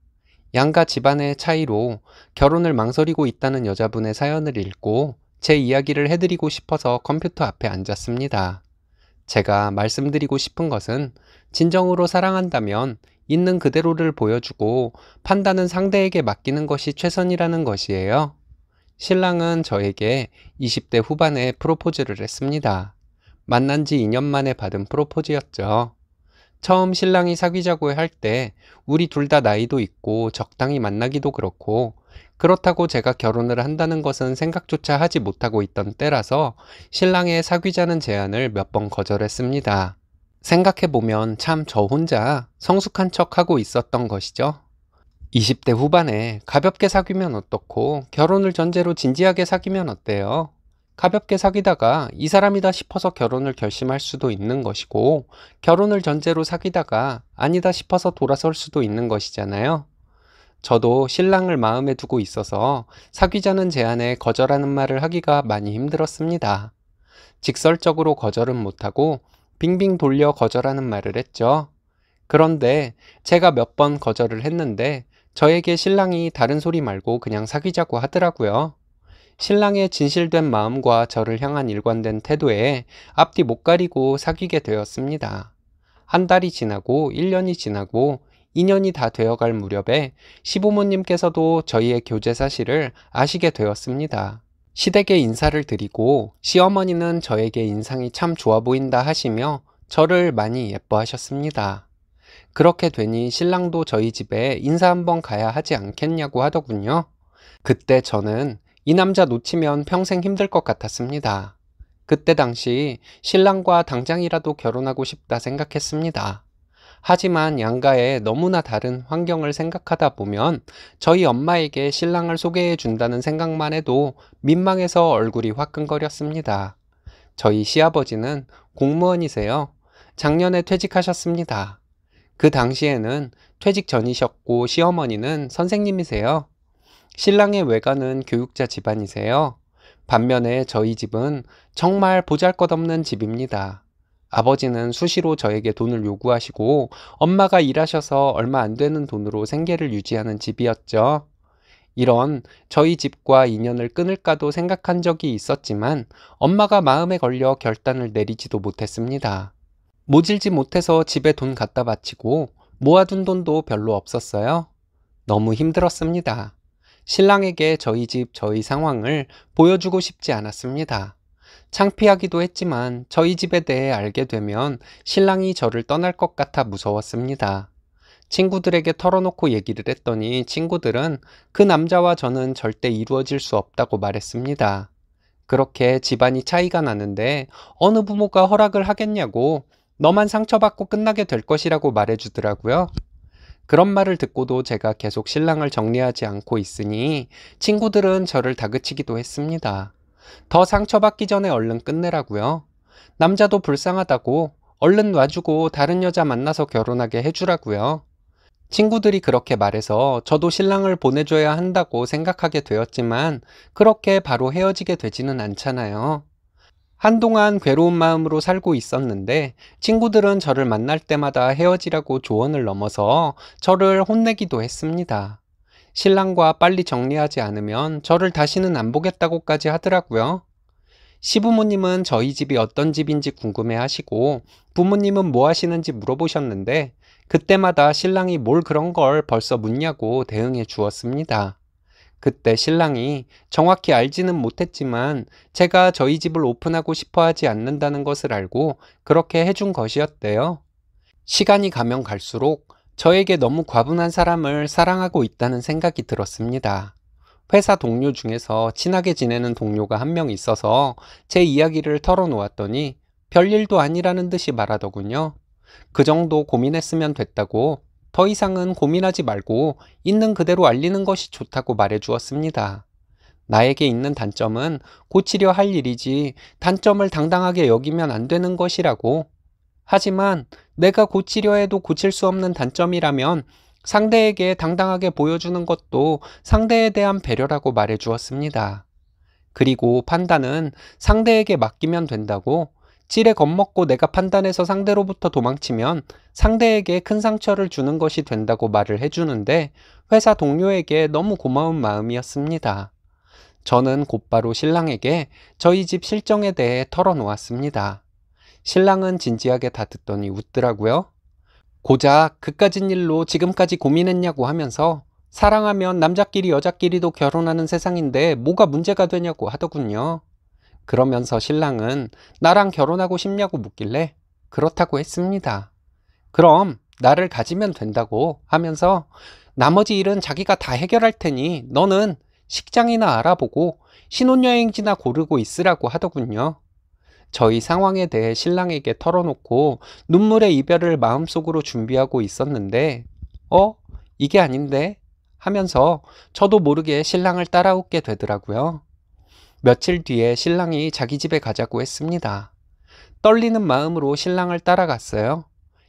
양가 집안의 차이로 결혼을 망설이고 있다는 여자분의 사연을 읽고 제 이야기를 해드리고 싶어서 컴퓨터 앞에 앉았습니다. 제가 말씀드리고 싶은 것은 진정으로 사랑한다면 있는 그대로를 보여주고 판단은 상대에게 맡기는 것이 최선이라는 것이에요. 신랑은 저에게 20대 후반에 프로포즈를 했습니다. 만난 지 2년 만에 받은 프로포즈였죠. 처음 신랑이 사귀자고 할 때 우리 둘 다 나이도 있고 적당히 만나기도 그렇고 그렇다고 제가 결혼을 한다는 것은 생각조차 하지 못하고 있던 때라서 신랑의 사귀자는 제안을 몇 번 거절했습니다. 생각해보면 참 저 혼자 성숙한 척하고 있었던 것이죠. 20대 후반에 가볍게 사귀면 어떻고 결혼을 전제로 진지하게 사귀면 어때요? 가볍게 사귀다가 이 사람이다 싶어서 결혼을 결심할 수도 있는 것이고 결혼을 전제로 사귀다가 아니다 싶어서 돌아설 수도 있는 것이잖아요. 저도 신랑을 마음에 두고 있어서 사귀자는 제안에 거절하는 말을 하기가 많이 힘들었습니다. 직설적으로 거절은 못하고 빙빙 돌려 거절하는 말을 했죠. 그런데 제가 몇 번 거절을 했는데 저에게 신랑이 다른 소리 말고 그냥 사귀자고 하더라고요. 신랑의 진실된 마음과 저를 향한 일관된 태도에 앞뒤 못 가리고 사귀게 되었습니다. 한 달이 지나고 1년이 지나고 2년이 다 되어갈 무렵에 시부모님께서도 저희의 교제 사실을 아시게 되었습니다. 시댁에 인사를 드리고 시어머니는 저에게 인상이 참 좋아 보인다 하시며 저를 많이 예뻐하셨습니다. 그렇게 되니 신랑도 저희 집에 인사 한번 가야 하지 않겠냐고 하더군요. 그때 저는 이 남자 놓치면 평생 힘들 것 같았습니다. 그때 당시 신랑과 당장이라도 결혼하고 싶다 생각했습니다. 하지만 양가의 너무나 다른 환경을 생각하다 보면 저희 엄마에게 신랑을 소개해 준다는 생각만 해도 민망해서 얼굴이 화끈거렸습니다. 저희 시아버지는 공무원이세요. 작년에 퇴직하셨습니다. 그 당시에는 퇴직 전이셨고 시어머니는 선생님이세요. 신랑의 외가는 교육자 집안이세요. 반면에 저희 집은 정말 보잘것없는 집입니다. 아버지는 수시로 저에게 돈을 요구하시고 엄마가 일하셔서 얼마 안 되는 돈으로 생계를 유지하는 집이었죠. 이런 저희 집과 인연을 끊을까도 생각한 적이 있었지만 엄마가 마음에 걸려 결단을 내리지도 못했습니다. 모질지 못해서 집에 돈 갖다 바치고 모아둔 돈도 별로 없었어요. 너무 힘들었습니다. 신랑에게 저희 집, 저희 상황을 보여주고 싶지 않았습니다. 창피하기도 했지만 저희 집에 대해 알게 되면 신랑이 저를 떠날 것 같아 무서웠습니다. 친구들에게 털어놓고 얘기를 했더니 친구들은 그 남자와 저는 절대 이루어질 수 없다고 말했습니다. 그렇게 집안이 차이가 나는데 어느 부모가 허락을 하겠냐고 너만 상처받고 끝나게 될 것이라고 말해주더라고요. 그런 말을 듣고도 제가 계속 신랑을 정리하지 않고 있으니 친구들은 저를 다그치기도 했습니다. 더 상처받기 전에 얼른 끝내라고요. 남자도 불쌍하다고 얼른 놔주고 다른 여자 만나서 결혼하게 해주라고요. 친구들이 그렇게 말해서 저도 신랑을 보내줘야 한다고 생각하게 되었지만 그렇게 바로 헤어지게 되지는 않잖아요. 한동안 괴로운 마음으로 살고 있었는데 친구들은 저를 만날 때마다 헤어지라고 조언을 넘어서 저를 혼내기도 했습니다. 신랑과 빨리 정리하지 않으면 저를 다시는 안 보겠다고까지 하더라고요. 시부모님은 저희 집이 어떤 집인지 궁금해 하시고 부모님은 뭐 하시는지 물어보셨는데 그때마다 신랑이 뭘 그런 걸 벌써 묻냐고 대응해 주었습니다. 그때 신랑이 정확히 알지는 못했지만 제가 저희 집을 오픈하고 싶어 하지 않는다는 것을 알고 그렇게 해준 것이었대요. 시간이 가면 갈수록 저에게 너무 과분한 사람을 사랑하고 있다는 생각이 들었습니다. 회사 동료 중에서 친하게 지내는 동료가 한 명 있어서 제 이야기를 털어놓았더니 별일도 아니라는 듯이 말하더군요. 그 정도 고민했으면 됐다고, 더 이상은 고민하지 말고 있는 그대로 알리는 것이 좋다고 말해 주었습니다. 나에게 있는 단점은 고치려 할 일이지 단점을 당당하게 여기면 안 되는 것이라고. 하지만 내가 고치려 해도 고칠 수 없는 단점이라면 상대에게 당당하게 보여주는 것도 상대에 대한 배려라고 말해 주었습니다. 그리고 판단은 상대에게 맡기면 된다고, 찔에 겁먹고 내가 판단해서 상대로부터 도망치면 상대에게 큰 상처를 주는 것이 된다고 말을 해주는데, 회사 동료에게 너무 고마운 마음이었습니다. 저는 곧바로 신랑에게 저희 집 실정에 대해 털어놓았습니다. 신랑은 진지하게 다 듣더니 웃더라고요. 고작 그까진 일로 지금까지 고민했냐고 하면서, 사랑하면 남자끼리 여자끼리도 결혼하는 세상인데 뭐가 문제가 되냐고 하더군요. 그러면서 신랑은 나랑 결혼하고 싶냐고 묻길래 그렇다고 했습니다. 그럼 나를 가지면 된다고 하면서, 나머지 일은 자기가 다 해결할 테니 너는 식장이나 알아보고 신혼여행지나 고르고 있으라고 하더군요. 저희 상황에 대해 신랑에게 털어놓고 눈물의 이별을 마음속으로 준비하고 있었는데, 이게 아닌데? 하면서 저도 모르게 신랑을 따라웃게 되더라고요. 며칠 뒤에 신랑이 자기 집에 가자고 했습니다. 떨리는 마음으로 신랑을 따라갔어요.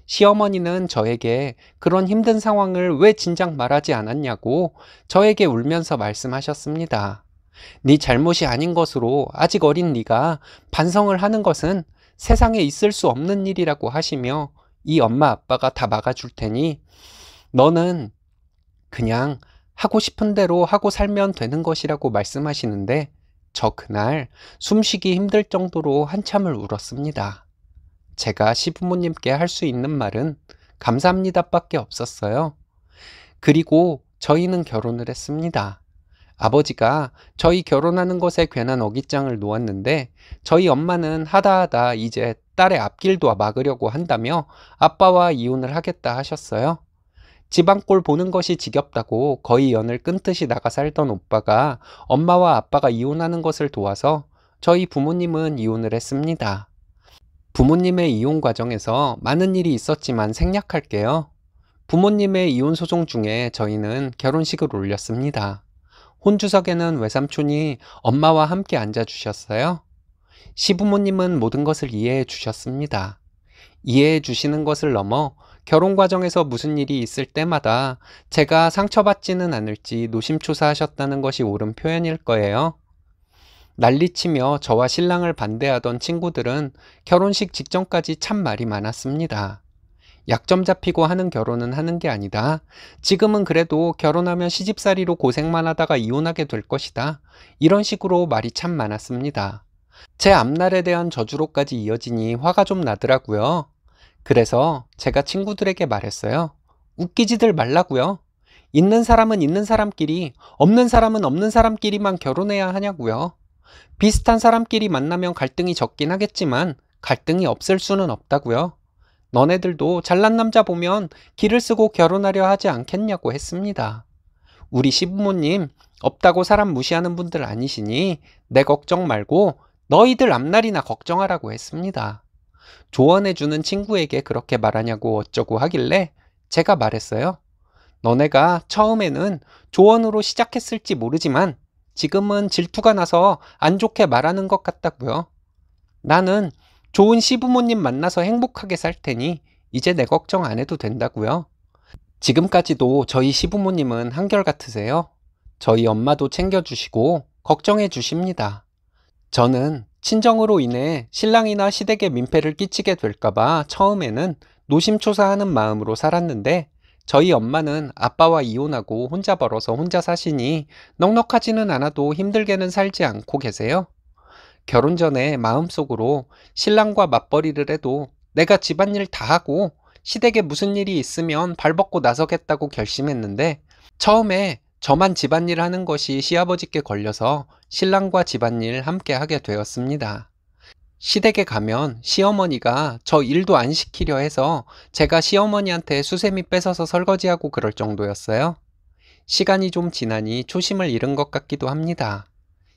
시어머니는 저에게 그런 힘든 상황을 왜 진작 말하지 않았냐고 저에게 울면서 말씀하셨습니다. 네 잘못이 아닌 것으로 아직 어린 네가 반성을 하는 것은 세상에 있을 수 없는 일이라고 하시며, 이 엄마 아빠가 다 막아줄 테니 너는 그냥 하고 싶은 대로 하고 살면 되는 것이라고 말씀하시는데, 저 그날 숨쉬기 힘들 정도로 한참을 울었습니다. 제가 시부모님께 할 수 있는 말은 감사합니다 밖에 없었어요. 그리고 저희는 결혼을 했습니다. 아버지가 저희 결혼하는 것에 괜한 어깃장을 놓았는데, 저희 엄마는 하다 이제 딸의 앞길도 막으려고 한다며 아빠와 이혼을 하겠다 하셨어요. 집안꼴 보는 것이 지겹다고 거의 연을 끊듯이 나가 살던 오빠가 엄마와 아빠가 이혼하는 것을 도와서 저희 부모님은 이혼을 했습니다. 부모님의 이혼 과정에서 많은 일이 있었지만 생략할게요. 부모님의 이혼 소송 중에 저희는 결혼식을 올렸습니다. 혼주석에는 외삼촌이 엄마와 함께 앉아주셨어요. 시부모님은 모든 것을 이해해 주셨습니다. 이해해 주시는 것을 넘어 결혼 과정에서 무슨 일이 있을 때마다 제가 상처받지는 않을지 노심초사하셨다는 것이 옳은 표현일 거예요. 난리치며 저와 신랑을 반대하던 친구들은 결혼식 직전까지 참 말이 많았습니다. 약점 잡히고 하는 결혼은 하는 게 아니다. 지금은 그래도 결혼하면 시집살이로 고생만 하다가 이혼하게 될 것이다. 이런 식으로 말이 참 많았습니다. 제 앞날에 대한 저주로까지 이어지니 화가 좀 나더라고요. 그래서 제가 친구들에게 말했어요. 웃기지들 말라고요. 있는 사람은 있는 사람끼리, 없는 사람은 없는 사람끼리만 결혼해야 하냐고요. 비슷한 사람끼리 만나면 갈등이 적긴 하겠지만 갈등이 없을 수는 없다고요. 너네들도 잘난 남자 보면 기를 쓰고 결혼하려 하지 않겠냐고 했습니다. 우리 시부모님 없다고 사람 무시하는 분들 아니시니 내 걱정 말고 너희들 앞날이나 걱정하라고 했습니다. 조언해주는 친구에게 그렇게 말하냐고 어쩌고 하길래 제가 말했어요. 너네가 처음에는 조언으로 시작했을지 모르지만 지금은 질투가 나서 안 좋게 말하는 것 같다고요. 나는 좋은 시부모님 만나서 행복하게 살 테니 이제 내 걱정 안 해도 된다고요. 지금까지도 저희 시부모님은 한결같으세요. 저희 엄마도 챙겨주시고 걱정해 주십니다. 저는 친정으로 인해 신랑이나 시댁에 민폐를 끼치게 될까봐 처음에는 노심초사하는 마음으로 살았는데, 저희 엄마는 아빠와 이혼하고 혼자 벌어서 혼자 사시니 넉넉하지는 않아도 힘들게는 살지 않고 계세요. 결혼 전에 마음속으로 신랑과 맞벌이를 해도 내가 집안일 다 하고 시댁에 무슨 일이 있으면 발벗고 나서겠다고 결심했는데, 처음에 저만 집안일 하는 것이 시아버지께 걸려서 신랑과 집안일 함께 하게 되었습니다. 시댁에 가면 시어머니가 저 일도 안 시키려 해서 제가 시어머니한테 수세미 뺏어서 설거지하고 그럴 정도였어요. 시간이 좀 지나니 초심을 잃은 것 같기도 합니다.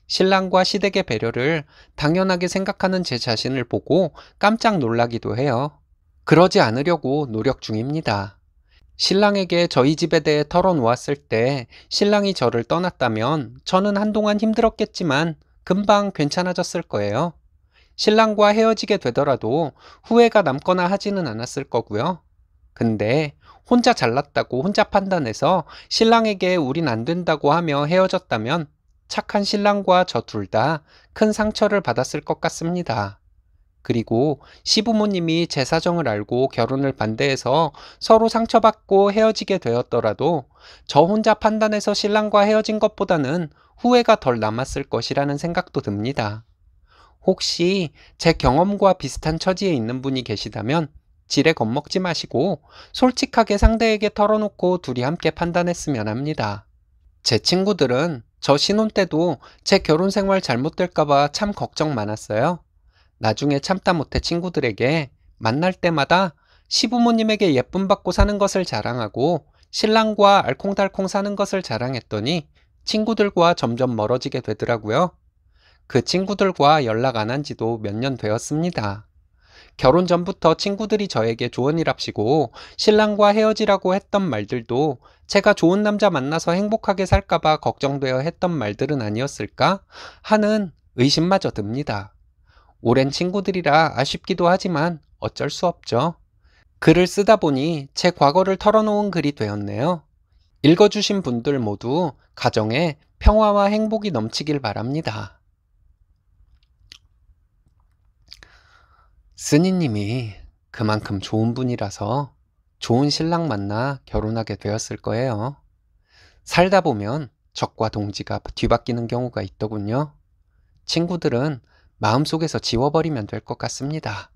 신랑과 시댁의 배려를 당연하게 생각하는 제 자신을 보고 깜짝 놀라기도 해요. 그러지 않으려고 노력 중입니다. 신랑에게 저희 집에 대해 털어놓았을 때 신랑이 저를 떠났다면 저는 한동안 힘들었겠지만 금방 괜찮아졌을 거예요. 신랑과 헤어지게 되더라도 후회가 남거나 하지는 않았을 거고요. 근데 혼자 잘났다고 혼자 판단해서 신랑에게 우린 안 된다고 하며 헤어졌다면 착한 신랑과 저 둘 다 큰 상처를 받았을 것 같습니다. 그리고 시부모님이 제 사정을 알고 결혼을 반대해서 서로 상처받고 헤어지게 되었더라도 저 혼자 판단해서 신랑과 헤어진 것보다는 후회가 덜 남았을 것이라는 생각도 듭니다. 혹시 제 경험과 비슷한 처지에 있는 분이 계시다면 지레 겁먹지 마시고 솔직하게 상대에게 털어놓고 둘이 함께 판단했으면 합니다. 제 친구들은 저 신혼 때도 제 결혼 생활 잘못될까봐 참 걱정 많았어요. 나중에 참다 못해 친구들에게 만날 때마다 시부모님에게 예쁨 받고 사는 것을 자랑하고 신랑과 알콩달콩 사는 것을 자랑했더니 친구들과 점점 멀어지게 되더라고요. 그 친구들과 연락 안 한 지도 몇 년 되었습니다. 결혼 전부터 친구들이 저에게 조언이랍시고 신랑과 헤어지라고 했던 말들도 제가 좋은 남자 만나서 행복하게 살까봐 걱정되어 했던 말들은 아니었을까 하는 의심마저 듭니다. 오랜 친구들이라 아쉽기도 하지만 어쩔 수 없죠. 글을 쓰다 보니 제 과거를 털어놓은 글이 되었네요. 읽어주신 분들 모두 가정에 평화와 행복이 넘치길 바랍니다. 쓰니님이 그만큼 좋은 분이라서 좋은 신랑 만나 결혼하게 되었을 거예요. 살다 보면 적과 동지가 뒤바뀌는 경우가 있더군요. 친구들은 마음속에서 지워버리면 될 것 같습니다.